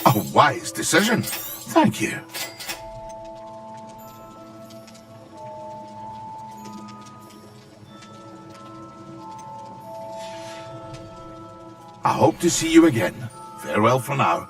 A wise decision. Thank you. I hope to see you again. Farewell for now.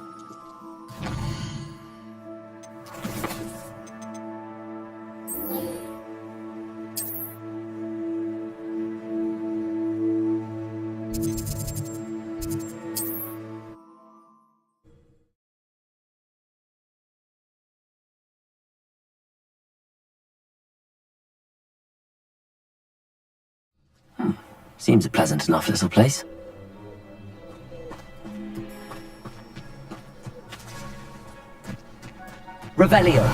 Seems a pleasant enough little place. Revelio.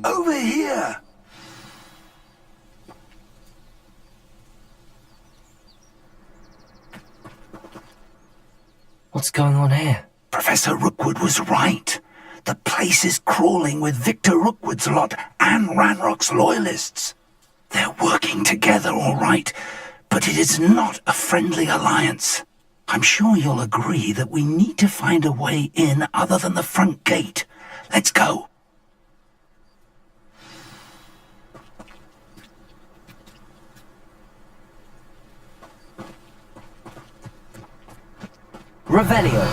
Over here! What's going on here? Professor Rookwood was right. The place is crawling with Victor Rookwood's lot and Ranrock's loyalists. They're working together, all right, but it is not a friendly alliance. I'm sure you'll agree that we need to find a way in other than the front gate. Let's go. Revelio.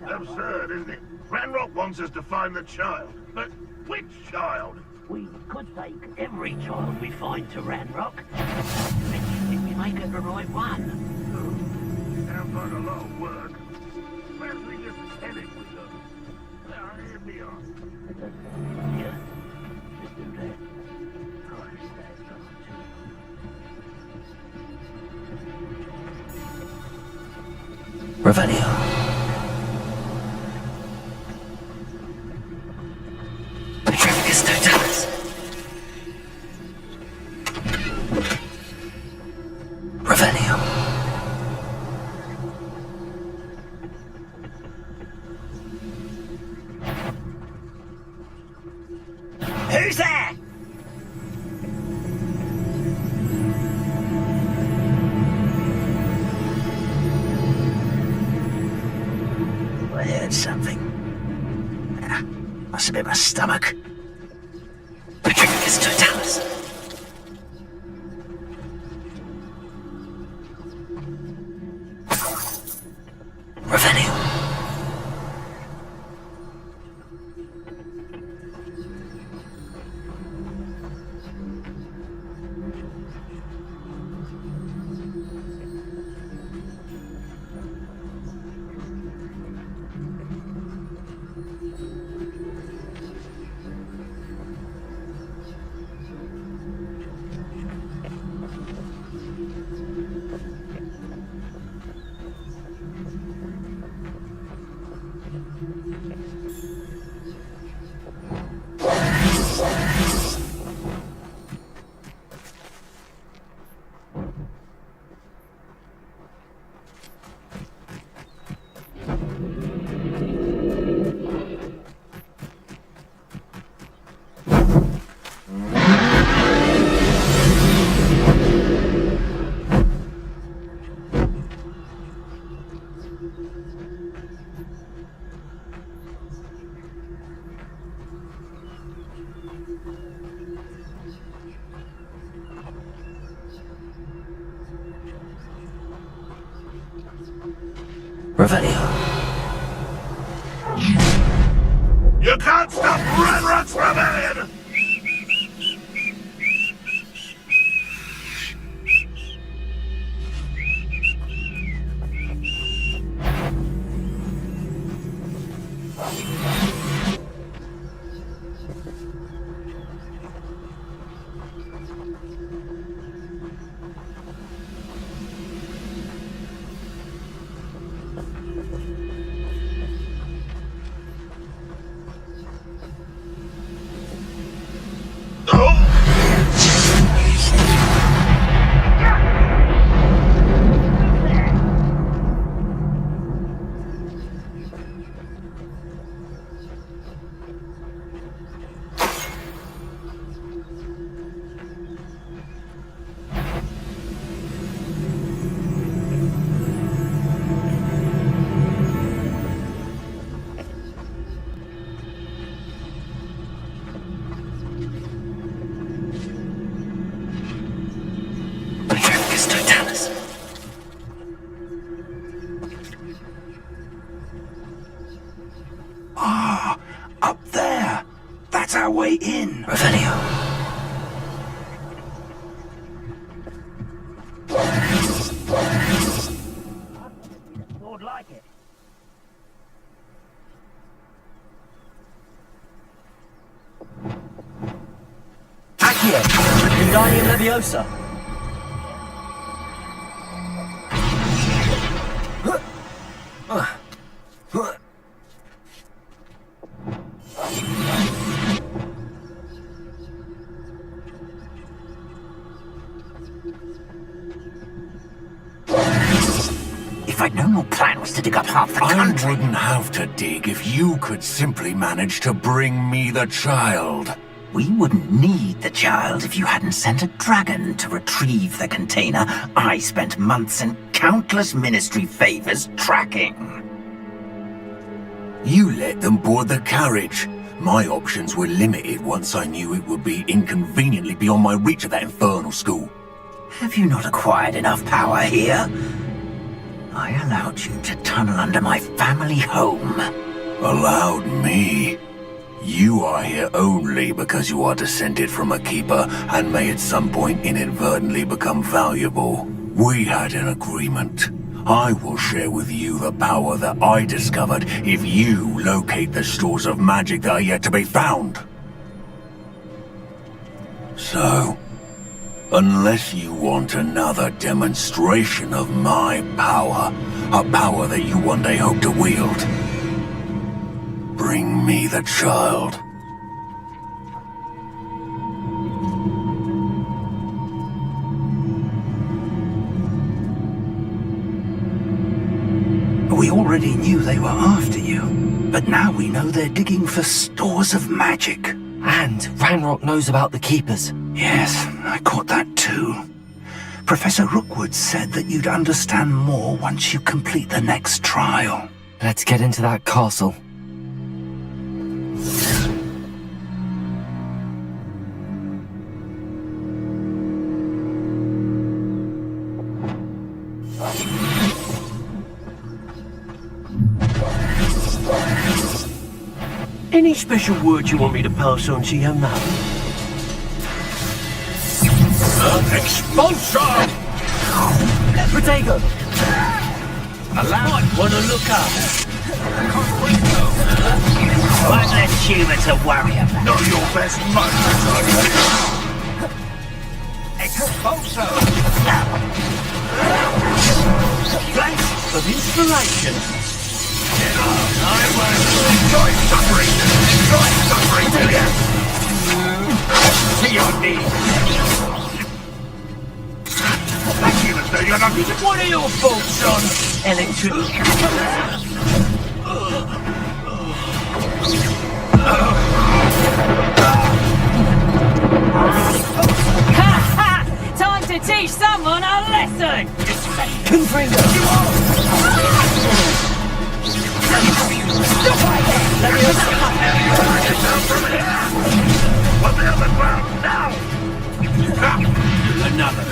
Absurd, isn't it? Ranrock wants us to find the child. But which child? We could take every child we find to Ranrock. Eventually we make it the right one. Sounds like a lot of work. Perhaps we just head it with them. Here we are. Yeah, just do that. Revelio. Petrificus totalis. Revelio. Who's there? I heard something. Must have been my stomach. Petrificus totalis. Revelio. Revelio. You can't stop Ranrock's rebellion! Ah, up there. That's our way in. Revelio. Lord like it. Accio! Wingardium Leviosa! If I'd known your plan was to dig up half the country... I wouldn't have to dig if you could simply manage to bring me the child. We wouldn't need the child if you hadn't sent a dragon to retrieve the container I spent months and countless ministry favors tracking. You let them board the carriage. My options were limited once I knew it would be inconveniently beyond my reach at that infernal school. Have you not acquired enough power here? I allowed you to tunnel under my family home. Allowed me? You are here only because you are descended from a keeper and may at some point inadvertently become valuable. We had an agreement. I will share with you the power that I discovered if you locate the stores of magic that are yet to be found. So, unless you want another demonstration of my power, a power that you one day hope to wield, bring me the child. We already knew they were after you, but now we know they're digging for stores of magic. And Ranrock knows about the Keepers. Yes, I caught that too. Professor Rookwood said that you'd understand more once you complete the next trial. Let's get into that castle. Any special words you want me to pass on to your mum? Expulsion! Protego! Might want to look up. Won't let Humour to worry about. Not your best moments, I Expulso! Flash of inspiration. Enjoy suffering! Enjoy suffering, will you? To your knees! Thank you, Mr. Yonabi. What are your thoughts on electric? Time to teach someone a lesson! Confringo! What the other ground now? Another.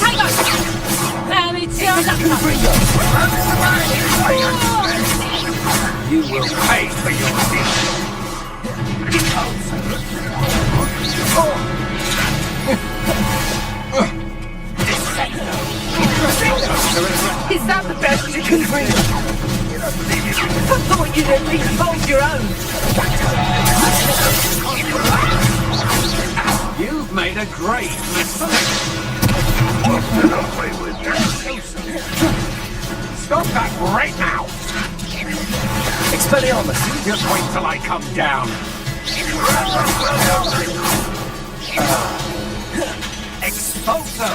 Protego! finger! You will pay for your sins. Is that the best you can bring? I thought you'd at least hold your own. You've made a great mistake. Stop that right now! Expelliarmus! Just wait till I come down. Expulso!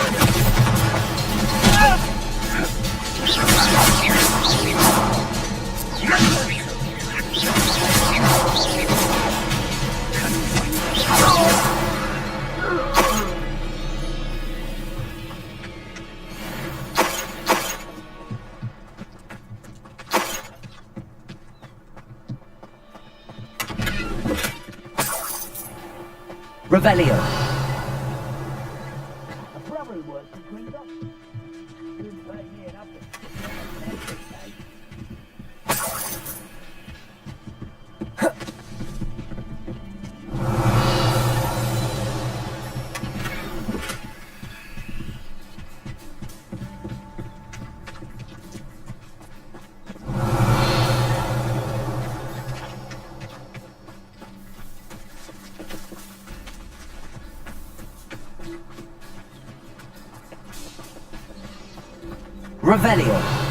Revelio. Revelio.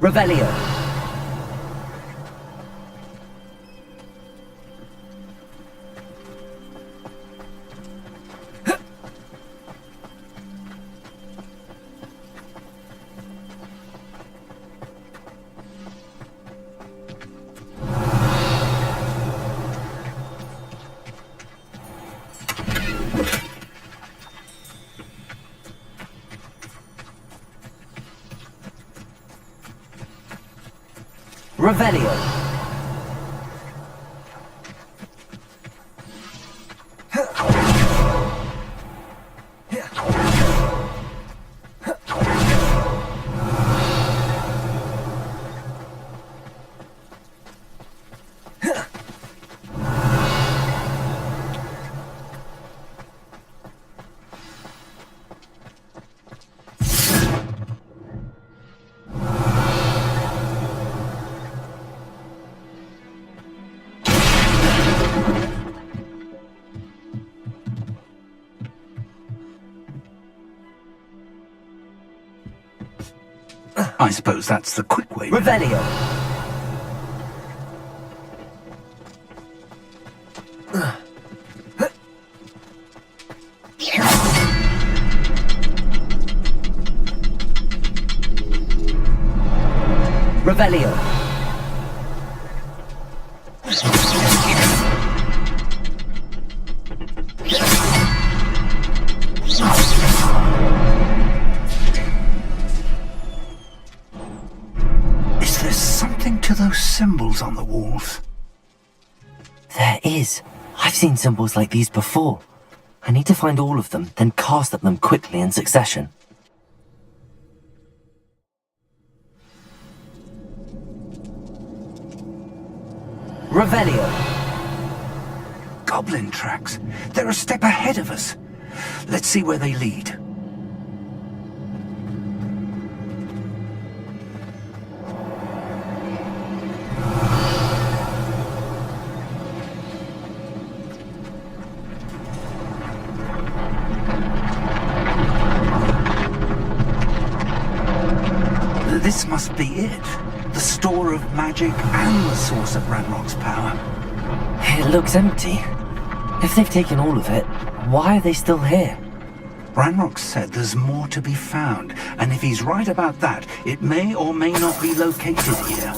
Revelio. Revelio. I suppose that's the quick way. Revelio. Revelio. Is there something to those symbols on the walls? There is. I've seen symbols like these before. I need to find all of them, then cast at them quickly in succession. Revelio. Goblin tracks. They're a step ahead of us. Let's see where they lead. This must be it. The store of magic and the source of Ranrock's power. It looks empty. If they've taken all of it, why are they still here? Ranrock said there's more to be found, and if he's right about that, it may or may not be located here.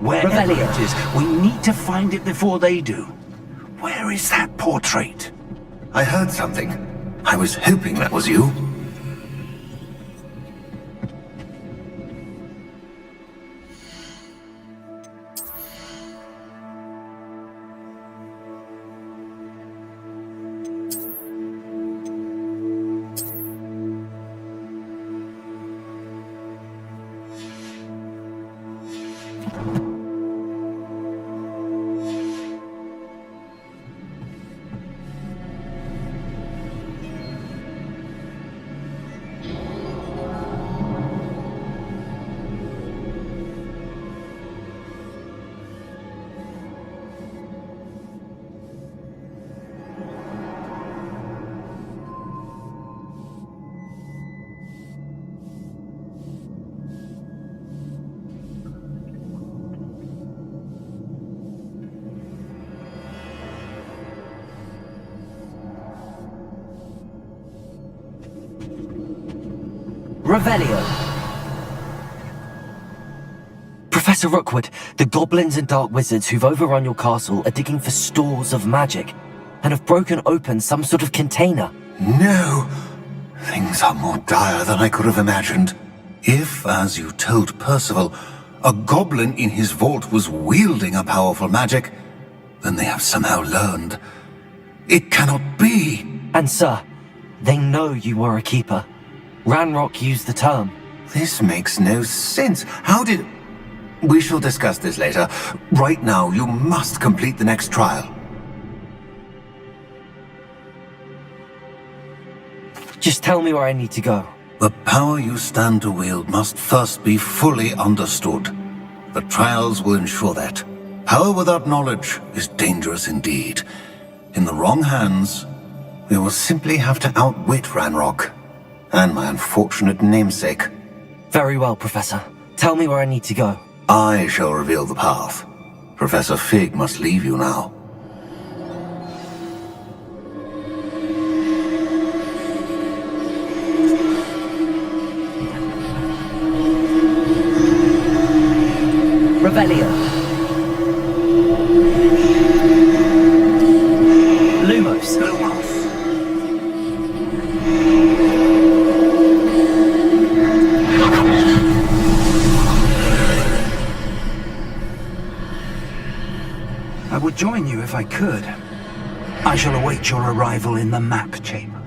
Wherever Revelio. it is, we need to find it before they do. Where is that portrait? I heard something. I was hoping that was you. Revelio. Professor Rookwood, the goblins and dark wizards who've overrun your castle are digging for stores of magic and have broken open some sort of container. No! Things are more dire than I could have imagined. If, as you told Percival, a goblin in his vault was wielding a powerful magic, then they have somehow learned. It cannot be! And sir, they know you were a keeper. Ranrock used the term. This makes no sense. How did... We shall discuss this later. Right now, you must complete the next trial. Just tell me where I need to go. The power you stand to wield must first be fully understood. The trials will ensure that. Power without knowledge is dangerous indeed. In the wrong hands, we will simply have to outwit Ranrock and my unfortunate namesake. Very well, Professor. Tell me where I need to go. I shall reveal the path. Professor Fig must leave you now. Revelio. Lumos. I would join you if I could. I shall await your arrival in the map chamber.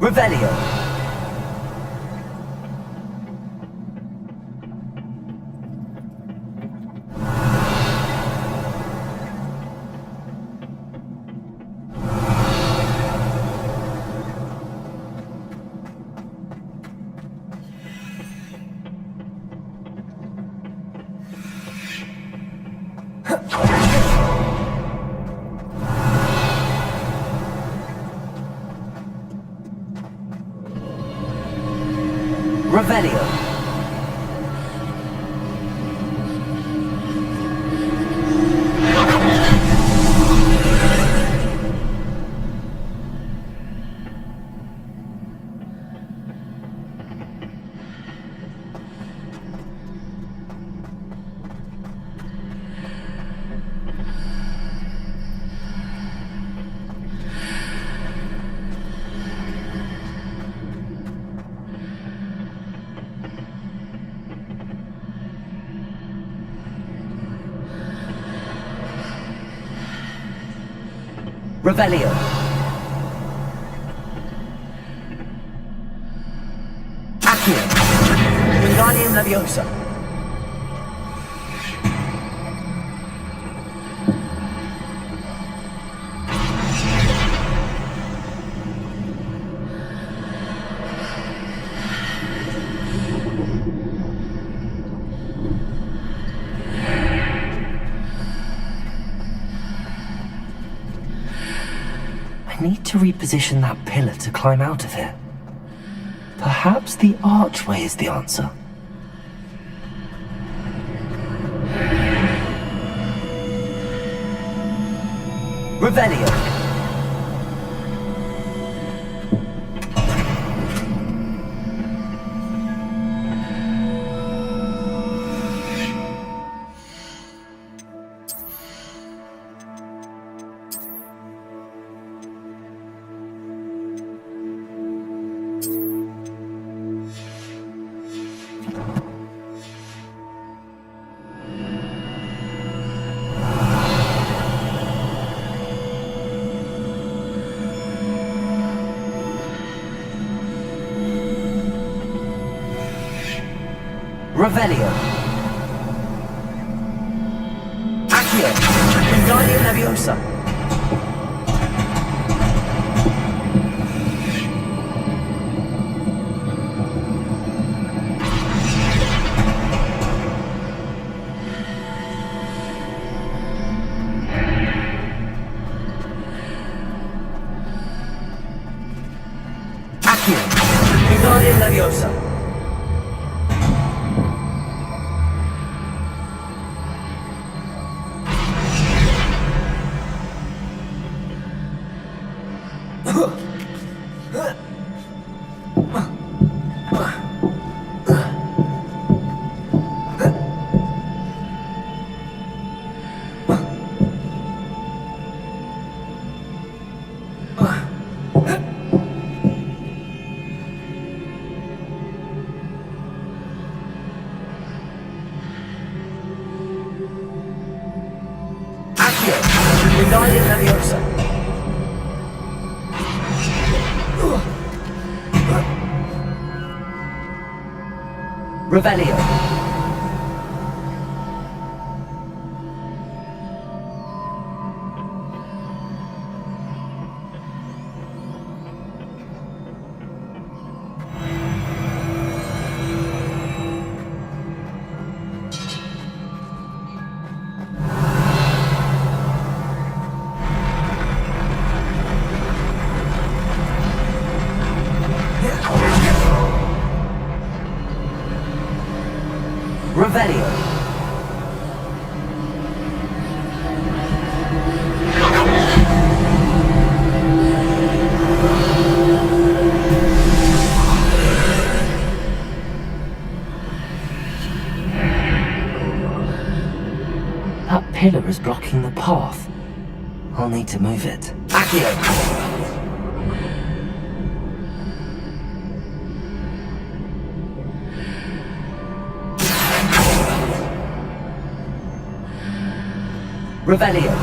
Revelio. Revelio. Revelio. Accio. Wingardium Leviosa. I need to reposition that pillar to climb out of here. Perhaps the archway is the answer. Revelio. Revelio. Accio. Wingardium Leviosa. Accio. Wingardium Leviosa. Wingardium Leviosa. Revelio. Revelio. That pillar is blocking the path. I'll need to move it. Accio. Revelio.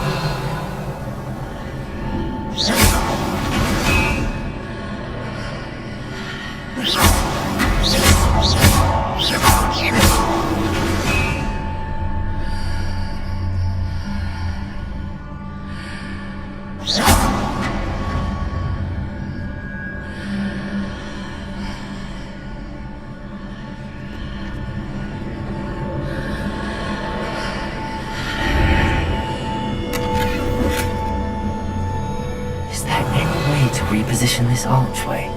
there any way to reposition this archway?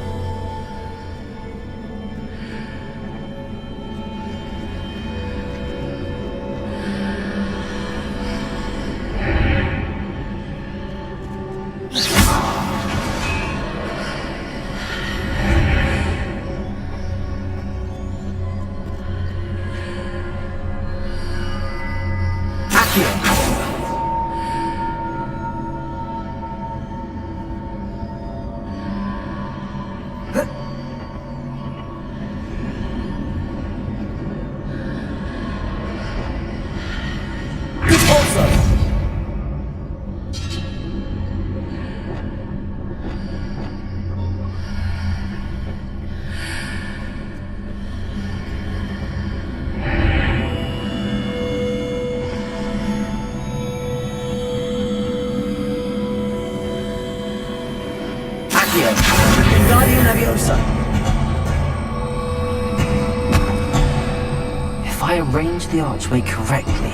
If I arrange the archway correctly,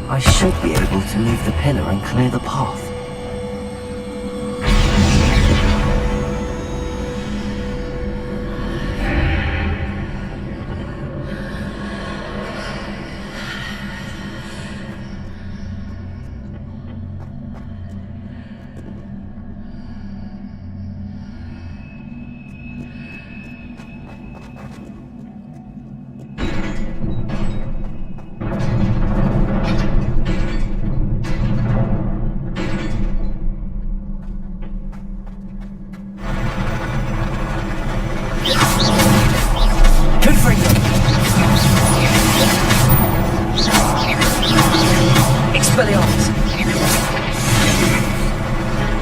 I should be able to move the pillar and clear the path.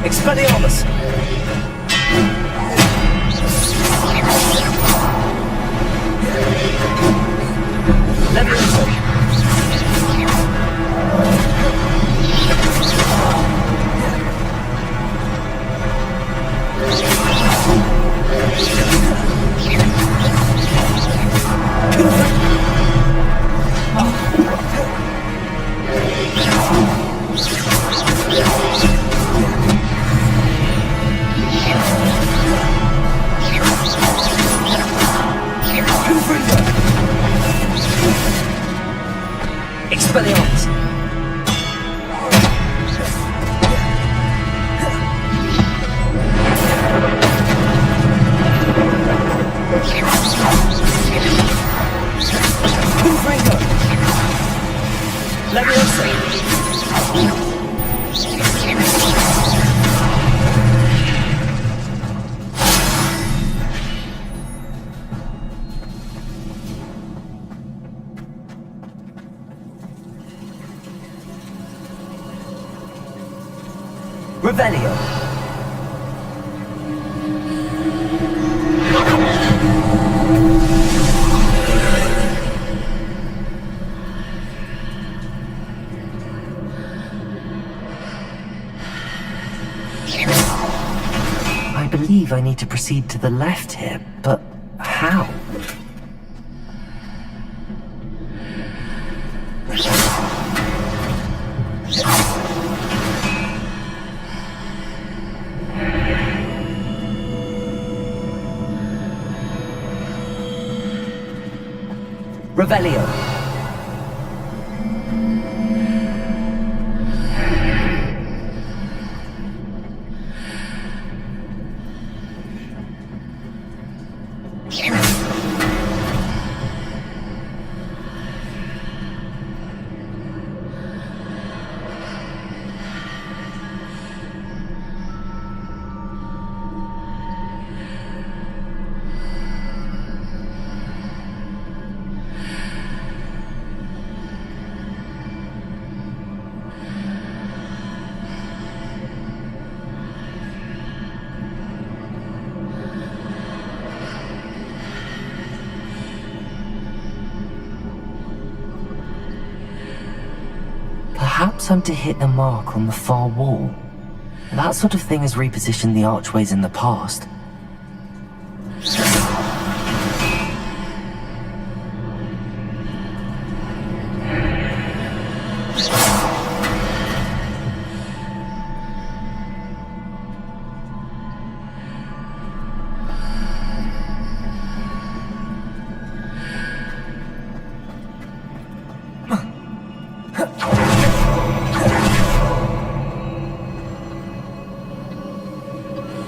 Expelliarmus! Leviosa! Expelliarmus! Confringo! Leviosa! Revelio. I believe I need to proceed to the left here, but how? Revelio. Perhaps I'm to hit a mark on the far wall. That sort of thing has repositioned the archways in the past.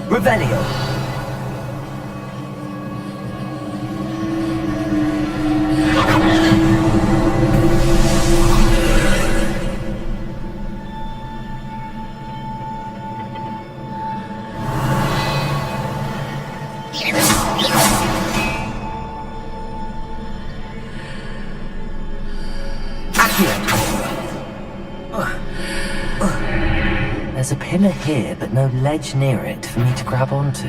Revelio. There's a pillar here, but no ledge near it for me to grab onto.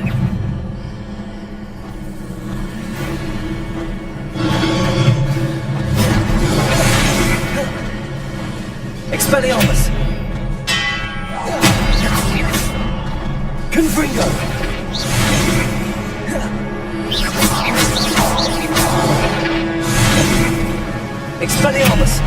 Expelliarmus! Confringo! Expelliarmus!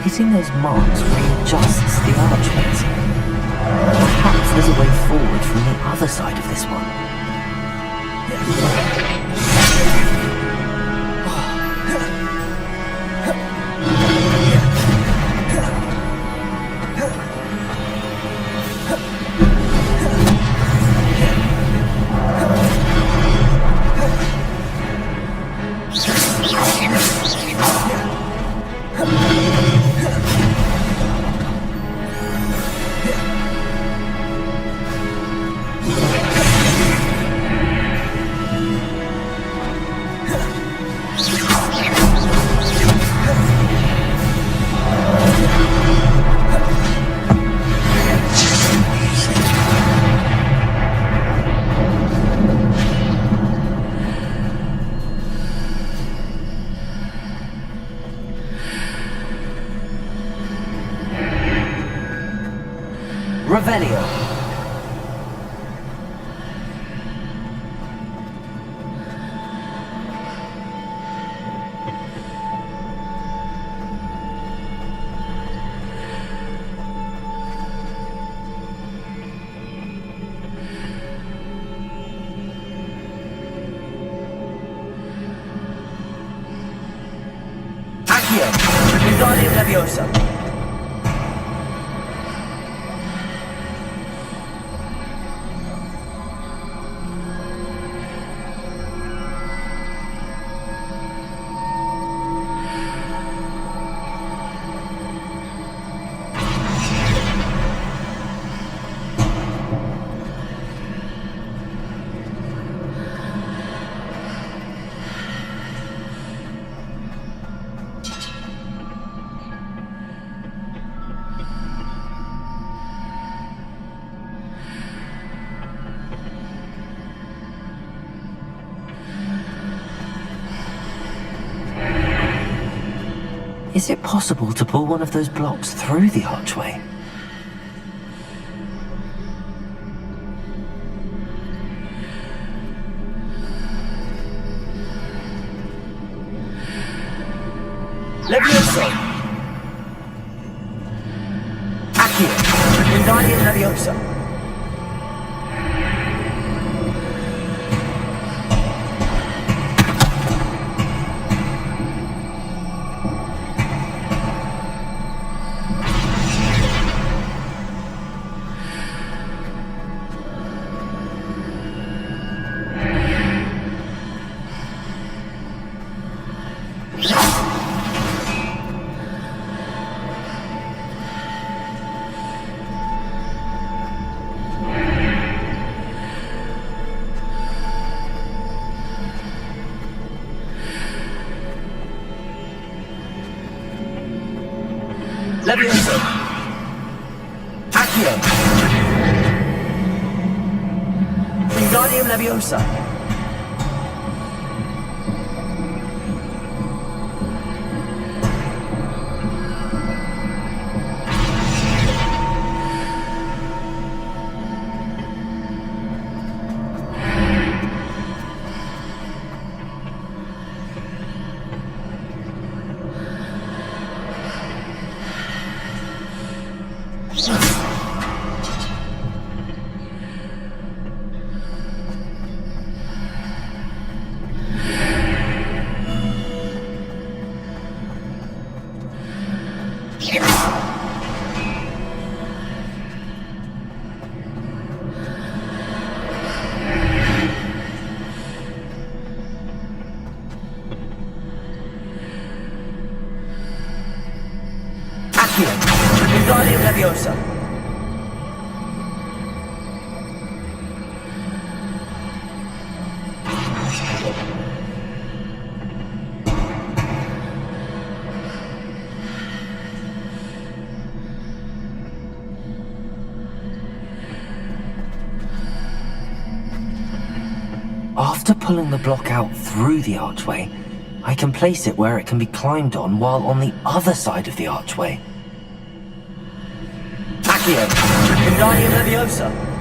Hitting those marks readjusts the archways. Perhaps there's a way forward from the other side of this one. Revelio. Accio. Wingardium Leviosa. Is it possible to pull one of those blocks through the archway? Levioso! Accio! Wingardium Leviosa! Levioso! Accio! Wingardium Leviosa! Accio. Wingardium Leviosa. After pulling the block out through the archway, I can place it where it can be climbed on while on the other side of the archway. Accio. Wingardium Leviosa.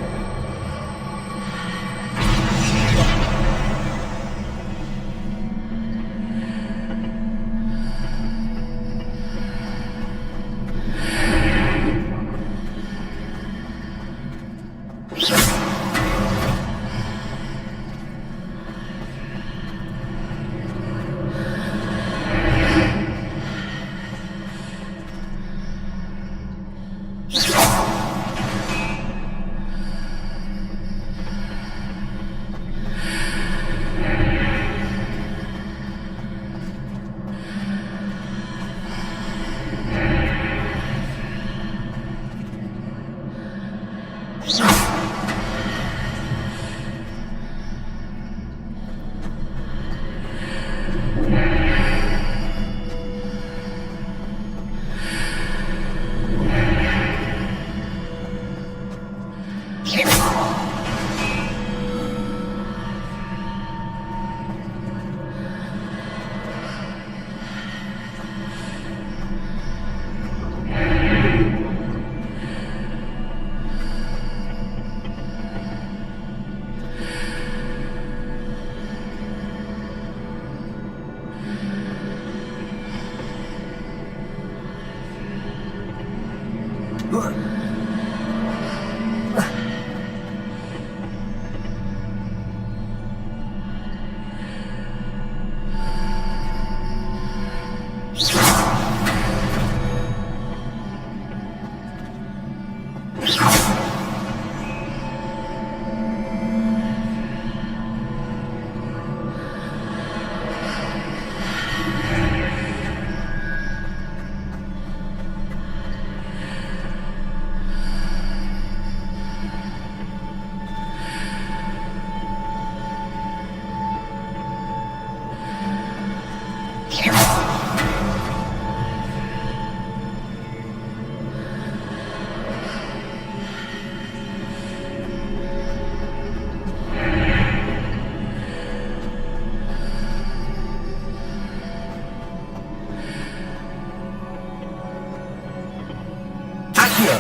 Accio.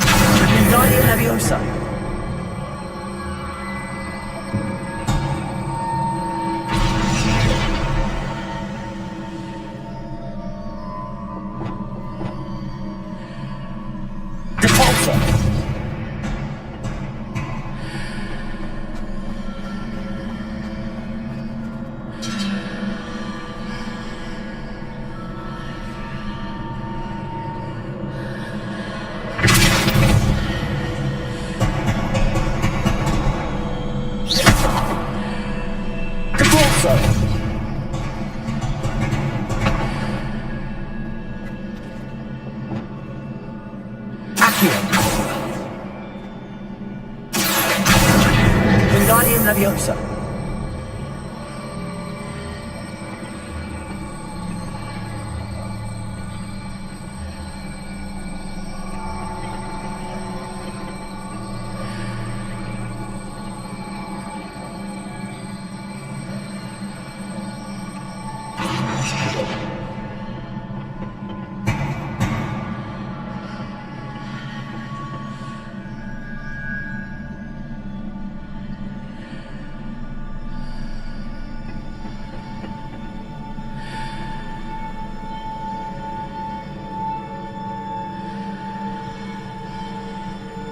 Wingardium Leviosa. Depulso. Depulso. Accio. Wingardium Leviosa.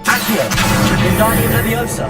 Accio. Wingardium Leviosa.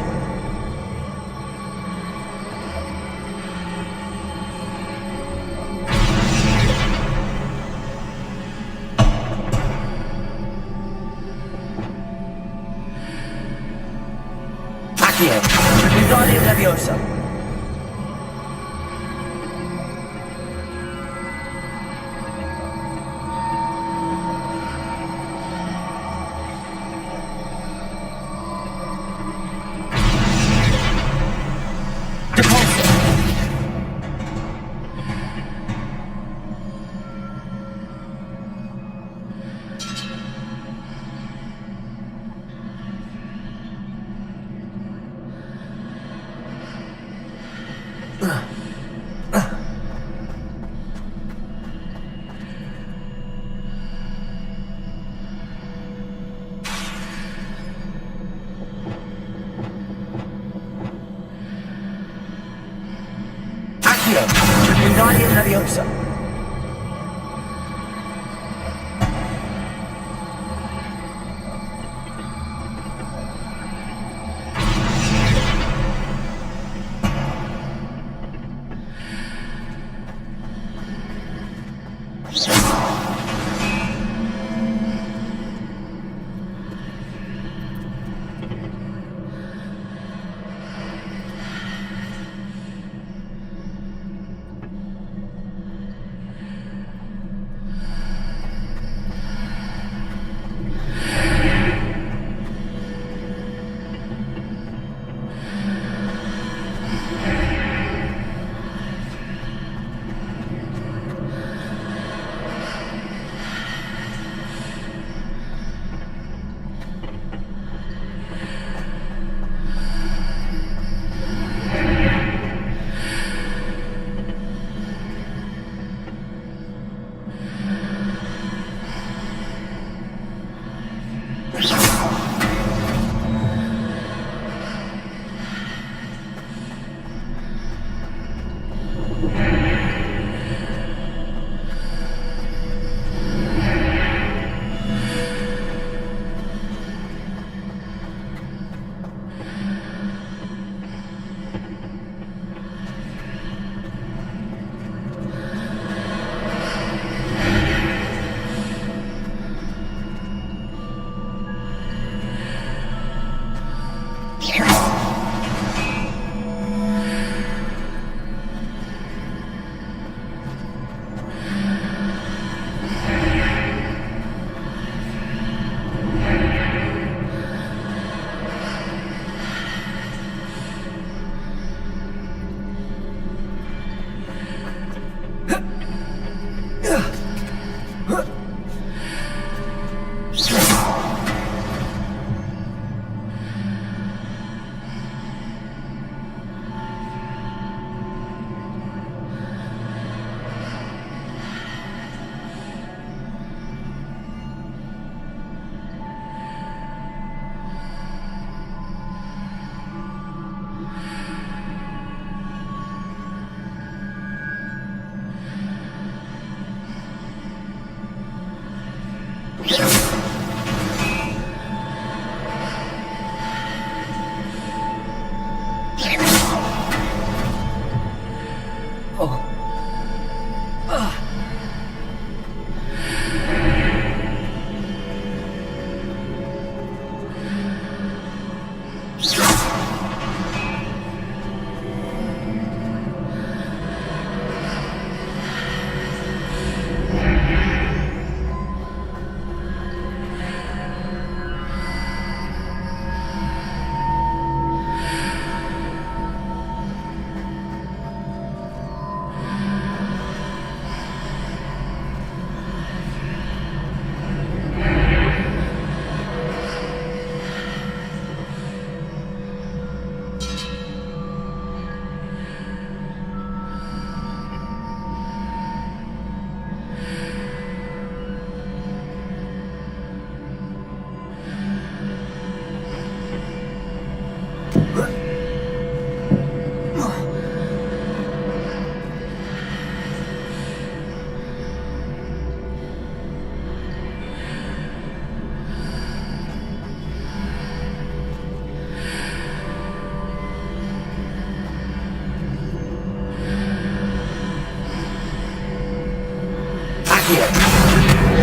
Leviosa.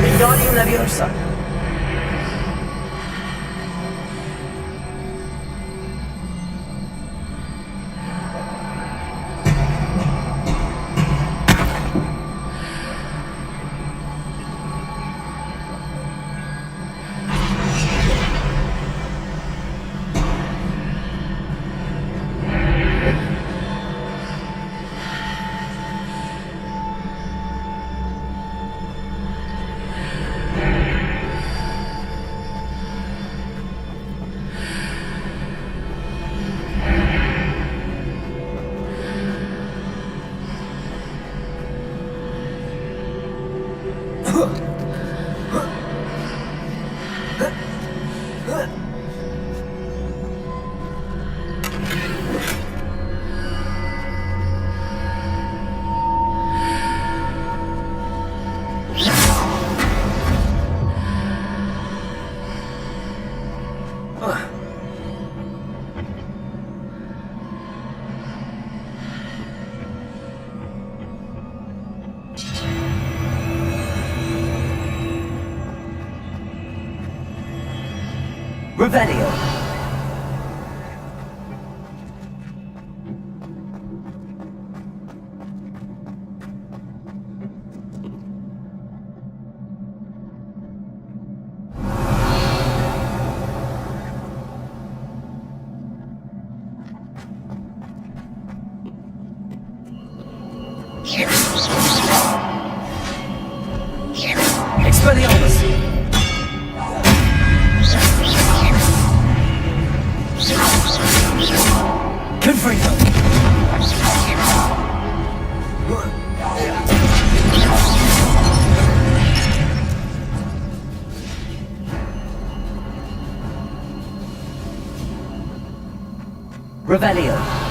Wingardium Leviosa. Revelio. Expelliarmus! Confringo! Revelio!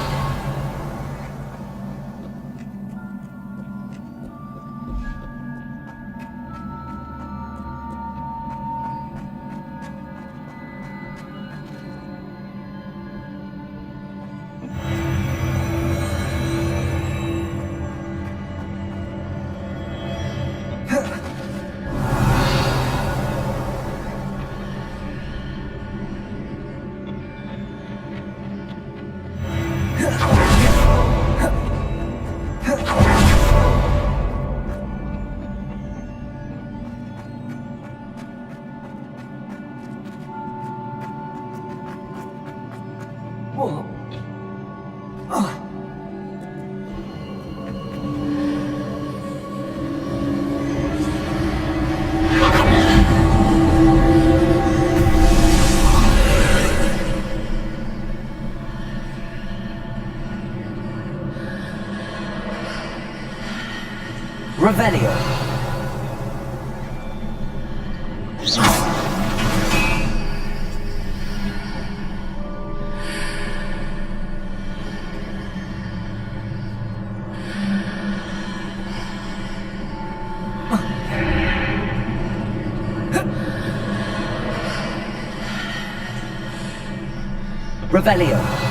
Revelio. Revelio.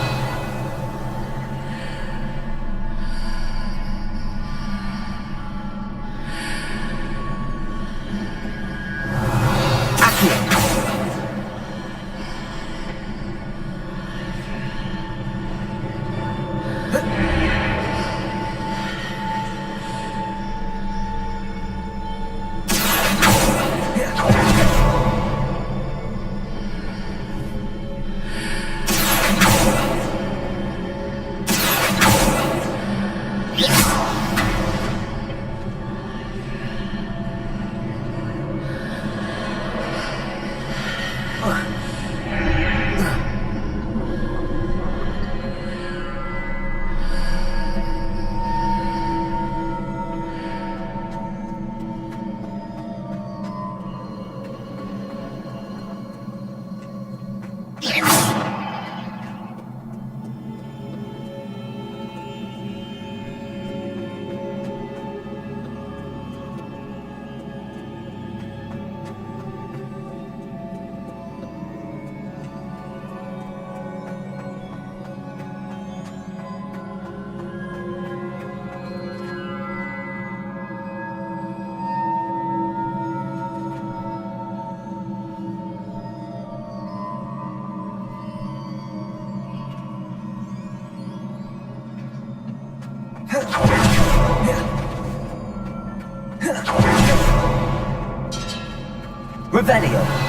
Revelio.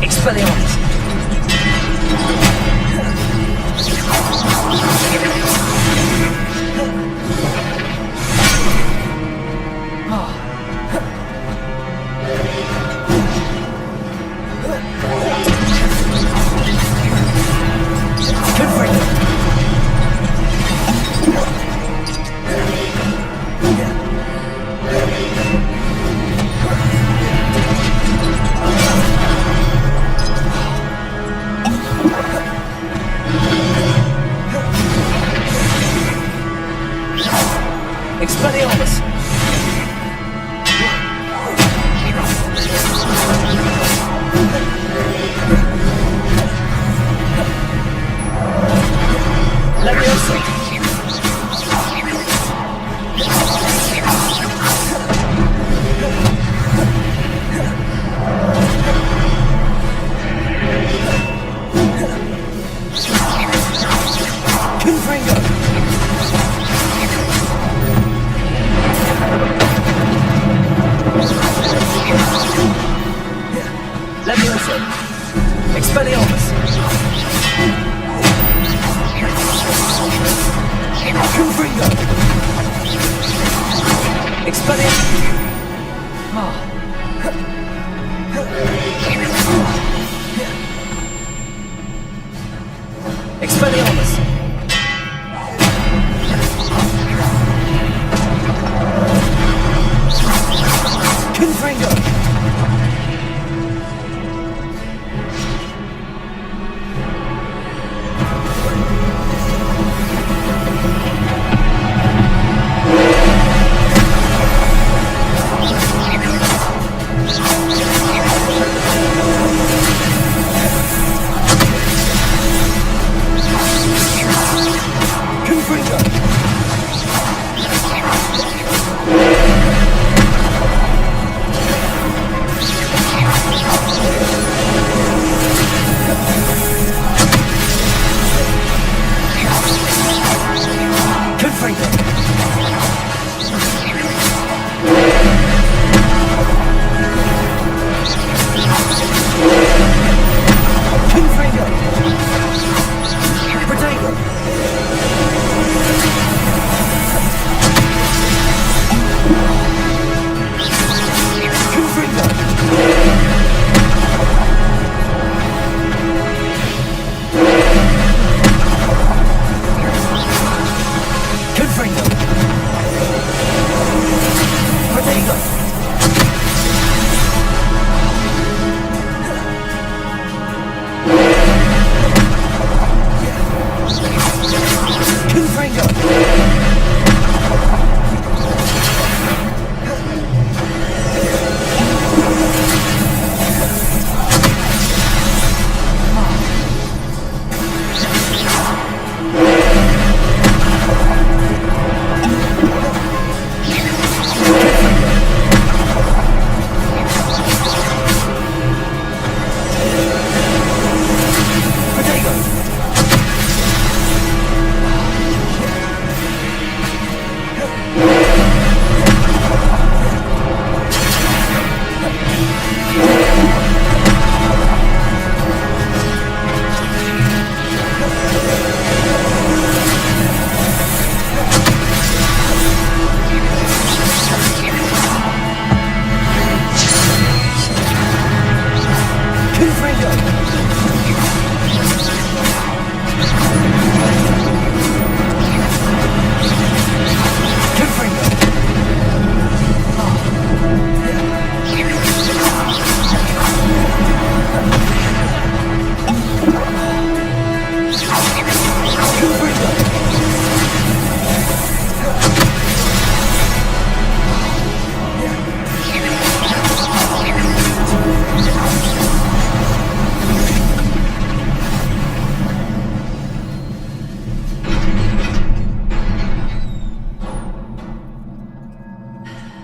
Expelliarmus! Levioso. Expelliarmus. Confringo. Expelliarmus. Expelliarmus. Confringo.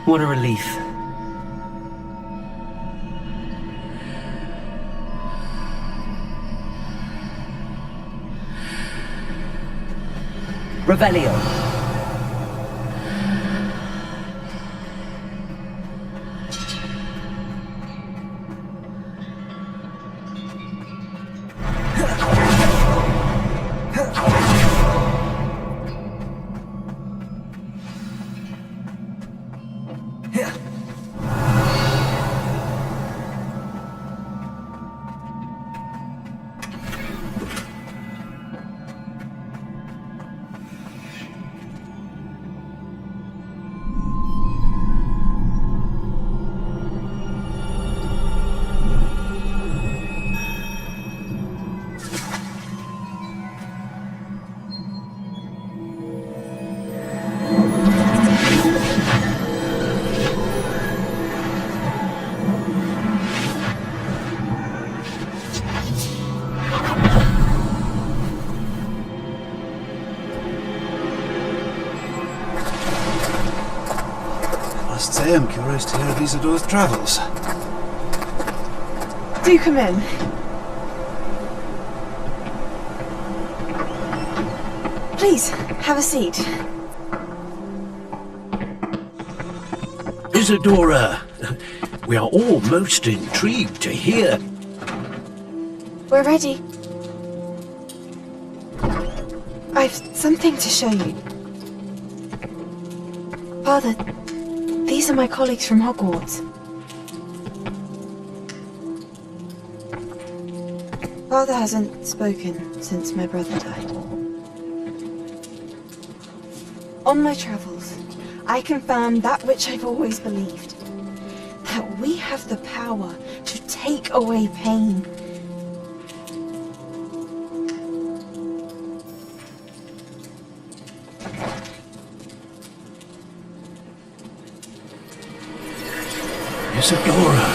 What a relief. Revelio. Must say I'm curious to hear of Isidore's travels. Do come in. Please, have a seat. Isadora, we are all most intrigued to hear. We're ready. I've something to show you. Father, these are my colleagues from Hogwarts. Father hasn't spoken since my brother died. On my travels, I confirmed that which I've always believed. That we have the power to take away pain. Isadora.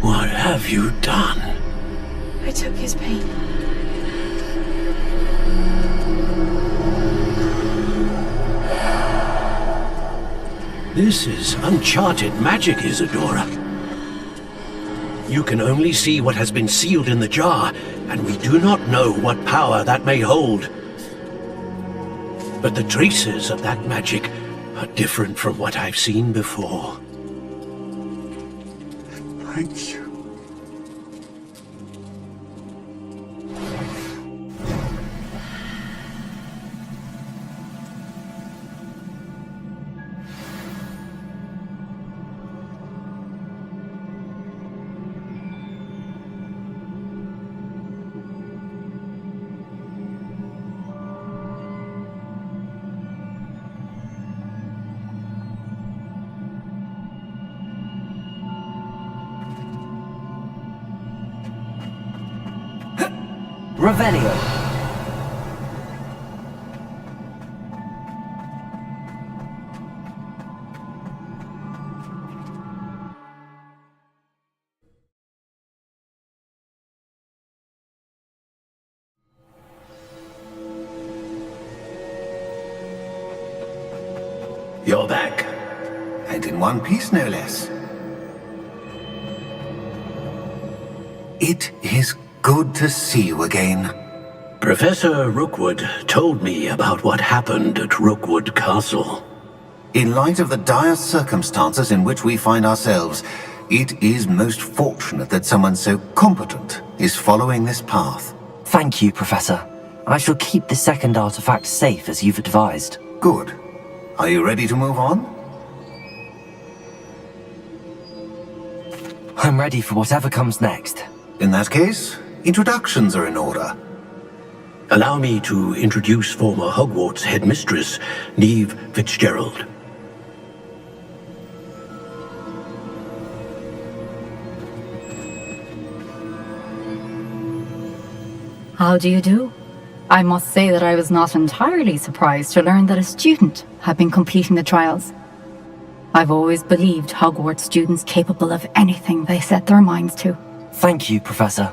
What have you done? I took his pain. This is uncharted magic, Isadora. You can only see what has been sealed in the jar, and we do not know what power that may hold. But the traces of that magic are different from what I've seen before. Thank you. Revelio. You're back. And in one piece, no less. It is good to see you again. Professor Rookwood told me about what happened at Rookwood Castle. In light of the dire circumstances in which we find ourselves, it is most fortunate that someone so competent is following this path. Thank you, Professor. I shall keep the second artifact safe as you've advised. Good. Are you ready to move on? I'm ready for whatever comes next. In that case, introductions are in order. Allow me to introduce former Hogwarts headmistress, Neve Fitzgerald. How do you do? I must say that I was not entirely surprised to learn that a student had been completing the trials. I've always believed Hogwarts students capable of anything they set their minds to. Thank you, Professor.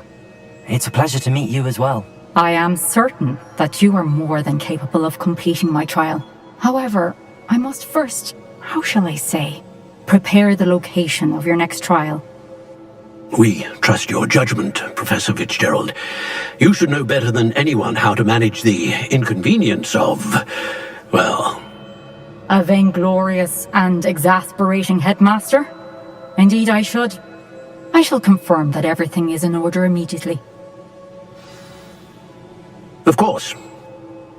It's a pleasure to meet you as well. I am certain that you are more than capable of completing my trial. However, I must first, how shall I say, prepare the location of your next trial. We trust your judgment, Professor Fitzgerald. You should know better than anyone how to manage the inconvenience of, well... A vainglorious and exasperating headmaster? Indeed I should. I shall confirm that everything is in order immediately. Of course.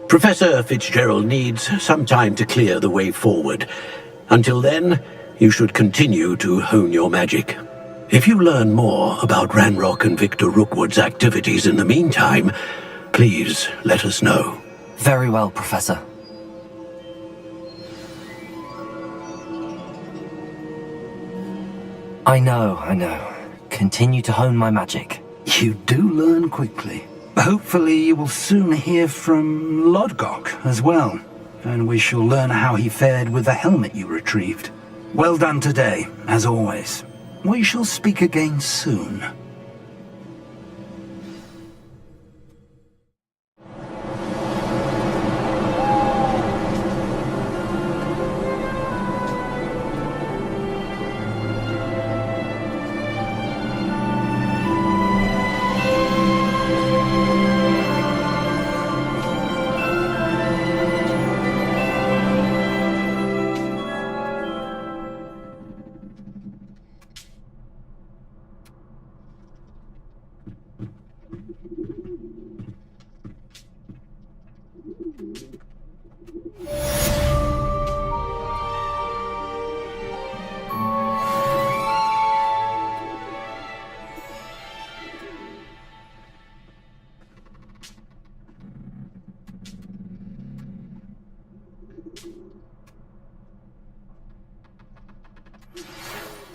Professor Fitzgerald needs some time to clear the way forward. Until then, you should continue to hone your magic. If you learn more about Ranrock and Victor Rookwood's activities in the meantime, please let us know. Very well, Professor. I know. Continue to hone my magic. You do learn quickly. Hopefully you will soon hear from Lodgok as well, and we shall learn how he fared with the helmet you retrieved. Well done today, as always. We shall speak again soon.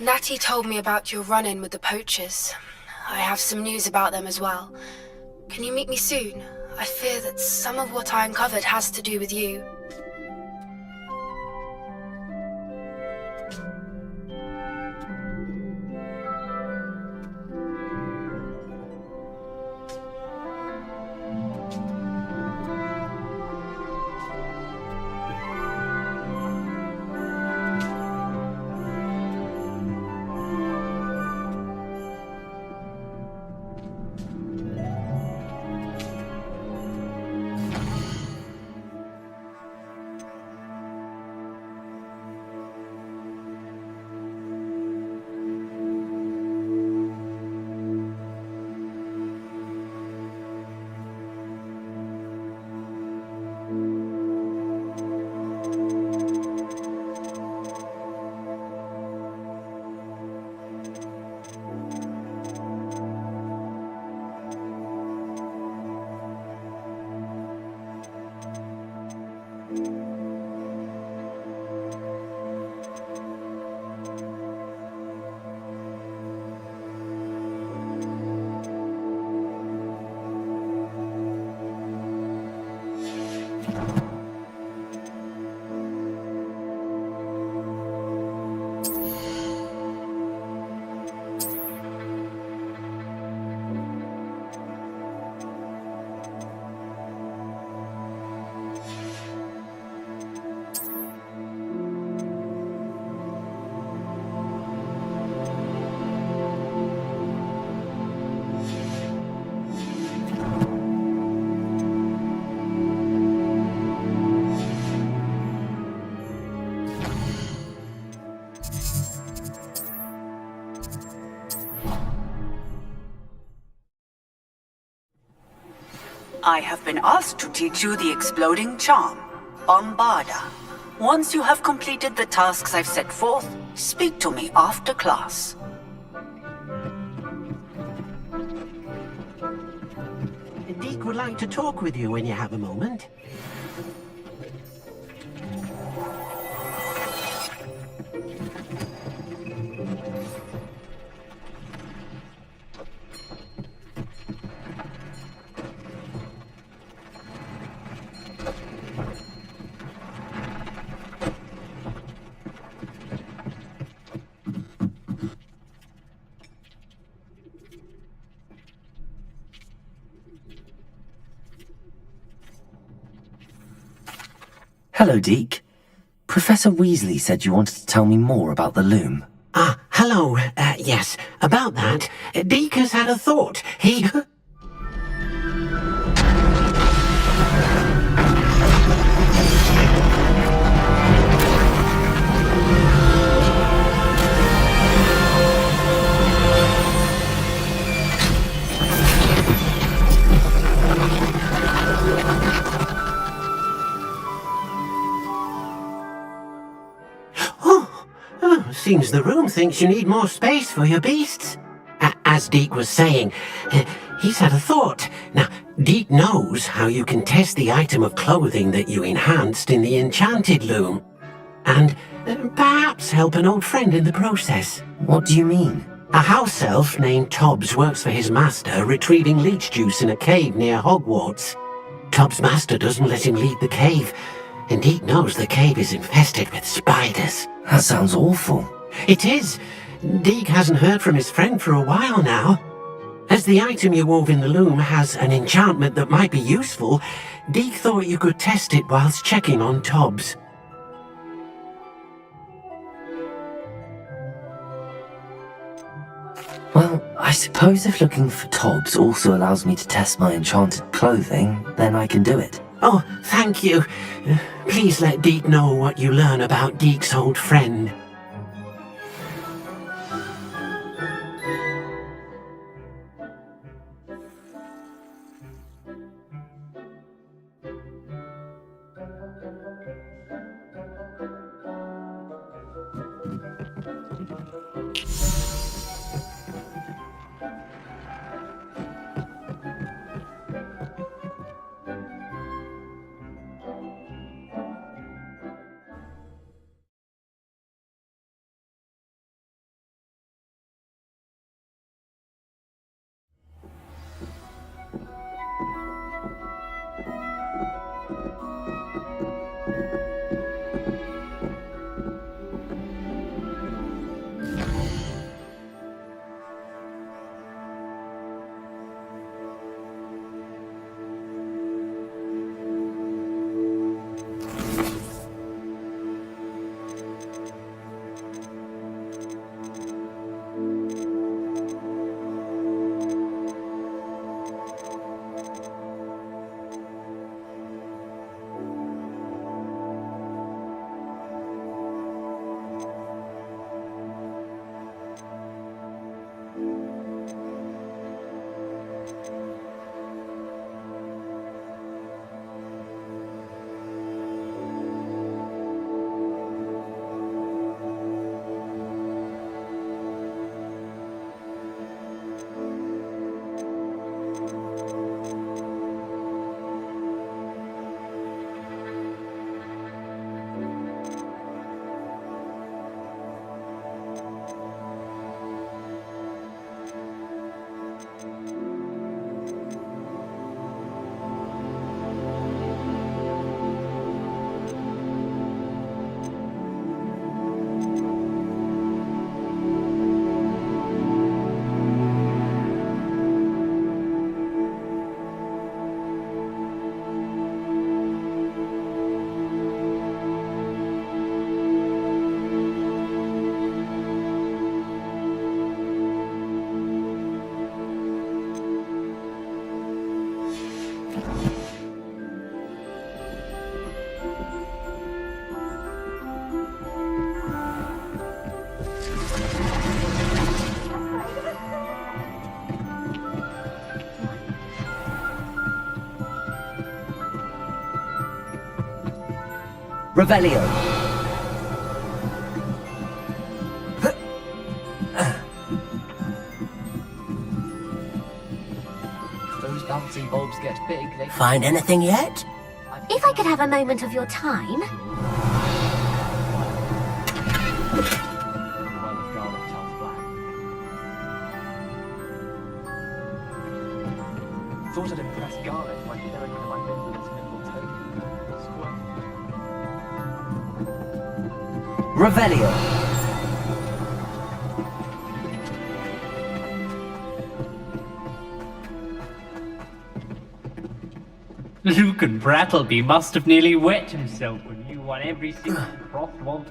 Natty told me about your run-in with the poachers. I have some news about them as well. Can you meet me soon? I fear that some of what I uncovered has to do with you. I have been asked to teach you the exploding charm, Bombarda. Once you have completed the tasks I've set forth, speak to me after class. Deke would like to talk with you when you have a moment. Hello, Deke. Professor Weasley said you wanted to tell me more about the loom. Ah, hello. Yes, about that. Deke has had a thought. He... Seems the room thinks you need more space for your beasts. As Deke was saying, he's had a thought. Now, Deke knows how you can test the item of clothing that you enhanced in the enchanted loom. And perhaps help an old friend in the process. What do you mean? A house elf named Tobbs works for his master retrieving leech juice in a cave near Hogwarts. Tobbs' master doesn't let him leave the cave, and Deke knows the cave is infested with spiders. That sounds awful. It is. Deke hasn't heard from his friend for a while now. As the item you wove in the loom has an enchantment that might be useful, Deke thought you could test it whilst checking on Tobbs. Well, I suppose if looking for Tobbs also allows me to test my enchanted clothing, then I can do it. Oh, thank you. Please let Deke know what you learn about Deke's old friend. Revelio. Those bouncing bulbs get big, they... Find anything yet? If I could have a moment of your time. Thought I'd impress Garlic by showing him my nimble toe. Revelio. Lucan Brattleby must have nearly wet himself when you won every single crosswalk.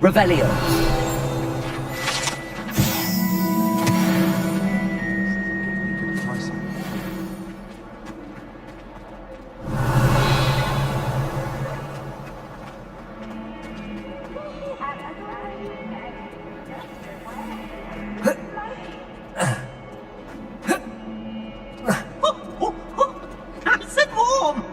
Revelio. Nice and warm!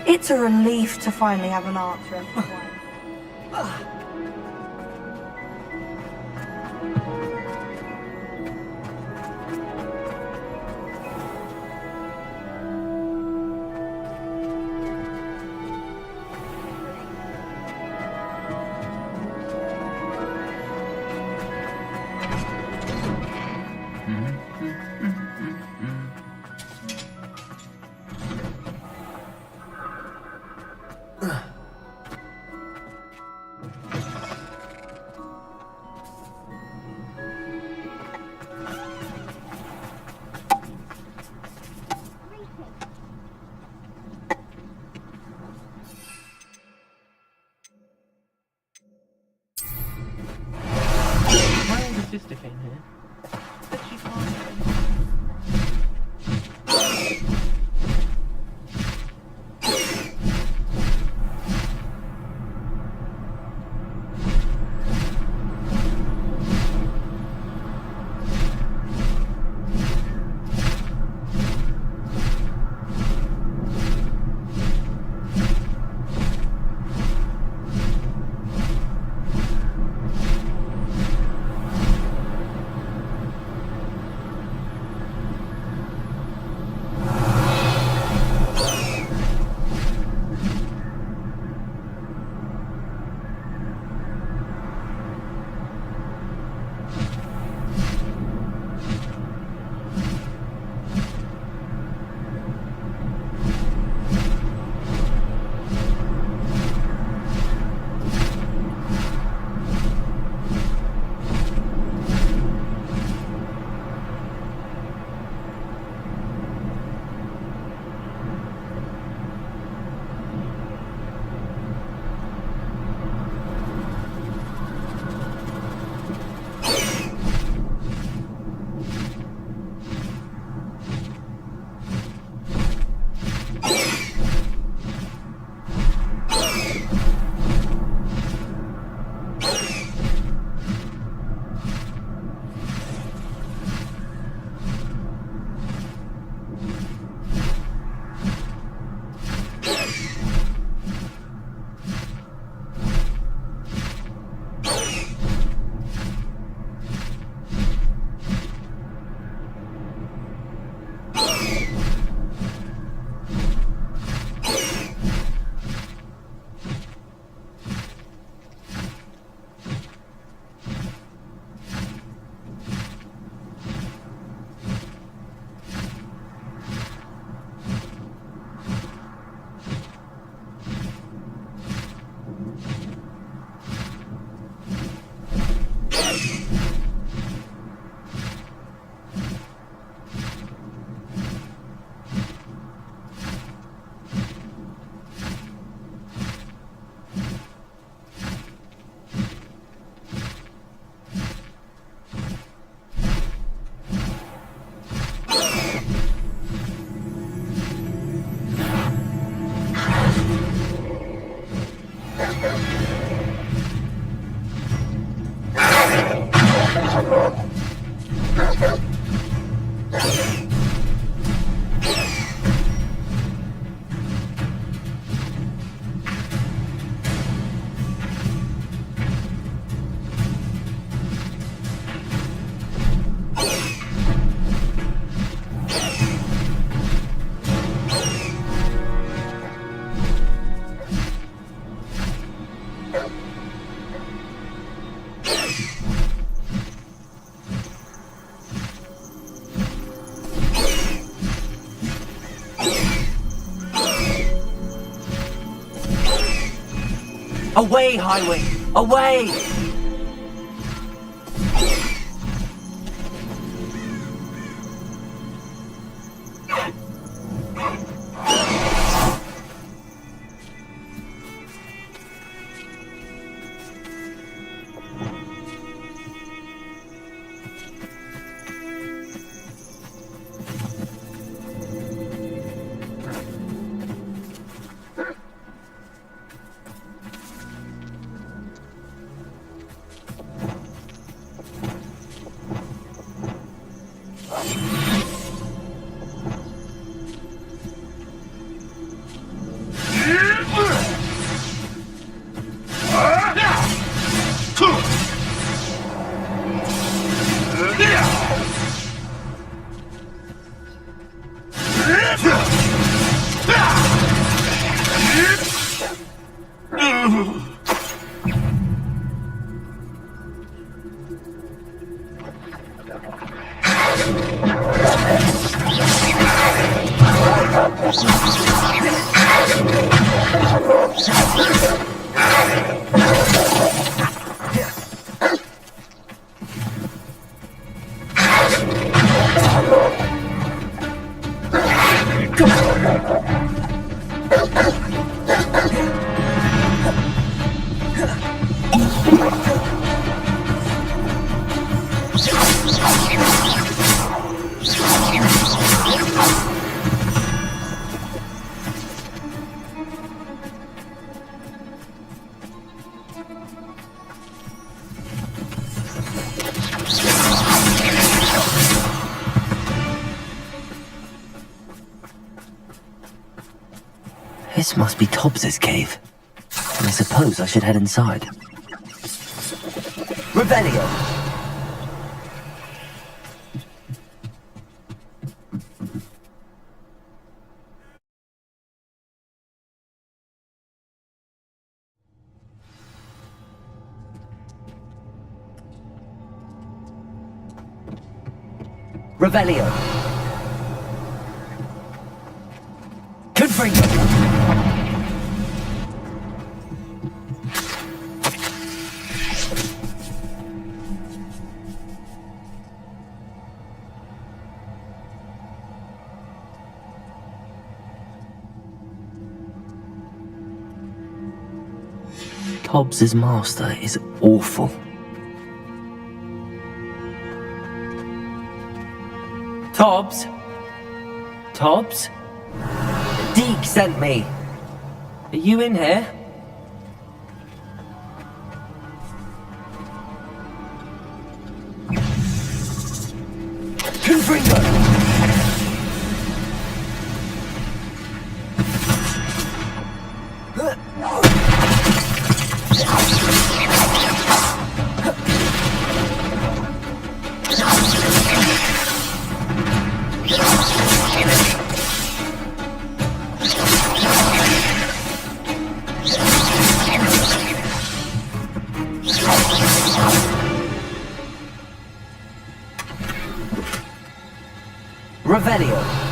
It's a relief to finally have an answer. My older sister came here. Said she can't. Away, highway! Away! This must be Tobbs's cave. I suppose I should head inside. Revelio! Revelio! Confringo! Tobbs's master is awful. Tobbs? Tobbs? Deke sent me. Are you in here? Confringo! Revelio!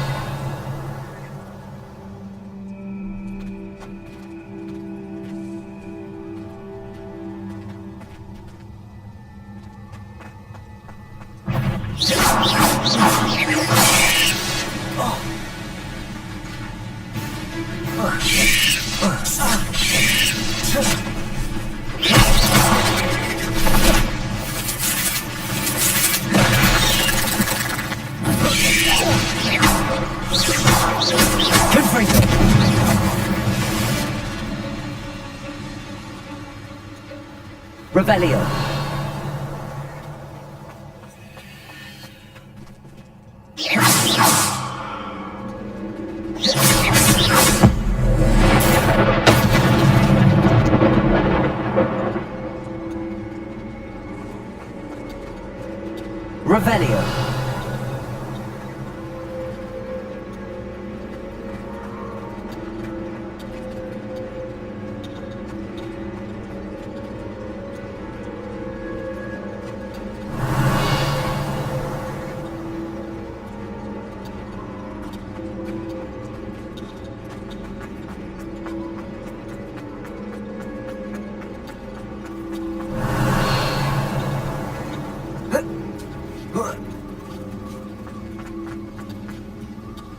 Revelio! Revelio!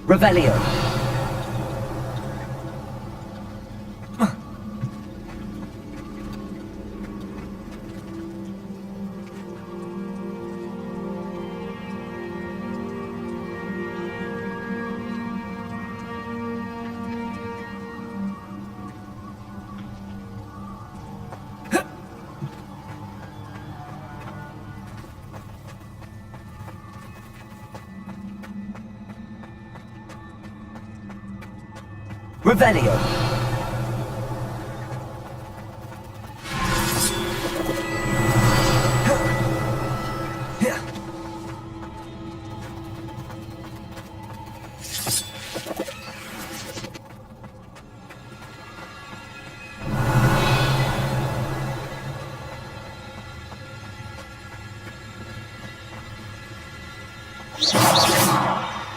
Revelio. Revelio.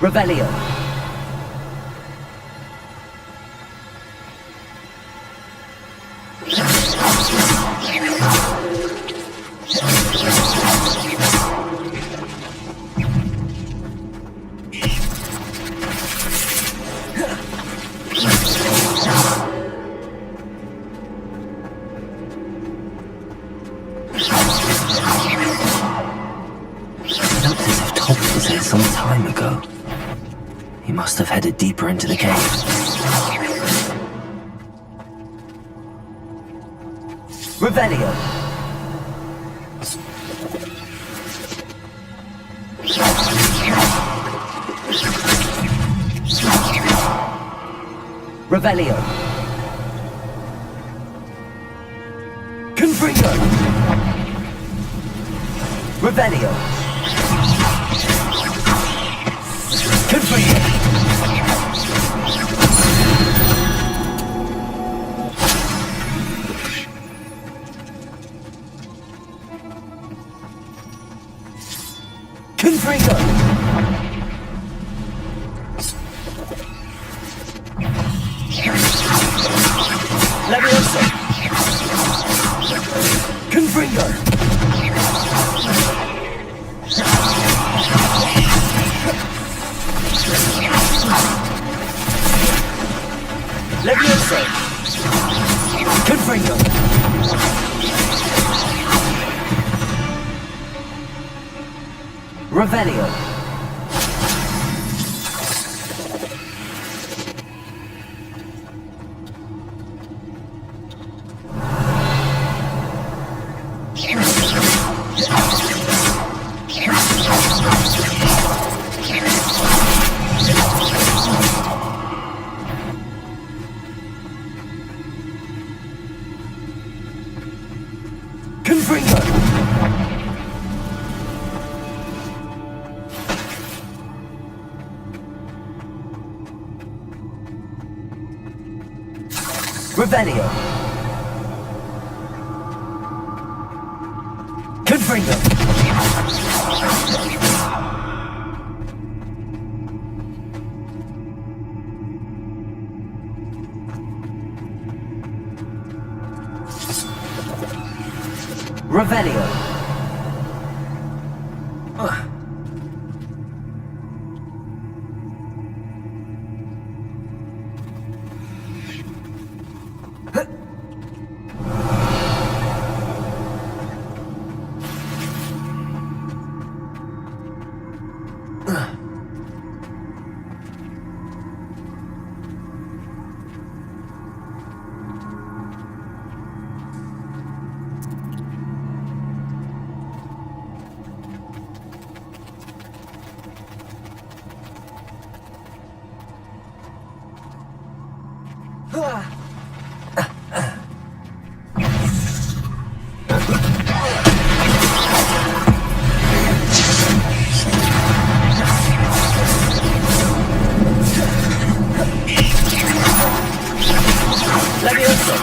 Revelio. Some time ago. He must have headed deeper into the cave. Revelio. Revelio. Confringo. Revelio. Confringo. Confringo. Levioso. Confringo. Levioso. Confringo. Revelio. Confringo. Revelio. Confringo. Revelio. Levioso.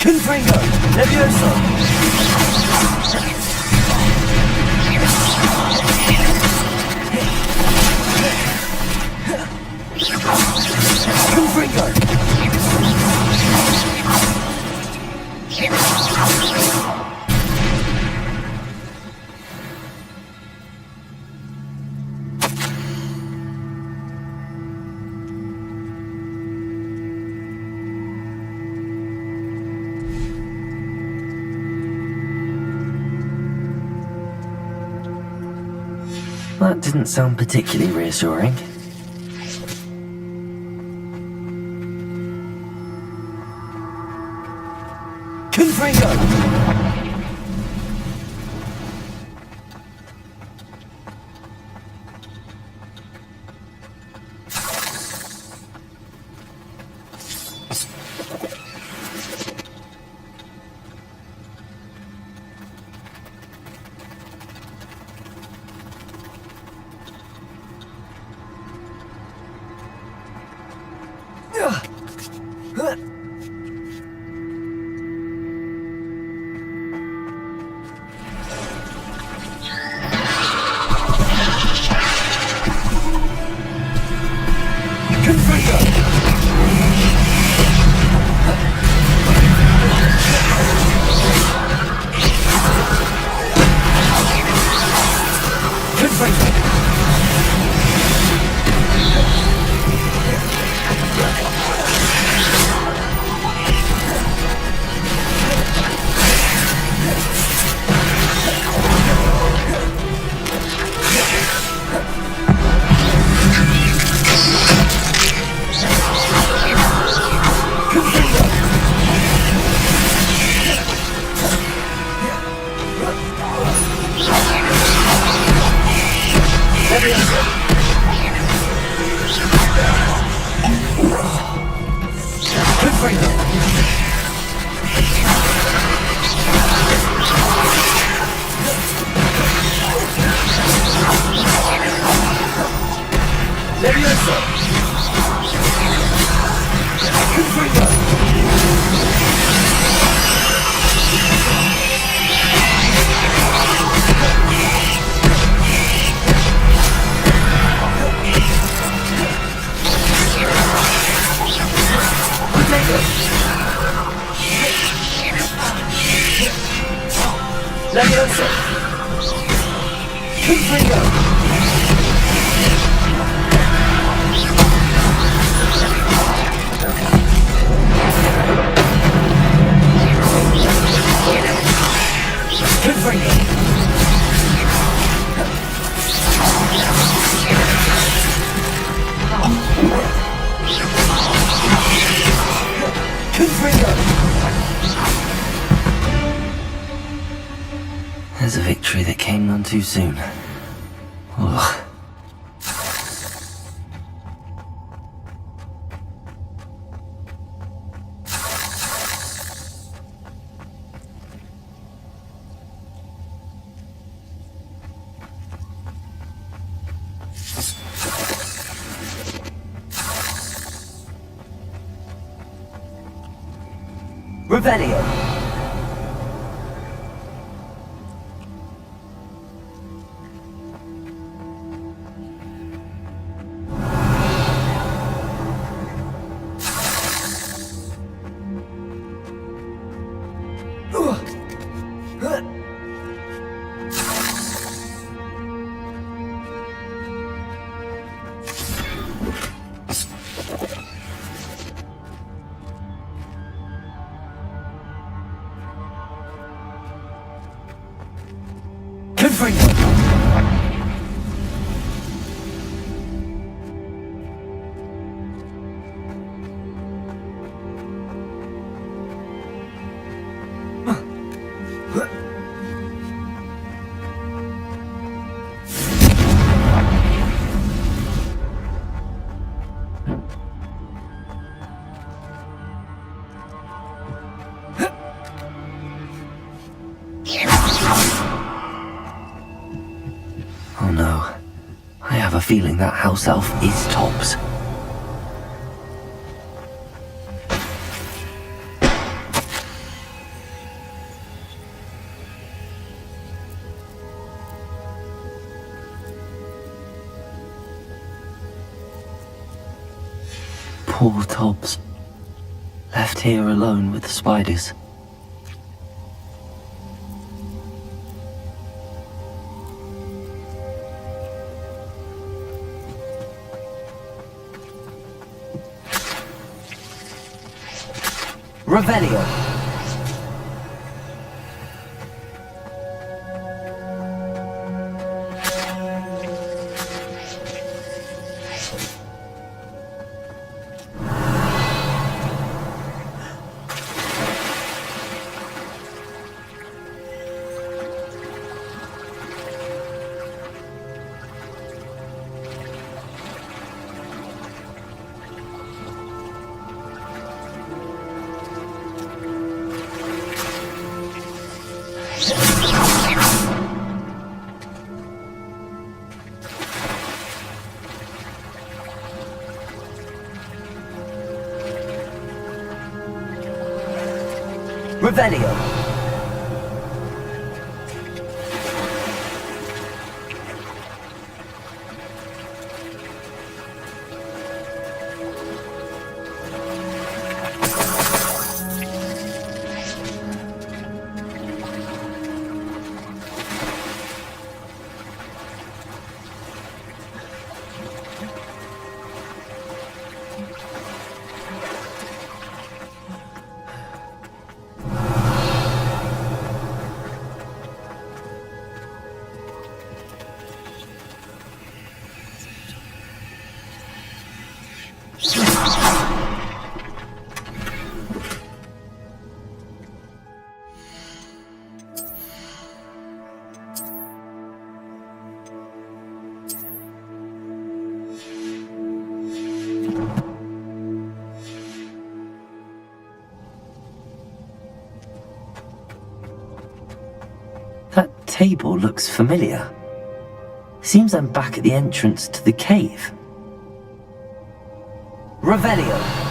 Confringo. Levioso. That didn't sound particularly reassuring. Confringo! There's a victory that came none too soon. Ugh. Revelio. Oh no. I have a feeling that house elf is Tops. Poor Tops. Left here alone with the spiders. Revelio. Revelio. That table looks familiar. Seems I'm back at the entrance to the cave. Revelio.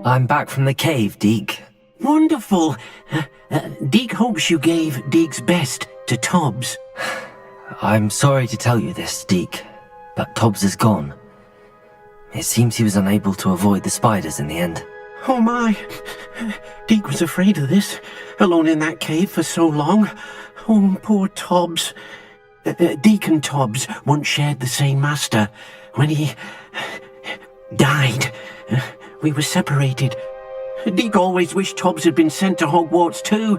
I'm back from the cave, Deke. Wonderful. Deke hopes you gave Deke's best to Tobbs. I'm sorry to tell you this, Deke, but Tobbs is gone. It seems he was unable to avoid the spiders in the end. Oh my. Deke was afraid of this, alone in that cave for so long. Oh, poor Tobbs. Deke and Tobbs once shared the same master. When he died, we were separated. Deke always wished Tobbs had been sent to Hogwarts too.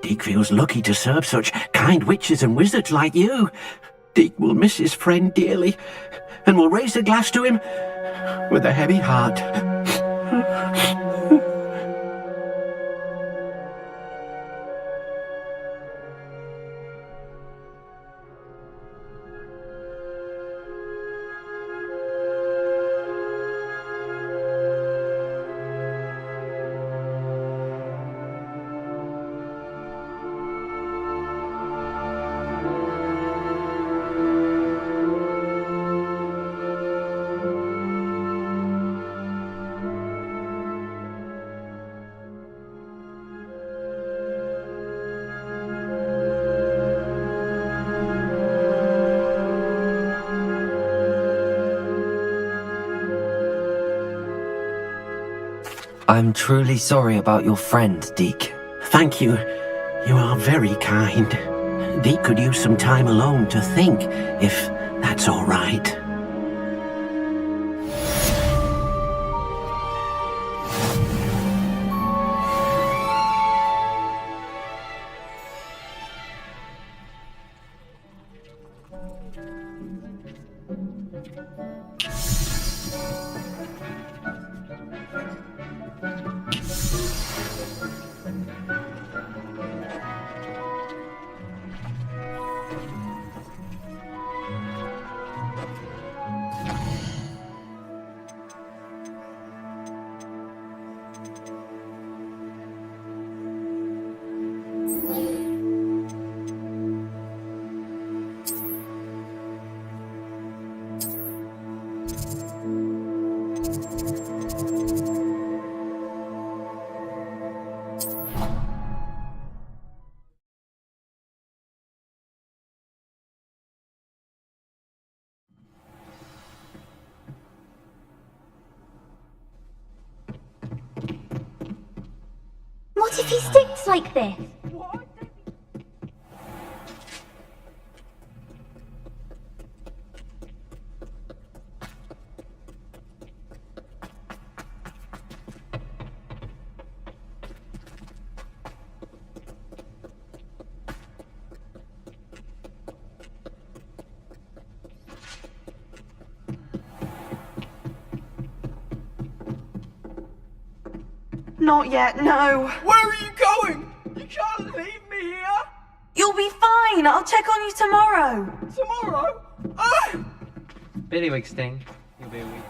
Deke feels lucky to serve such kind witches and wizards like you. Deke will miss his friend dearly, and will raise a glass to him with a heavy heart. I'm truly sorry about your friend, Deke. Thank you. You are very kind. Deke could use some time alone to think, if that's all right. What if he sticks like this? Not yet, no. Where are you going? You can't leave me here. You'll be fine. I'll check on you tomorrow. Tomorrow? Ah! Billywig's thing. You'll be a week.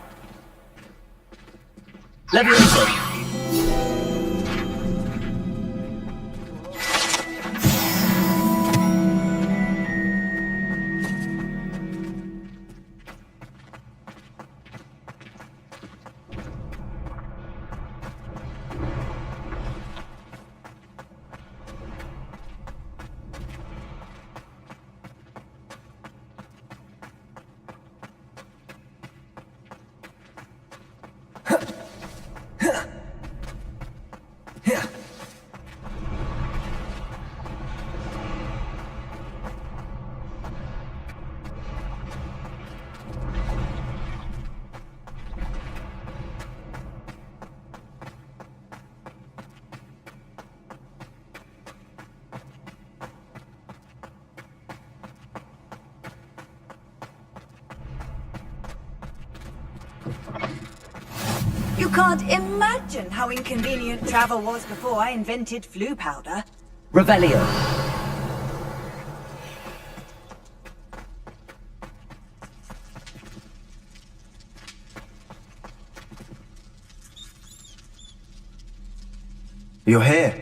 You can't imagine how inconvenient travel was before I invented flu powder. Revelio. You're here.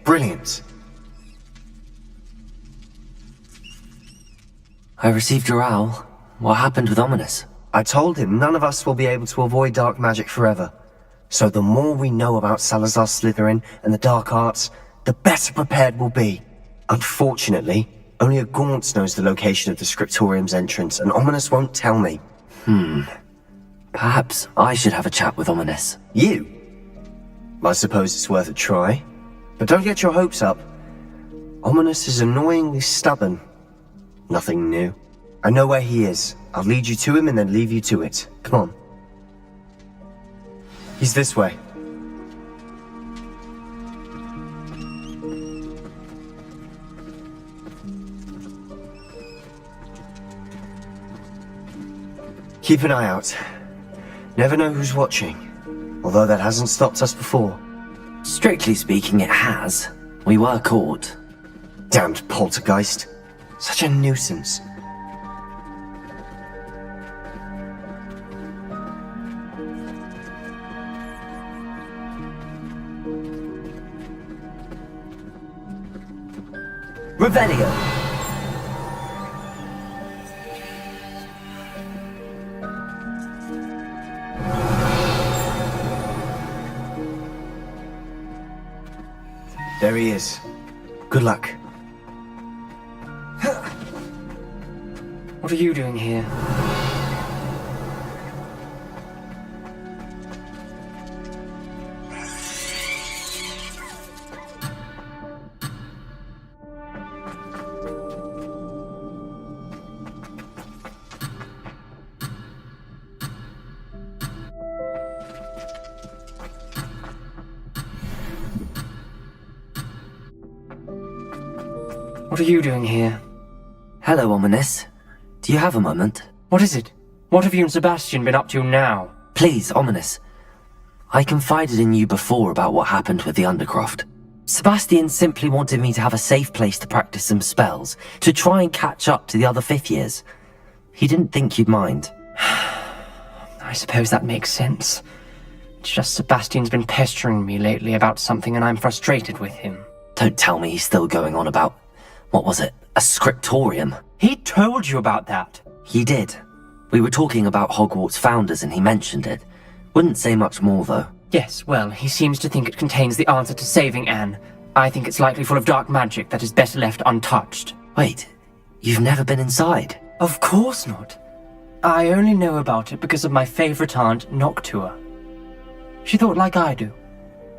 Brilliant. I received your owl. What happened with Ominous? I told him none of us will be able to avoid dark magic forever. So the more we know about Salazar Slytherin and the dark arts, the better prepared we'll be. Unfortunately, only a Gaunt knows the location of the Scriptorium's entrance, and Ominous won't tell me. Perhaps I should have a chat with Ominous. You? I suppose it's worth a try. But don't get your hopes up. Ominous is annoyingly stubborn. Nothing new. I know where he is. I'll lead you to him and then leave you to it. Come on. He's this way. Keep an eye out. Never know who's watching. Although that hasn't stopped us before. Strictly speaking, it has. We were caught. Damned poltergeist. Such a nuisance. Revelio. There he is. Good luck. What are you doing here? What are you doing here? Hello, Ominous. Do you have a moment? What is it? What have you and Sebastian been up to now? Please, Ominous. I confided in you before about what happened with the Undercroft. Sebastian simply wanted me to have a safe place to practice some spells, to try and catch up to the other 5th years. He didn't think you'd mind. I suppose that makes sense. It's just Sebastian's been pestering me lately about something and I'm frustrated with him. Don't tell me he's still going on about, what was it, a scriptorium? He told you about that. He did. We were talking about Hogwarts founders and he mentioned it. Wouldn't say much more though. Yes, well, he seems to think it contains the answer to saving Anne. I think it's likely full of dark magic that is better left untouched. Wait, you've never been inside? Of course not. I only know about it because of my favourite aunt, Noctua. She thought like I do.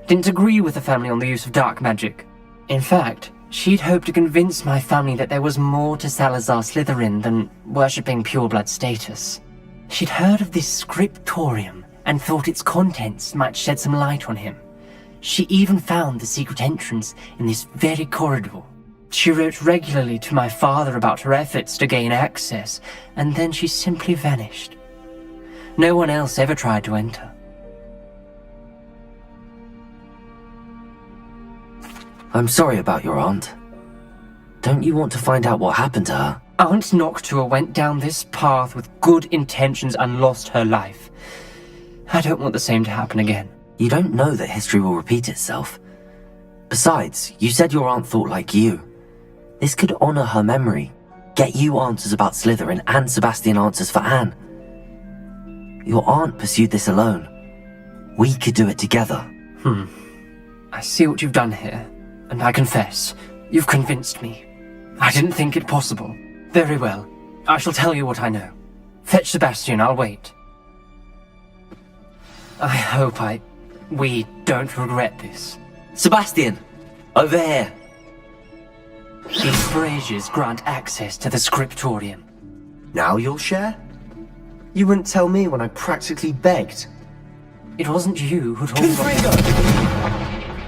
Didn't agree with the family on the use of dark magic. In fact, she'd hoped to convince my family that there was more to Salazar Slytherin than worshipping pureblood status. She'd heard of this scriptorium and thought its contents might shed some light on him. She even found the secret entrance in this very corridor. She wrote regularly to my father about her efforts to gain access, and then she simply vanished. No one else ever tried to enter. I'm sorry about your aunt. Don't you want to find out what happened to her? Aunt Noctua went down this path with good intentions and lost her life. I don't want the same to happen again. You don't know that history will repeat itself. Besides, you said your aunt thought like you. This could honor her memory, get you answers about Slytherin and Sebastian answers for Anne. Your aunt pursued this alone. We could do it together. I see what you've done here, and I confess, you've convinced me. I didn't think it possible. Very well, I shall tell you what I know. Fetch Sebastian, I'll wait. I hope we don't regret this. Sebastian! Over here! These braziers grant access to the scriptorium. Now you'll share? You wouldn't tell me when I practically begged. It wasn't you who told me.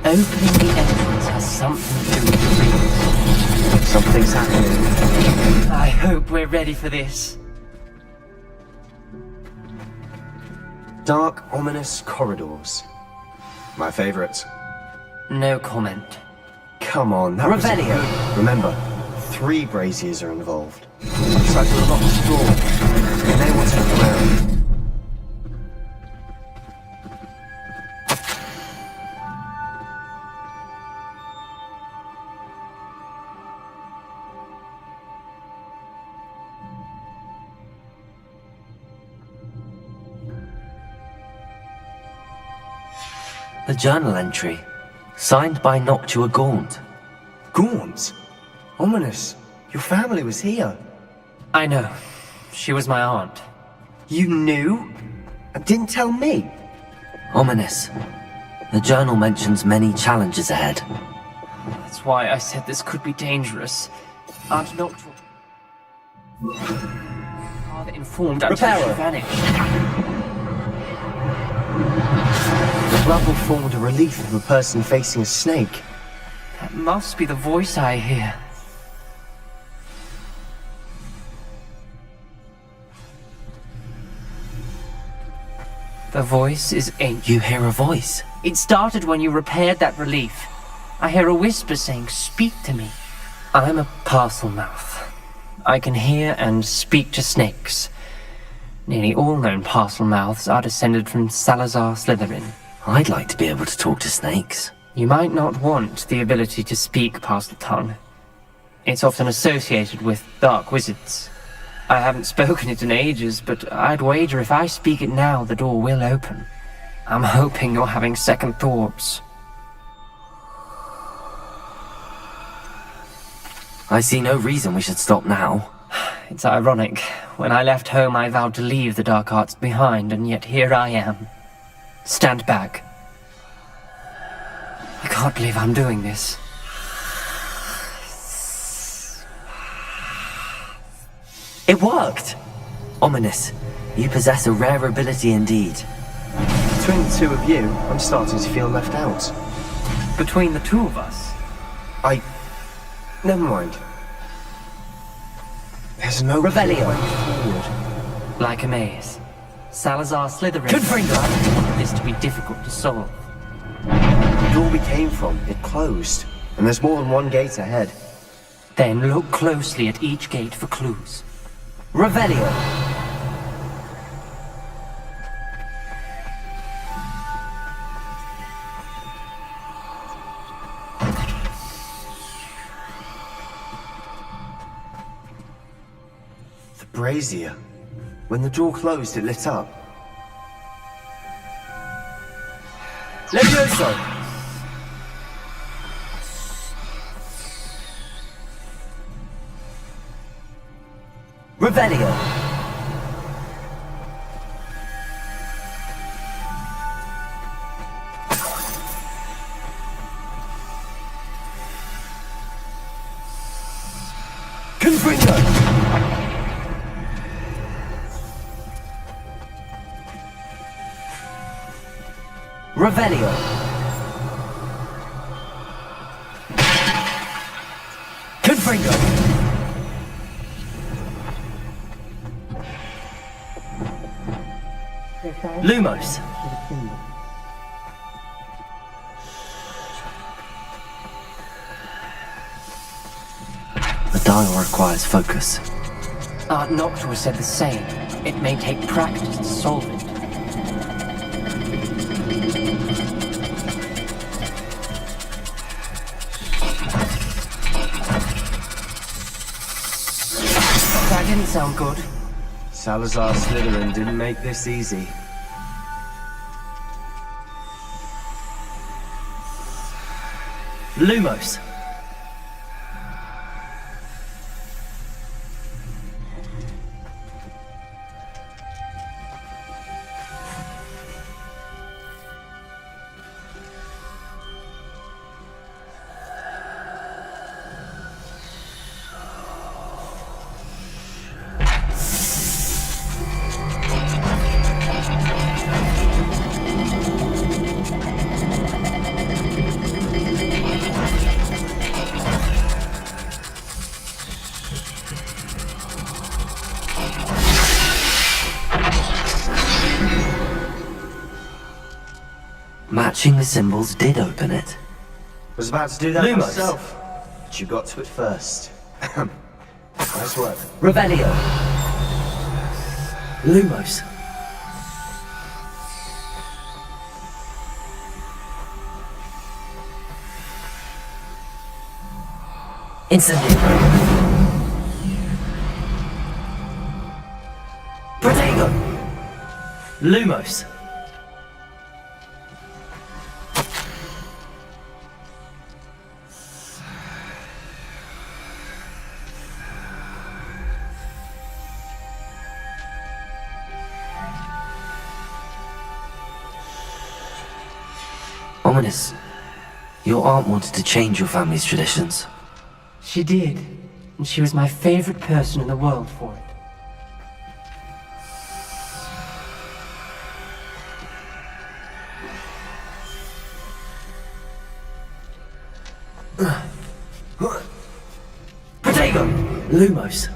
Opening the entrance has something to do with it. Something's happening. I hope we're ready for this. Dark, ominous corridors. My favourite. No comment. Come on, that was Revelio. Remember, 3 braziers are involved. Looks like a locked door. They may want to look around. A journal entry, signed by Noctua Gaunt. Gaunt? Ominous. Your family was here. I know. She was my aunt. You knew? And didn't tell me? Ominous. The journal mentions many challenges ahead. That's why I said this could be dangerous. Aunt Noctua... Father informed until she vanished. The rubble formed a relief of a person facing a snake. That must be the voice I hear. The voice is ancient. You hear a voice? It started when you repaired that relief. I hear a whisper saying, "Speak to me." I'm a parcel mouth. I can hear and speak to snakes. Nearly all known parcel mouths are descended from Salazar Slytherin. I'd like to be able to talk to snakes. You might not want the ability to speak parcel tongue. It's often associated with dark wizards. I haven't spoken it in ages, but I'd wager if I speak it now, the door will open. I'm hoping you're having second thoughts. I see no reason we should stop now. It's ironic. When I left home, I vowed to leave the dark arts behind, and yet here I am. Stand back. I can't believe I'm doing this. It worked! Ominous, you possess a rare ability indeed. Between the 2 of you, I'm starting to feel left out. Between the 2 of us? Never mind. There's There's no Revelio. way forward. Like a maze. Salazar Slytherin Confringo. wanted this to be difficult to solve. The door we came from, it closed. And there's more than one gate ahead. Then look closely at each gate for clues. Revelio. The brazier. When the door closed, it lit up. Levioso. Revelio. Confringo. Revelio. Confringo. Lumos. The dial requires focus. Art Noctua said the same. It may take practice to solve it. That didn't sound good. Salazar Slytherin didn't make this easy. Lumos. Matching the symbols did open it. Was about to do that Lumos. myself, but you got to it first. Nice work. Revelio. Lumos. Incendio. Protego. Lumos. Ominous. Your aunt wanted to change your family's traditions. She did. And she was my favorite person in the world for it. Protego. Lumos.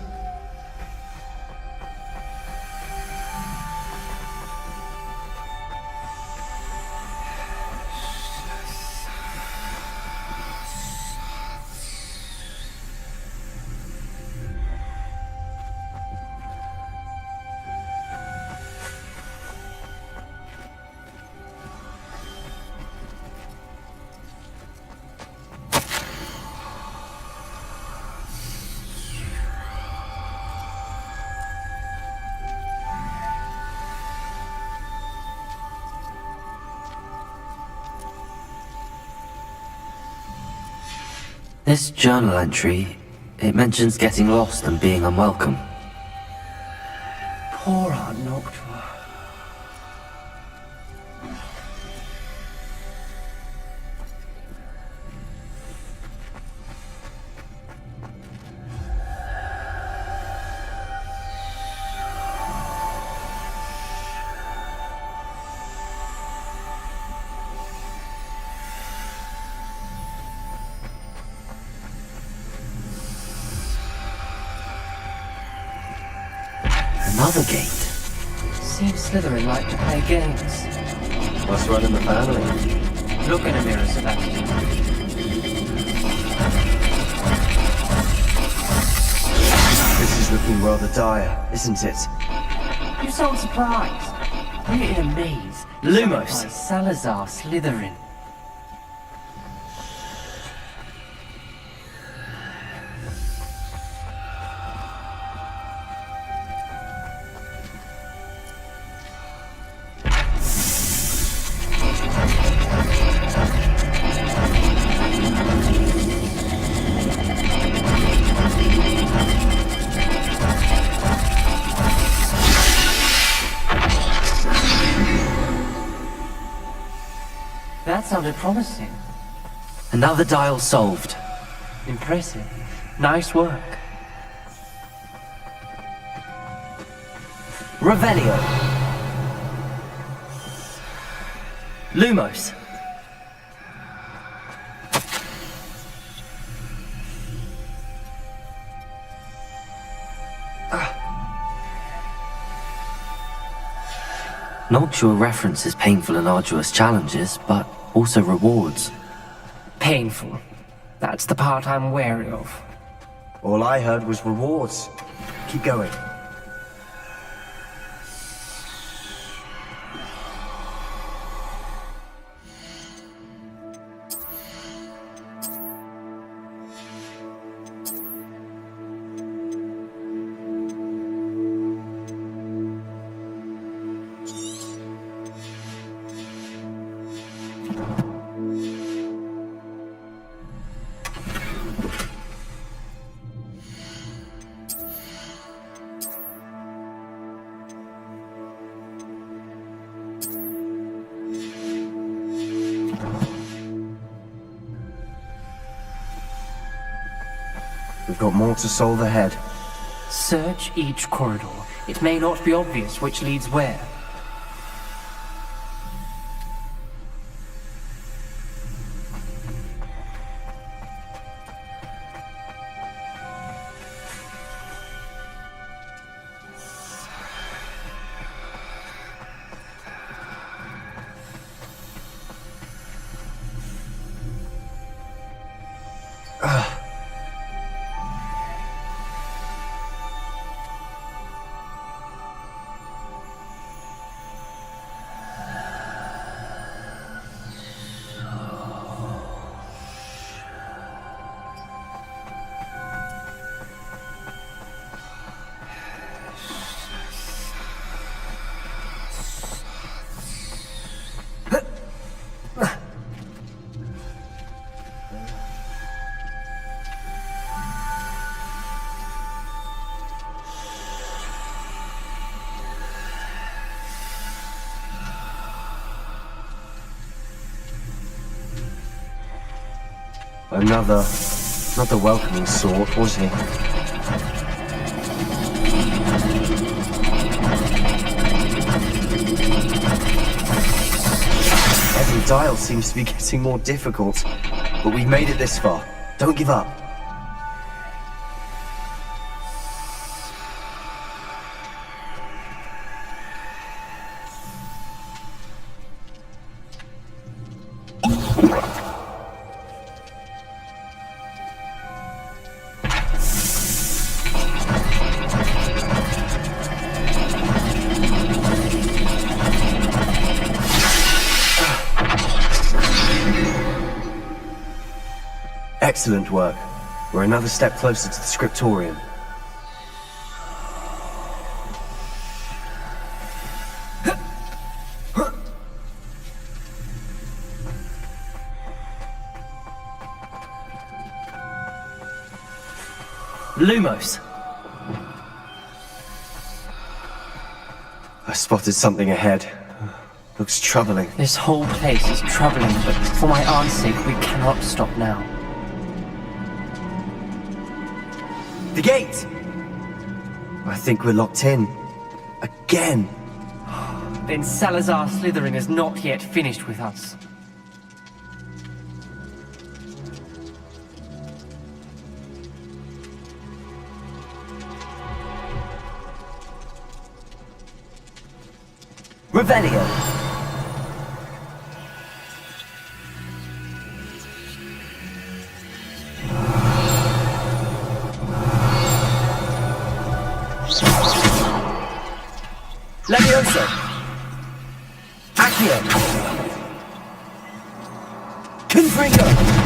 This journal entry, it mentions getting lost and being unwelcome. Poor Art Noctua. Another gate. Seems Slytherin like to play games. Must run in the family. Look in a mirror, Sebastian. This is looking rather dire, isn't it? You sound surprised. We're in a maze. Lumos. By Salazar Slytherin. That sounded promising. Another dial solved. Impressive. Nice work. Revelio. Lumos. Noctua references painful and arduous challenges, but also rewards. Painful. That's the part I'm wary of. All I heard was rewards. Keep going. We've got more to solve ahead. Search each corridor. It may not be obvious which leads where. Not the welcoming sort, was he? Every dial seems to be getting more difficult, but we've made it this far. Don't give up. Excellent work. We're another step closer to the scriptorium. Lumos. I spotted something ahead. Looks troubling. This whole place is troubling, but for my aunt's sake, we cannot stop now. The gate! I think we're locked in. Again. Then Salazar Slytherin is not yet finished with us. Revelio! Levioso! Accio! Confringo!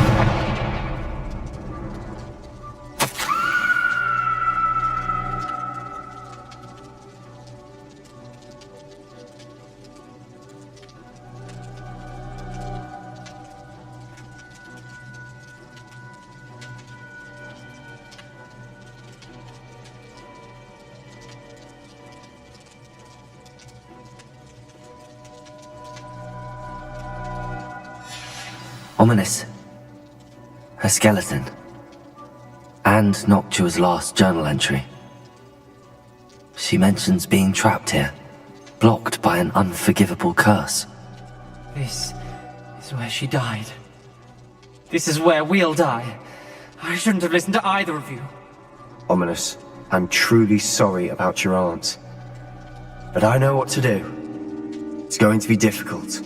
Ominous. A skeleton. And Noctua's last journal entry. She mentions being trapped here, blocked by an unforgivable curse. This is where she died. This is where we'll die. I shouldn't have listened to either of you. Ominous, I'm truly sorry about your aunt. But I know what to do. It's going to be difficult.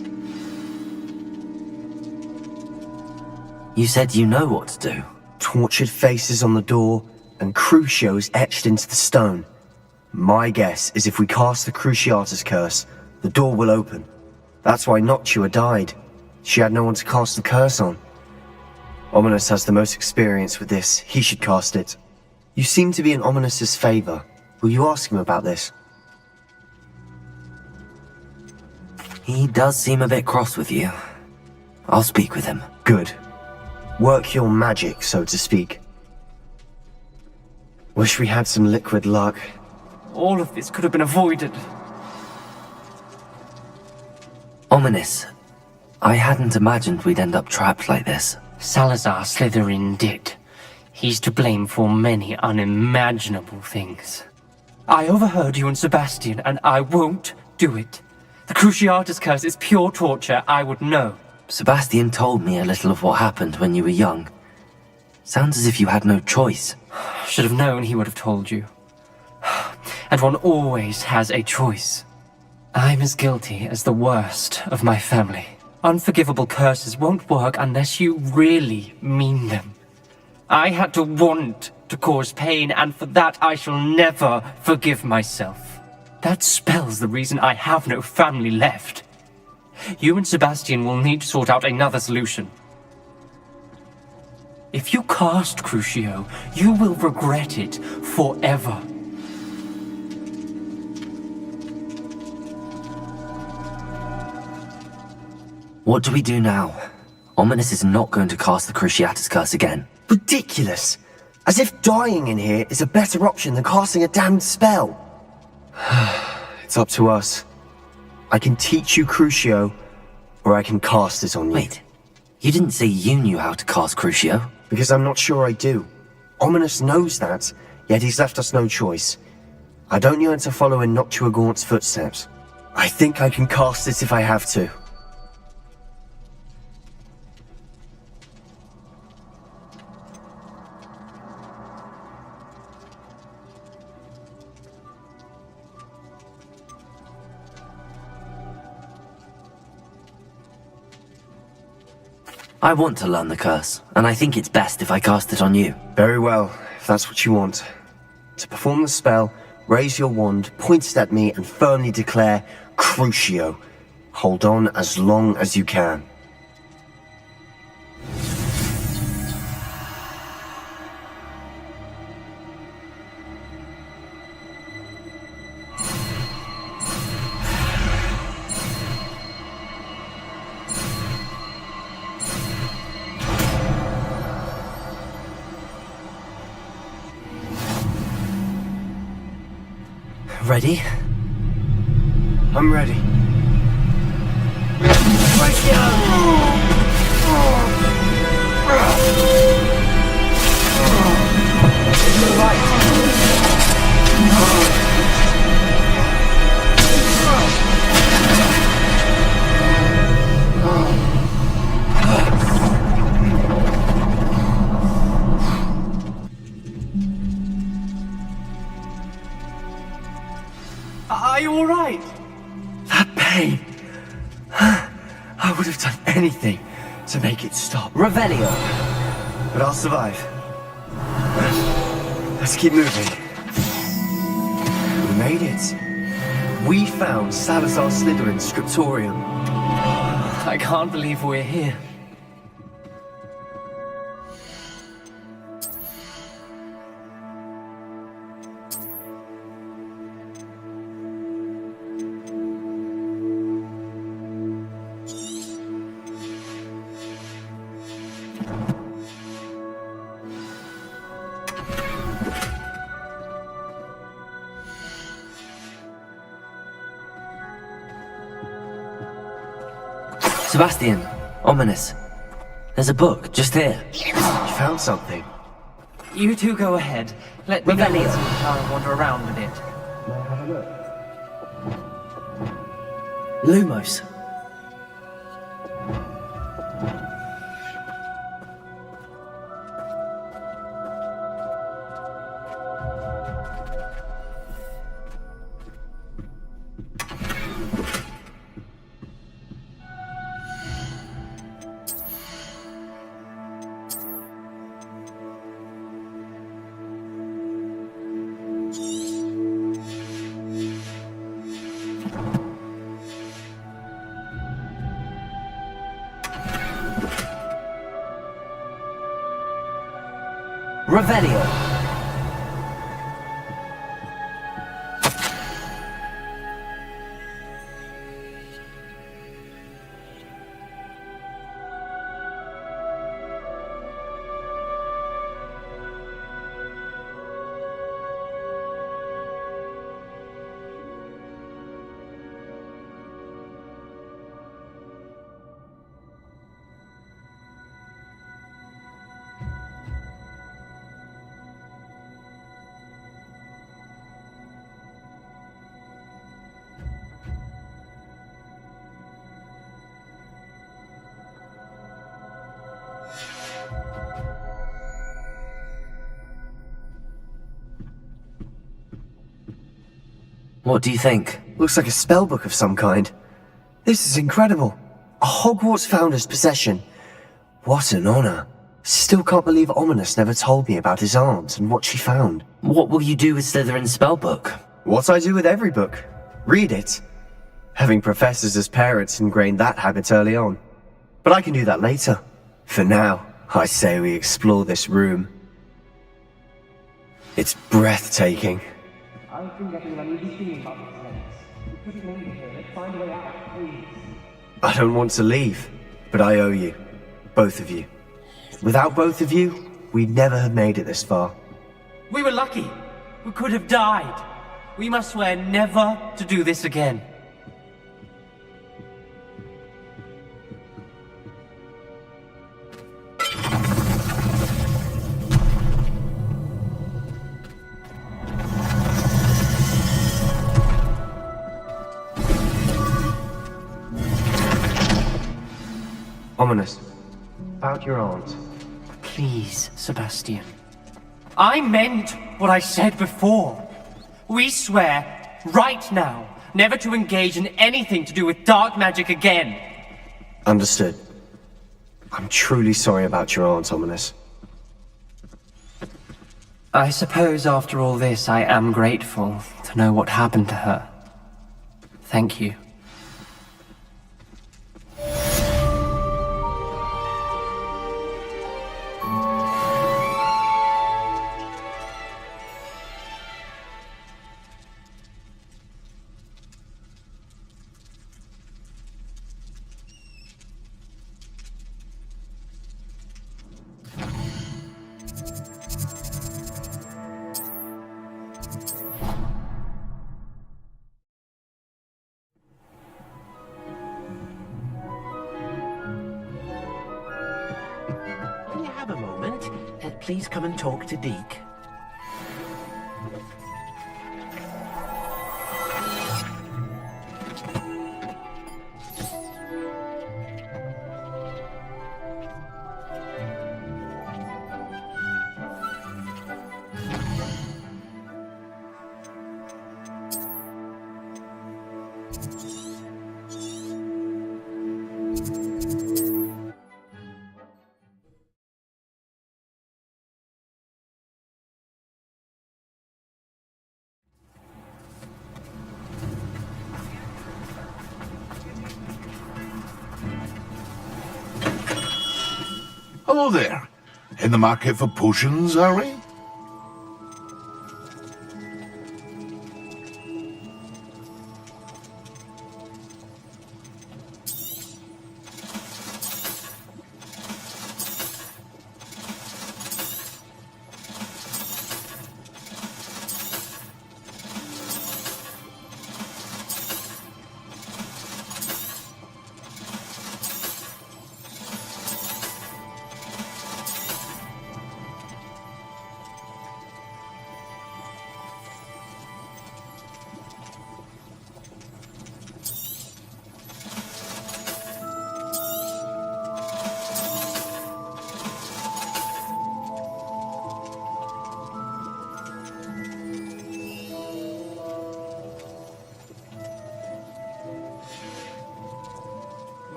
You said you know what to do. Tortured faces on the door, and Crucios etched into the stone. My guess is if we cast the Cruciatus curse, the door will open. That's why Noctua died. She had no one to cast the curse on. Ominous has the most experience with this. He should cast it. You seem to be in Ominous's favor. Will you ask him about this? He does seem a bit cross with you. I'll speak with him. Good. Work your magic, so to speak. Wish we had some liquid luck. All of this could have been avoided. Ominous. I hadn't imagined we'd end up trapped like this. Salazar Slytherin did. He's to blame for many unimaginable things. I overheard you and Sebastian, and I won't do it. The Cruciatus curse is pure torture, I would know. Sebastian told me a little of what happened when you were young. Sounds as if you had no choice. Should have known he would have told you. And one always has a choice. I'm as guilty as the worst of my family. Unforgivable curses won't work unless you really mean them. I had to want to cause pain, and for that I shall never forgive myself. That spells the reason I have no family left. You and Sebastian will need to sort out another solution. If you cast Crucio, you will regret it forever. What do we do now? Ominous is not going to cast the Cruciatus curse again. Ridiculous! As if dying in here is a better option than casting a damned spell. It's up to us. I can teach you Crucio, or I can cast it on you. Wait, you didn't say you knew how to cast Crucio? Because I'm not sure I do. Ominous knows that, yet he's left us no choice. I don't yearn to follow in Noctua Gaunt's footsteps. I think I can cast it if I have to. I want to learn the curse, and I think it's best if I cast it on you. Very well, if that's what you want. To perform the spell, raise your wand, point it at me, and firmly declare, Crucio. Hold on as long as you can. Ready? I'm ready. Are you all right? That pain. I would have done anything to make it stop. Revelio. But I'll survive. Let's keep moving. We made it. We found Salazar Slytherin's scriptorium. I can't believe we're here. Sebastian, ominous. There's a book just here. You found something. You two go ahead. Let me go Revelio. into the car and wander around a bit. Lumos. Revelio. What do you think? Looks like a spellbook of some kind. This is incredible. A Hogwarts founder's possession. What an honor. Still can't believe Ominous never told me about his aunt and what she found. What will you do with Slytherin's spellbook? What I do with every book. Read it. Having professors as parents ingrained that habit early on. But I can do that later. For now, I say we explore this room. It's breathtaking. I've been getting an uneasy feeling about this place. We couldn't leave here. Let's find a way out, please. I don't want to leave, but I owe you. Both of you. Without both of you, we'd never have made it this far. We were lucky. We could have died. We must swear never to do this again. Ominous. About your aunt. Please, Sebastian. I meant what I said before. We swear, right now, never to engage in anything to do with dark magic again. Understood. I'm truly sorry about your aunt, Ominous. I suppose after all this, I am grateful to know what happened to her. Thank you. When you have a moment, please come and talk to Deke. Hello there. In the market for potions, are we?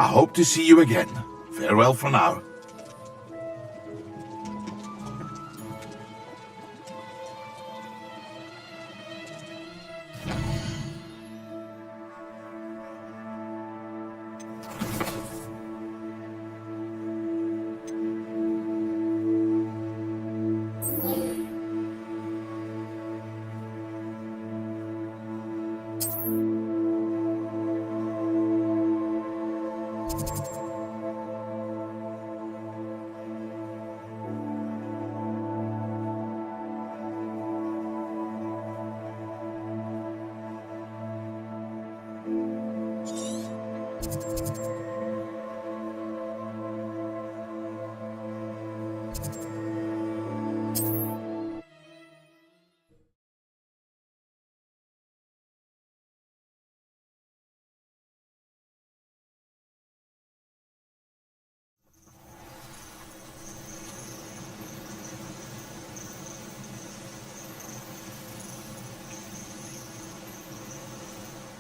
I hope to see you again. Farewell for now.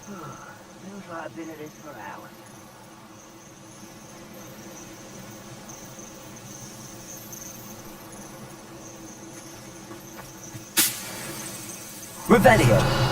Feels like I've been at this for hours. Revelio.